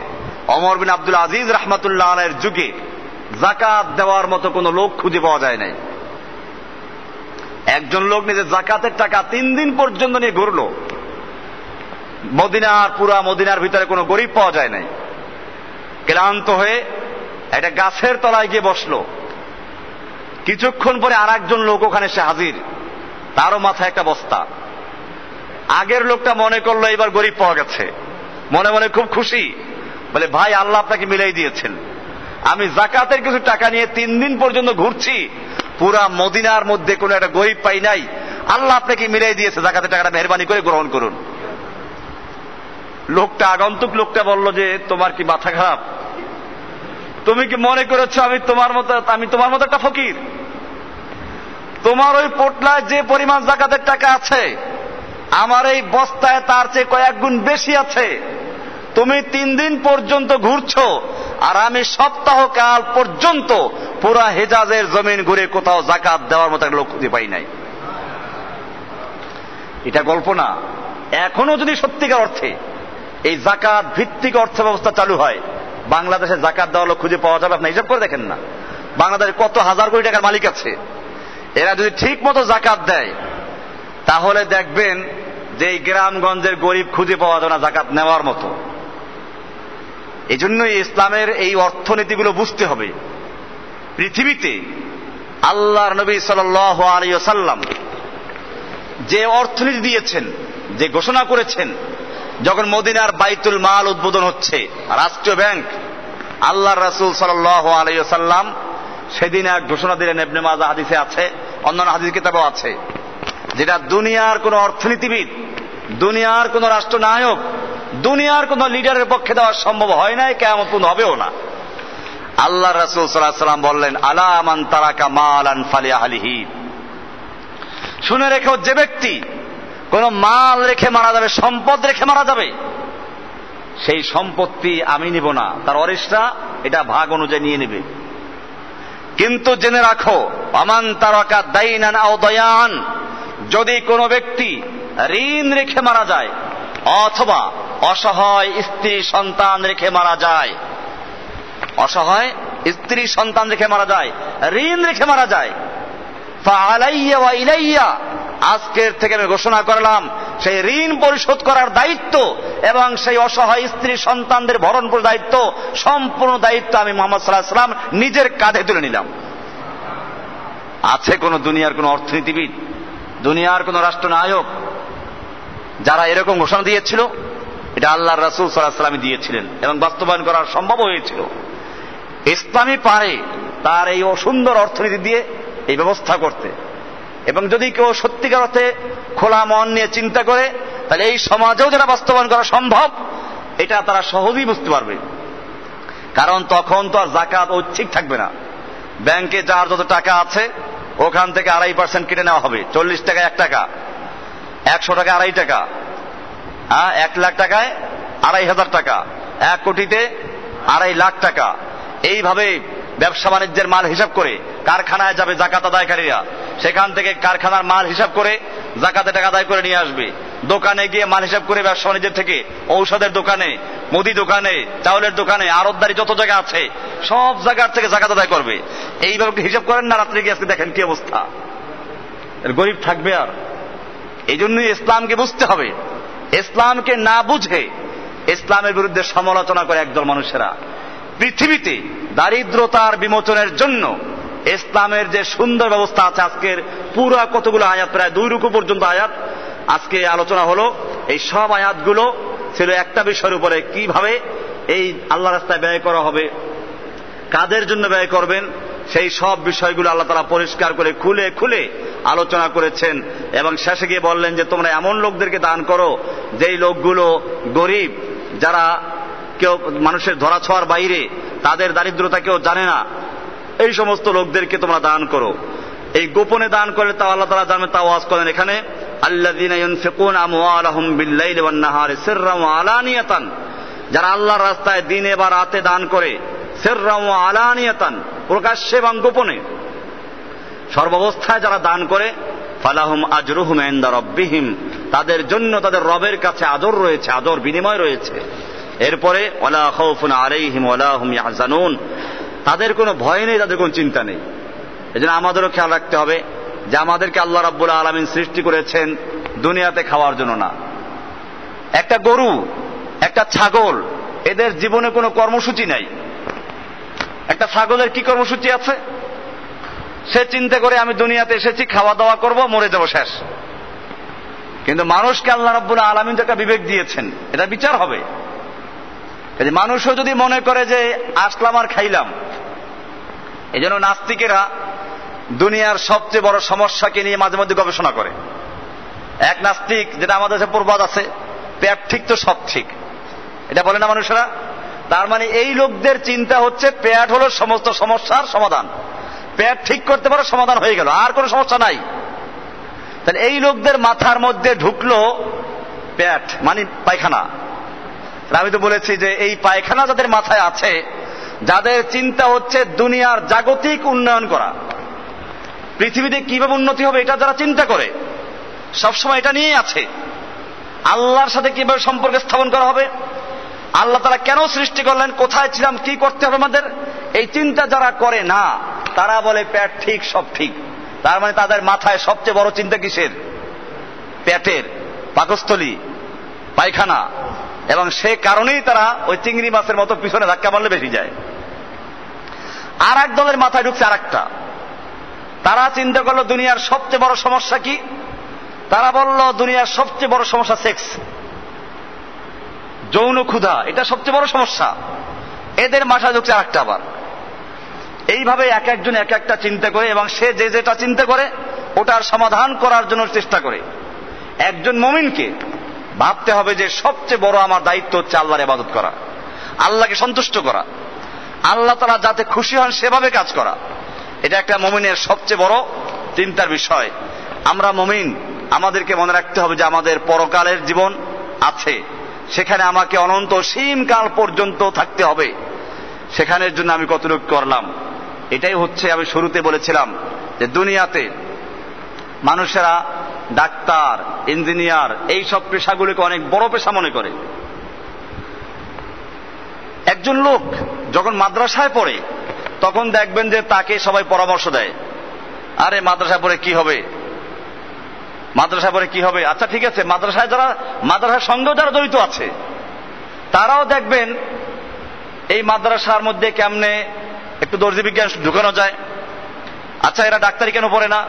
ওমর বিন আব্দুল আজিজ রাহমাতুল্লাহ আলাইহির যুগে যাকাত দেওয়ার মতো কোন লোক খুঁজে পাওয়া যায় নাই। একজন লোক নিজের যাকাতের টাকা 3 দিন পর্যন্ত নিয়ে ঘুরলো। পুরা মদিনার ভিতরে কোনো গরিব পাওয়া যায় নাই। ক্লান্ত হয়ে একটা গাছের তলায় গিয়ে বসলো। কিছুক্ষণ পরে আর একজন লোক ওখানে এসে হাজির, তারও মাথায় একটা বস্তা। আগের লোকটা মনে করলো এবার গরিব পাওয়া গেছে, মনে মনে খুব খুশি। বলে ভাই, আল্লাহ আপনাকে মিলাই দিয়েছেন। আমি যাকাতের কিছু টাকা নিয়ে 3 দিন পর্যন্ত ঘুরছি, পুরা মদিনার মধ্যে কোনো একটা গরিব পাই নাই। আল্লাহ আপনাকে মিলাই দিয়েছে, যাকাতের টাকাটা মেহরবানি করে গ্রহণ করুন। লোকটা, আগন্তুক লোকটা বলল যে তোমার কি মাথা খারাপ? তুমি কি মনে করেছো আমি তোমার মতো একটা ফকির? তোমার ওই পোটলায় যে পরিমাণ যাকাতের টাকা আছে, আমার এই বস্তায় তার চেয়ে কয়েক গুণ বেশি আছে। তুমি 3 দিন পর্যন্ত ঘুরছো, আর আমি সপ্তাহকাল পর্যন্ত পুরা হেজাজের জমিন ঘুরে কোথাও যাকাত দেওয়ার মতো একটা লোক খুঁজে পাই নাই। এটা গল্প না। এখনো যদি সত্যিকার অর্থে এই যাকাত ভিত্তিক অর্থ ব্যবস্থা চালু হয়, বাংলাদেশে যাকাত দেওয়ার লোক খুঁজে পাওয়া যাবে? আপনি হিসাব করে দেখেন না, বাংলাদেশে কত হাজার কোটি টাকার মালিক আছে। এরা যদি ঠিক মতো যাকাত দেয় তাহলে দেখবেন যে এই গ্রামগঞ্জের গরিব খুঁজে পাওয়া যাবে না যাকাত নেওয়ার মতো। এই জন্যই ইসলামের এই অর্থনীতিগুলো বুঝতে হবে। পৃথিবীতে আল্লাহর নবী সাল্লাল্লাহু আলাইহি ওয়াসাল্লাম যে অর্থনীতি দিয়েছেন, যে ঘোষণা করেছেন, যখন মদিনার বাইতুল মাল উদ্বোধন হচ্ছে, রাষ্ট্রীয় ব্যাংক, আল্লাহর রাসূল সাল্লাল্লাহু আলাইহি ওয়াসাল্লাম সেদিন এক ঘোষণা দিলেন। ইবনে মাজাহ হাদিসে আছে, অন্যান্য হাদিস কিতাবেও আছে, যেটা দুনিয়ার কোন অর্থনীতিবিদ, দুনিয়ার কোন রাষ্ট্রনায়ক, দুনিয়ার কোন লিডারের পক্ষে দেওয়া সম্ভব হয় নাই, কিয়ামত পর্যন্ত হবেও না। আল্লাহ রাসূল সাল্লাল্লাহু আলাইহি ওয়াসাল্লাম বললেন, আলা মান তারাকা মালান ফালিআহলিহি, শুনে রেখো, যে ব্যক্তি কোন মাল রেখে মারা যাবে, সম্পদ রেখে মারা যাবে, সেই সম্পত্তি আমি নিব না, তার ওয়ারিশরা এটা ভাগ অনুযায়ী নিয়ে নেবে। কিন্তু জেনে রাখো, আমান তারাকা দাইনান আও দায়ান, যদি কোনো ব্যক্তি ঋণ রেখে মারা যায়, অথবা অসহায় স্ত্রী সন্তান রেখে মারা যায়, অসহায় স্ত্রী সন্তান রেখে মারা যায়, ঋণ রেখে মারা যায়, ফাআলাইয়া ওয়া ইলাইয়া, আজকের থেকে আমি ঘোষণা করলাম সেই ঋণ পরিশোধ করার দায়িত্ব এবং সেই অসহায় স্ত্রী সন্তানদের ভরণ পোষণের দায়িত্ব, সম্পূর্ণ দায়িত্ব আমি মুহাম্মদ সাল্লাল্লাহু আলাইহি ওয়াসাল্লাম নিজের কাঁধে তুলে নিলাম। আছে কোন দুনিয়ার কোন অর্থনীতিবিদ, দুনিয়ার কোন রাষ্ট্রনায়ক যারা এরকম ঘোষণা দিয়েছিল? এটা আল্লাহর রাসূল সাল্লাল্লাহু আলাইহি ওয়াসাল্লাম দিয়েছিলেন এবং বাস্তবায়ন করা সম্ভব হয়েছিল। ইসলামই পারে তার এই সুন্দর অর্থনীতি দিয়ে এই ব্যবস্থা করতে, এবং যদি কেউ সত্যিকার অর্থে খোলা মন নিয়ে চিন্তা করে তাহলে এই সমাজেও যেটা বাস্তবায়ন করা সম্ভব এটা তারা সহজেই বুঝতে পারবে। কারণ তখন তো আর যাকাত ঐচ্ছিক থাকবে না, ব্যাংকে যার যত টাকা আছে ওখান থেকে 2.5% কেটে নেওয়া হবে। 40 টাকায় 1 টাকা, 100 টাকায় 2.5 টাকা, 1 লাখ টাকায় 2.5 টাকা, 1 কোটিতে 2.5 লাখ টাকা। এইভাবে ব্যবসা বাণিজ্যের মাল হিসাব করে কারখানায় যাবে জাকাত আদায়কারীরা, সেখান থেকে কারখানার মাল হিসাব করে জাকাতে টাকা আদায় করে নিয়ে আসবে। দোকানে গিয়ে মাল হিসাব করে ব্যবসা বাণিজ্যের থেকে, ঔষধের দোকানে, মুদি দোকানে, চাউলের দোকানে, আড়তদারি যত জায়গা আছে সব জায়গার থেকে জাকাত আদায় করবে। এইভাবে হিসাব করেন না, রাত্রে গিয়ে আজকে দেখেন কি অবস্থা, গরিব থাকবে আর? এই জন্যই ইসলামকে বুঝতে হবে। ইসলামকে না বুঝে ইসলামের বিরুদ্ধে সমালোচনা করে একদল মানুষেরা পৃথিবীতে দারিদ্রতার বিমোচনের জন্য ইসলামের যে সুন্দর ব্যবস্থা আছে, আজকের পুরো কতগুলো আয়াত, প্রায় 2 রুকু পর্যন্ত আয়াত আজকে আলোচনা হলো। এই সব আয়াতগুলো ছিল একটা বিষয়ের উপরে, কিভাবে এই আল্লাহ রাস্তায় ব্যয় করা হবে, কাদের জন্য ব্যয় করবেন, সেই সব বিষয়গুলো আল্লাহ তাআলা পরিষ্কার করে খুলে খুলে আলোচনা করেছেন। এবং শেষে গিয়ে বললেন যে তোমরা এমন লোকদেরকে দান করো যেই লোকগুলো গরিব, যারা কেউ মানুষের ধরাছোঁয়ার বাইরে, তাদের দারিদ্রতা কেউ জানে না, এই সমস্ত লোকদেরকে তোমরা দান করো। এই গোপনে দান করলে তাও আল্লাহ তাআলা জানেন, তাও ওয়াজ করেন এখানে, আল্লাযীনা ইউনফিকুনা আমওয়ালাহুম বিল-লাইলি ওয়ান-নাহারি সিররান ওয়া আলানিয়াতান, যারা আল্লাহর রাস্তায় দিনে বা রাতে দান করে, সিররান ওয়া আলানিয়াতান, প্রকাশ্যে এবং গোপনে, সর্বাবস্থায় যারা দান করে, ফালাহুম আজরুহুম ইনদা রাব্বিহিম, তাদের জন্য তাদের রবের কাছে আদর রয়েছে, আদর বিনিময় রয়েছে। এরপরে ওয়ালা খাউফুন আলাইহিম ওয়ালা হুম ইয়াহজানুন, তাদের কোনো ভয় নেই, তাদের কোনো চিন্তা নেই। এজন্য আমাদেরও খেয়াল রাখতে হবে যে আমাদেরকে আল্লাহ রাব্বুল আলামিন সৃষ্টি করেছেন দুনিয়াতে খাওয়ার জন্য না। একটা গরু, একটা ছাগল, এদের জীবনে কোনো কর্মসূচি নাই। একটা ছাগলের কি কর্মসূচি আছে? সে চিন্তা করে আমি দুনিয়াতে এসেছি, খাওয়া দাওয়া করব, মরে যাব, শেষ। কিন্তু মানুষকে আল্লাহ রাব্বুল আলামিন যে একটা বিবেক দিয়েছেন, এটা বিচার হবে। মানুষও যদি মনে করে যে আসলাম আর খাইলাম, এই জন্য নাস্তিকেরা দুনিয়ার সবচেয়ে বড় সমস্যাকে নিয়ে মাঝে মধ্যে গবেষণা করে। এক নাস্তিক, যেটা আমাদের কাছে প্রবাদ আছে, পেট ঠিক তো সব ঠিক, এটা বলে না মানুষেরা। তার মানে এই লোকদের চিন্তা হচ্ছে পেট হলো সমস্ত সমস্যার সমাধান, পেট ঠিক করতে পারো সমাধান হয়ে গেল, আর কোনো সমস্যা নাই। তাহলে এই লোকদের মাথার মধ্যে ঢুকলো পেট মানে পায়খানা। আমি তো বলেছি যে এই পায়খানা যাদের মাথায় আছে, যাদের চিন্তা হচ্ছে দুনিয়ার জাগতিক উন্নয়ন করা, পৃথিবীতে কিভাবে উন্নতি হবে এটা যারা চিন্তা করে, সবসময় এটা নিয়েই আছে। আল্লাহর সাথে কিভাবে সম্পর্ক স্থাপন করা হবে, আল্লাহ তাআলা কেন সৃষ্টি করলেন, কোথায় ছিলাম, কি করতে হবে আমাদের, এই চিন্তা যারা করে না, তারা বলে পেট ঠিক সব ঠিক। তার মানে তাদের মাথায় সবচেয়ে বড় চিন্তা কিসের? পেটের, পাকস্থলী, পায়খানা। এবং সে কারণেই তারা ওই চিংড়ি মাছের মতো পিছনে ধাক্কা মারলে বেশি যায়। আর এক দলের মাথায় ঢুকছে আর একটা, তারা চিন্তা করলো দুনিয়ার সবচেয়ে বড় সমস্যা কি, তারা বলল দুনিয়ার সবচেয়ে বড় সমস্যা সেক্স, যৌন ক্ষুধা, এটা সবচেয়ে বড় সমস্যা। এদের মাথায় ঢুকছে আর একটা আবার। এইভাবে এক একজন এক একটা চিন্তা করে, এবং সে যে যেটা চিন্তা করে ওটার সমাধান করার জন্য চেষ্টা করে। একজন মুমিনকে ভাবতে হবে যে সবচেয়ে বড় আমার দায়িত্ব হচ্ছে আল্লাহর ইবাদত করা, আল্লাহকে সন্তুষ্ট করা, আল্লাহ তাআলা যাতে খুশি হন সেভাবে কাজ করা। এটা একটা মুমিনের সবচেয়ে বড় চিন্তার বিষয়। আমরা মুমিন, আমাদেরকে মনে রাখতে হবে যে আমাদের পরকালের জীবন আছে, সেখানে আমাকে অনন্ত সীম কাল পর্যন্ত থাকতে হবে। সেখানের জন্য আমি কতটুকু করলাম, এটাই হচ্ছে আমি শুরুতে বলেছিলাম যে দুনিয়াতে মানুষেরা ডাক্তার, ইঞ্জিনিয়ার এই সব পেশাগুলিকে অনেক বড় পেশা মনে করে। একজন লোক যখন মাদ্রাসায় পড়ে তখন দেখবেন যে তাকে সবাই পরামর্শ দেয়, আরে মাদ্রাসায় পড়ে কি হবে, মাদ্রাসায় পড়ে কি হবে। আচ্ছা ঠিক আছে, মাদ্রাসায় যারা, মাদ্রাসার সঙ্গেও যারা জড়িত আছে তারাও দেখবেন এই মাদ্রাসার মধ্যে কেমনে একটু দর্জি বিজ্ঞান ঢুকানো যায়। আচ্ছা এরা ডাক্তারি কেন পড়ে না,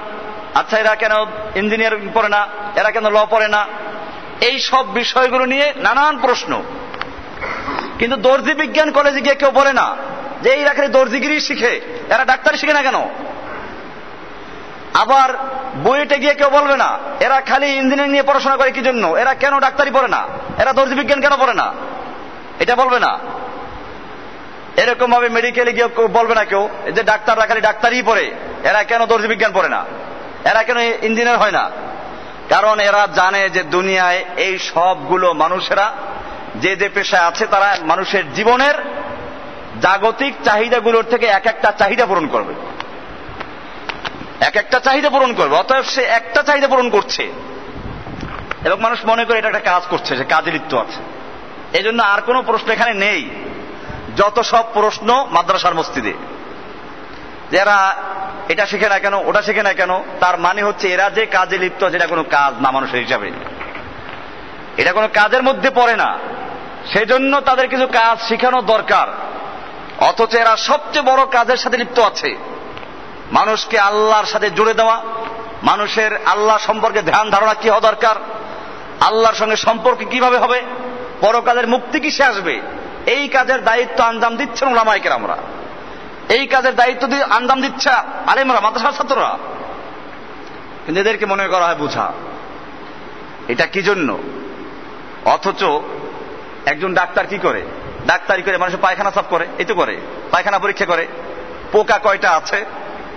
আচ্ছা এরা কেন ইঞ্জিনিয়ার পড়ে না, এরা কেন ল পড়ে না, এই সব বিষয়গুলো নিয়ে নানান প্রশ্ন। কিন্তু দর্জি বিজ্ঞান কলেজে গিয়ে কেউ বলে না যে এরা খালি দর্জিগিরি শিখে, এরা ডাক্তারি শিখে না কেন। আবার বইয়েটে গিয়ে কেউ বলবে না এরা খালি ইঞ্জিনিয়ারিং নিয়ে পড়াশোনা করে কি জন্য, এরা কেন ডাক্তারি পড়ে না, এরা দর্জি বিজ্ঞান কেন পড়ে না, এটা বলবে না। এরকম ভাবে মেডিকেলে গিয়ে বলবে না কেউ যে ডাক্তাররা খালি ডাক্তারই পড়ে, এরা কেন দর্জি বিজ্ঞান পড়ে না, এরা কেন ইঞ্জিনিয়ার হয় না। কারণ এরা জানে যে দুনিয়ায় এই সবগুলো মানুষেরা যে যে পেশায় আছে তারা মানুষের জীবনের জাগতিক চাহিদাগুলোর থেকে এক একটা চাহিদা পূরণ করবে, এক একটা চাহিদা পূরণ করবে। অতএব সে একটা চাহিদা পূরণ করছে এবং মানুষ মনে করে এটা একটা কাজ করছে, সে কাজে লিপ্ত আছে। এই জন্য আর কোনো প্রশ্ন এখানে নেই, যত সব প্রশ্ন মাদ্রাসার মসজিদে। যারা এটা শিখে না কেন, ওটা শিখে না কেন, তার মানে হচ্ছে এরা যে কাজে লিপ্ত আছে এটা কোনো কাজ না মানুষের হিসাবে, এটা কোনো কাজের মধ্যে পড়ে না। সেজন্য তাদের কিছু কাজ শিখানো দরকার। অথচ এরা সবচেয়ে বড় কাজের সাথে লিপ্ত আছে, মানুষকে আল্লাহর সাথে জুড়ে দেওয়া, মানুষের আল্লাহ সম্পর্কে ধ্যান ধারণা কি হওয়া দরকার, আল্লাহর সঙ্গে সম্পর্ক কিভাবে হবে, পরকালের মুক্তি কিসে আসবে, এই কাজের দায়িত্ব আঞ্জাম দিচ্ছেন উলামায়ে কেরামরা, এই কাজের দায়িত্ব দিয়ে আঞ্জাম দিচ্ছে আলেমরা, মাদ্রাসার ছাত্ররা। কিন্তু এদেরকে মনে করা হয় বোঝা, এটা কি জন্য। অথচ একজন ডাক্তার কি করে, ডাক্তারি করে মানুষের পায়খানা সাফ করে, এই তো করে, পায়খানা পরীক্ষা করে, পোকা কয়টা আছে,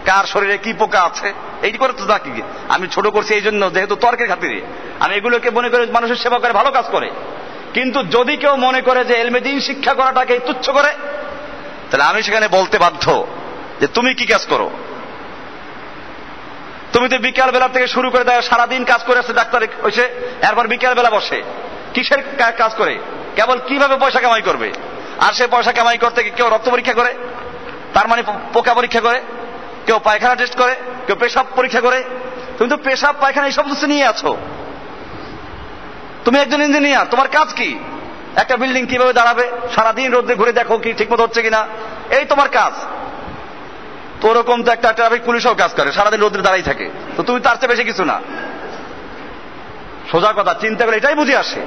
কার শরীরে কি পোকা আছে, এই করে তো ডাকি। আমি ছোট করছি এই জন্য যেহেতু তর্কের খাতিরে, আমি এগুলোকে মনে করে মানুষের সেবা করে, ভালো কাজ করে। কিন্তু যদি কেউ মনে করে যে এলমে দ্বীন শিক্ষা করাটাকে তুচ্ছ করে, তাহলে আমি সেখানে বলতে বাধ্য যে তুমি কি কাজ করো। তুমি তো বিকাল বেলা থেকে শুরু করে দেয় সারাদিন কাজ করে আসছে, ডাক্তার হয়েছে, এরপর বিকাল বেলা বসে কিসের কাজ করে, কেবল কিভাবে পয়সা কামাই করবে। আর সে পয়সা কামাই করতে কেউ রক্ত পরীক্ষা করে, তার মানে পোকা পরীক্ষা করে, কেউ পায়খানা টেস্ট করে, কেউ পেশাব পরীক্ষা করে। তুমি তো পেশাব পায়খানা এই সব কিছু নিয়ে আছো। তুমি একজন ইঞ্জিনিয়ার, তোমার কাজ কি, একটা বিল্ডিং কিভাবে দাঁড়াবে, সারাদিন রোদে ঘুরে দেখো কি ঠিকমতো হচ্ছে কিনা, এই তোমার কাজ। তো ওরকম তো একটা ট্রাফিক পুলিশও কাজ করে, সারাদিন রোদে দাঁড়াই থাকে, তো তুমি তার চেয়ে বেশি কিছু না। সোজা কথা চিন্তা করে এটাই বুঝে আসে।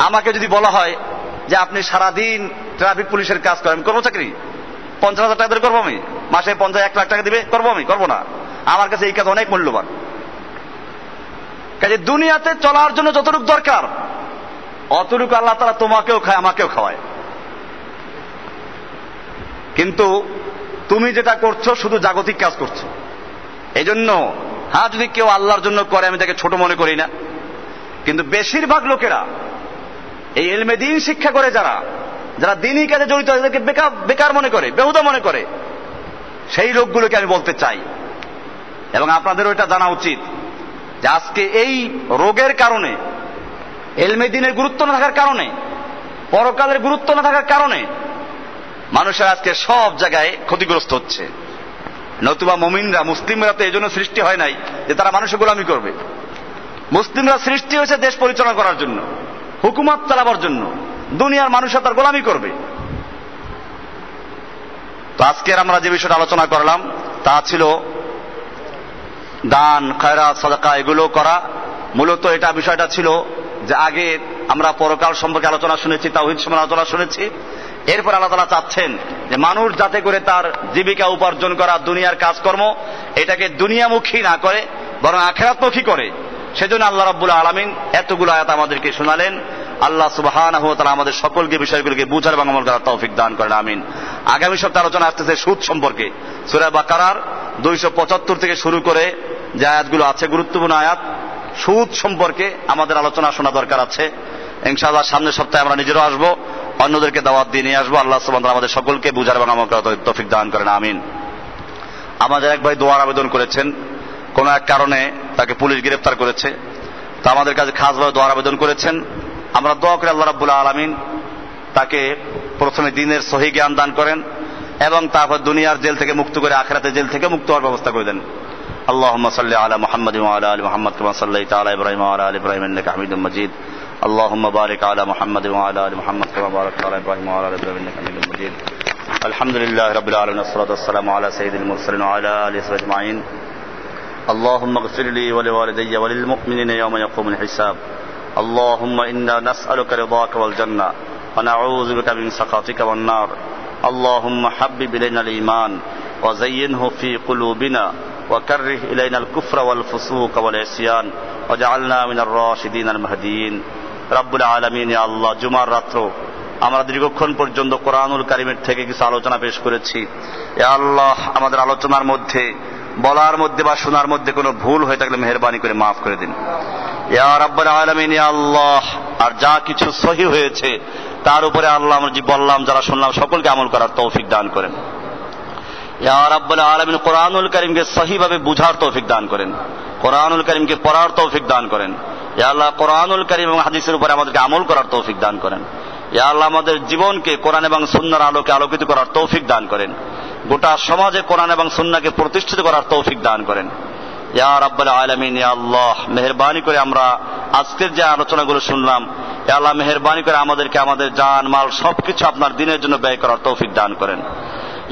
আমাকে যদি বলা হয় যে আপনি সারাদিন ট্রাফিক পুলিশের কাজ করেন, করবো চাকরি, 50,000 টাকা ধরে করবো আমি, মাসে 1 লাখ টাকা দিবে, করবো আমি, করবো না। আমার কাছে এই কাজ অনেক মূল্যবান। কাজে দুনিয়াতে চলার জন্য যতটুকু দরকার অতটুকু আল্লাহ তাআলা তোমাকেও খায়, আমাকেও খাওয়ায়। কিন্তু তুমি যেটা করছো শুধু জাগতিক কাজ করছো। এই জন্য হ্যাঁ, যদি কেউ আল্লাহর জন্য করে আমি তাকে ছোট মনে করি না, কিন্তু বেশিরভাগ লোকেরা এই ইলমে দ্বীন শিক্ষা করে যারা যারা দ্বীনী কাজে জড়িত, তাদেরকে বেকার মনে করে, বেহুদা মনে করে, সেই লোকগুলোকে আমি বলতে চাই। এবং আপনাদেরও এটা জানা উচিত যে আজকে এই রোগের কারণে, ইলমে দ্বীনের গুরুত্ব না থাকার কারণে, পরকালের গুরুত্ব না থাকার কারণে মানুষের আজকে সব জায়গায় ক্ষতিগ্রস্ত হচ্ছে। নতুবা মুমিনরা, মুসলিমরা তো এই জন্য সৃষ্টি হয় নাই যে তারা মানুষের গোলামি করবে। মুসলিমরা সৃষ্টি হয়েছে দেশ পরিচালনা করার জন্য, হুকুমত চালাবার জন্য। দুনিয়ার মানুষরা তার গোলামি করবে। তো আজকের আমরা যে বিষয়টা আলোচনা করলাম তা ছিল দান, খয়রাত, সাদাকা এগুলো করা। মূলত এটা বিষয়টা ছিল যে আগে আমরা পরকাল সম্পর্কে আলোচনা শুনেছি, তাওহীদ সম্পর্কে আলোচনা শুনেছি। এরপর আল্লাহ তাআলা চাচ্ছেন যে মানুষ যাতে করে তার জীবিকা উপার্জন করা, দুনিয়ার কাজকর্ম এটাকে দুনিয়ামুখী না করে বরং আখিরাতমুখী করে। সেজন্য আল্লাহ রাব্বুল আলামিন এতগুলো আয়াত আমাদেরকে শোনালেন। আল্লাহ সুবহানাহু ওয়া তাআলা আমাদের সকলকে বিষয়গুলোকে বুঝার এবং আমল করার তৌফিক দান করেন, আমিন। আগামী সপ্তাহে আলোচনা আসতেছে সুদ সম্পর্কে। সূরা বাকারার 275 থেকে শুরু করে যে আয়াতগুলো আছে, গুরুত্বপূর্ণ আয়াত, সুদ সম্পর্কে আমাদের আলোচনা শোনা দরকার আছে। ইনশাআল্লাহ সামনের সপ্তাহে আমরা নিজেরাও আসবো, অন্যদেরকে দাওয়াত দিয়ে নিয়ে আসবো। আল্লাহ সুবহানাহু ওয়া তাআলা আমাদের সকলকে বুঝার এবং আমল করার তৌফিক দান করেন, আমিন। আমাদের এক ভাই দোয়ার আবেদন করেছেন, কোন এক কারণে তাকে পুলিশ গ্রেফতার করেছে। তো আমাদের কাছে খাসভাবে দোয়ার আবেদন করেছেন। আমরা দোয়া করি আল্লাহ রাব্বুল আলামিন তাকে প্রথমে দ্বীনের সহি জ্ঞান দান করেন এবং তারপর দুনিয়ার জেল থেকে মুক্ত করে আখিরাতের জেল থেকে মুক্ত হওয়ার ব্যবস্থা করে দেন। আল্লাহুম্মা সাল্লি আলা মুহাম্মাদিন ওয়া আলা আলি মুহাম্মাদ কামা সাল্লাইতা আলা ইব্রাহিম ওয়া আলা আলি ইব্রাহিম ইন্নাকা হামিদুম মাজিদ। আল্লাহুম্মা বারিক আলা মুহাম্মাদিন ওয়া আলা আলি মুহাম্মাদ কামা বারাকতা আলা ইব্রাহিম ওয়া আলা আলি ইব্রাহিম ইন্নাকা হামিদুম মাজিদ। আলহামদুলিল্লাহি রাব্বিল আলামিন ওয়াসসালাতু ওয়াসসালামু আলা সাইয়্যিদিল মুরসালিন ওয়া আলা আলিহি আজমাইন। اللهم اغفر لي ولوالدي وللمؤمنين يوم يقوم الحساب. اللهم إنا نسألك رضاك والجنة ونعوذ بك من سخطك والنار. اللهم حبب إلينا الإيمان وزينه في قلوبنا وكره إلينا الكفر والفسوق والعصيان وجعلنا من الراشدين المهديين. رب العالمين يا الله জুমার রাত্র আমরা দীর্ঘক্ষণ পর্যন্ত কোরআনুল কারীমের থেকে কিছু আলোচনা পেশ করেছি। ইয়া আল্লাহ, আমাদের আলোচনার মধ্যে, বলার মধ্যে বা শোনার মধ্যে কোনো ভুল হয়ে থাকলে মেহেরবানি করে মাফ করে দিন। ইয়া রাব্বুল আলামিন ইয়া আল্লাহ, আর যা কিছু সহিহ হয়েছে তার উপরে আল্লাহ আমরা যে বললাম যারা শুনলাম সকলকে আমল করার তৌফিক দান করেন। ইয়া রাব্বুল আলামিন কোরআনুল কারীমকে সহিভাবে বুঝার তৌফিক দান করেন, কোরআনুল কারীমকে পড়ার তৌফিক দান করেন। ইয়া আল্লাহ, কোরআনুল কারীম এবং হাদিসের উপরে আমাদেরকে আমল করার তৌফিক দান করেন। ইয়া আল্লাহ, আমাদের জীবনকে কোরআন এবং সুন্নাহর আলোকে আলোকিত করার তৌফিক দান করেন। গোটা সমাজে কোরআন এবং সুন্নাহকে প্রতিষ্ঠিত করার তৌফিক দান করেন। ইয়া রাব্বুল আলামিন ইয়া আল্লাহ, মেহেরবানি করে আমরা আজকের যে আলোচনাগুলো শুনলাম, ইয়া আল্লাহ মেহেরবানি করে আমাদেরকে আমাদের জান মাল সবকিছু আপনার দ্বীনের জন্য ব্যয় করার তৌফিক দান করেন।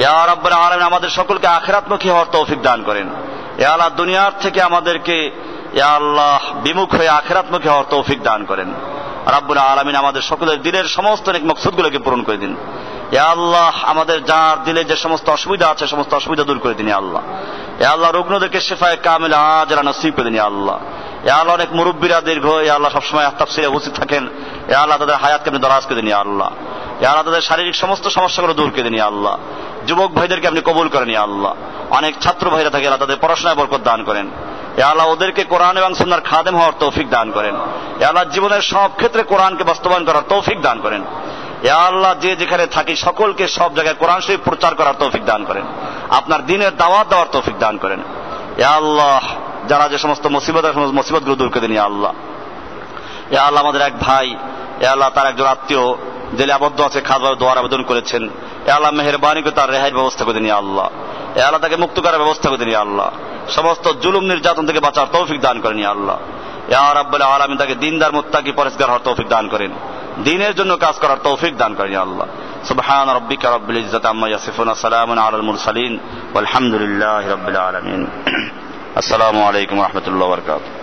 ইয়া রাব্বুল আলামিন আমাদের সকলকে আখিরাতমুখী হওয়ার তৌফিক দান করেন। ইয়া আল্লাহ, দুনিয়ার থেকে আমাদেরকে ইয়া আল্লাহ বিমুখ হয়ে আখিরাতমুখী হওয়ার তৌফিক দান করেন। রাব্বুল আলামিন আমাদের সকলের দিলের সমস্ত নেক মাকসুদগুলোকে পূরণ করে দিন। ইয়া আল্লাহ, আমাদের যার দিলে যে সমস্ত অসুবিধা আছে সমস্ত অসুবিধা দূর করে দিন। ইয়া আল্লাহ, ইয়া আল্লাহ, রুগ্নদেরকে শিফায়ে কামিলা আজরা নসিব করে দিন। ইয়া আল্লাহ, ইয়া আল্লাহ, অনেক মুরব্বীরা দীর্ঘ ইয়া আল্লাহ সবসময় তাফসীরে উপস্থিত থাকেন। ইয়া আল্লাহ, তাদের হায়াতকে আপনি দরাজ করে দিন। ইয়া আল্লাহ, ইয়া আল্লাহ, তাদের শারীরিক সমস্ত সমস্যাগুলো দূর করে দিন। ইয়া আল্লাহ, যুবক ভাইদেরকে আপনি কবুল করেন। ইয়া আল্লাহ, অনেক ছাত্র ভাইরা থাকে আল্লাহ তাদের পড়াশোনায় বরকত দান করেন। ইয়া আল্লাহ, ওদেরকে কোরআন এবং সুন্নাহর খাদেম হওয়ার তৌফিক দান করেন। ইয়া আল্লাহ, জীবনের সব ক্ষেত্রে কোরআনকে বাস্তবায়ন করার তৌফিক দান করেন। ইয়া আল্লাহ, যে যেখানে থাকি সকলকে সব জায়গায় কোরআন শরীফ প্রচার করার তৌফিক দান করেন, আপনার দ্বীনের দাওয়াত দেওয়ার তৌফিক দান করেন। ইয়া আল্লাহ, যারা যে সমস্ত মুসিবতের সমস্ত মুসিবতগুলো দূর করে দিন। ইয়া আল্লাহ, ইয়া আল্লাহ, আমাদের এক ভাই ইয়া আল্লাহ তার একজন আত্মীয় জেলে আবদ্ধ আছে, খাসভাবে দোয়ার আবেদন করেছেন। ইয়া আল্লাহ, মেহেরবানি করে তার রেহাইয়ের ব্যবস্থা করে দিন। ইয়া আল্লাহ, ইয়া আল্লাহ, তাকে মুক্ত করার ব্যবস্থা করে দিন। ইয়া আল্লাহ, সমস্ত জুলুম নির্যাতন থেকে বাঁচার তৌফিক দান করেন। ইয়া আল্লাহ, ইয়া রাব্বুল আলামিন তাকে দ্বীনদার মুত্তাকি পরেজগার হওয়ার তৌফিক দান করেন, দ্বীনের জন্য কাজ করার তৌফিক দান করেন। ইয়া আল্লাহ, সুবহান রাব্বিকা রাব্বিল ইজ্জাতি আম্মা ইয়াসিফুন, সালামুন আলাল মুরসালিন, ওয়ালহামদুলিল্লাহি রাব্বিল আলামিন। আসসালামু আলাইকুম ওয়া রাহমাতুল্লাহি ওয়া বারাকাতুহু।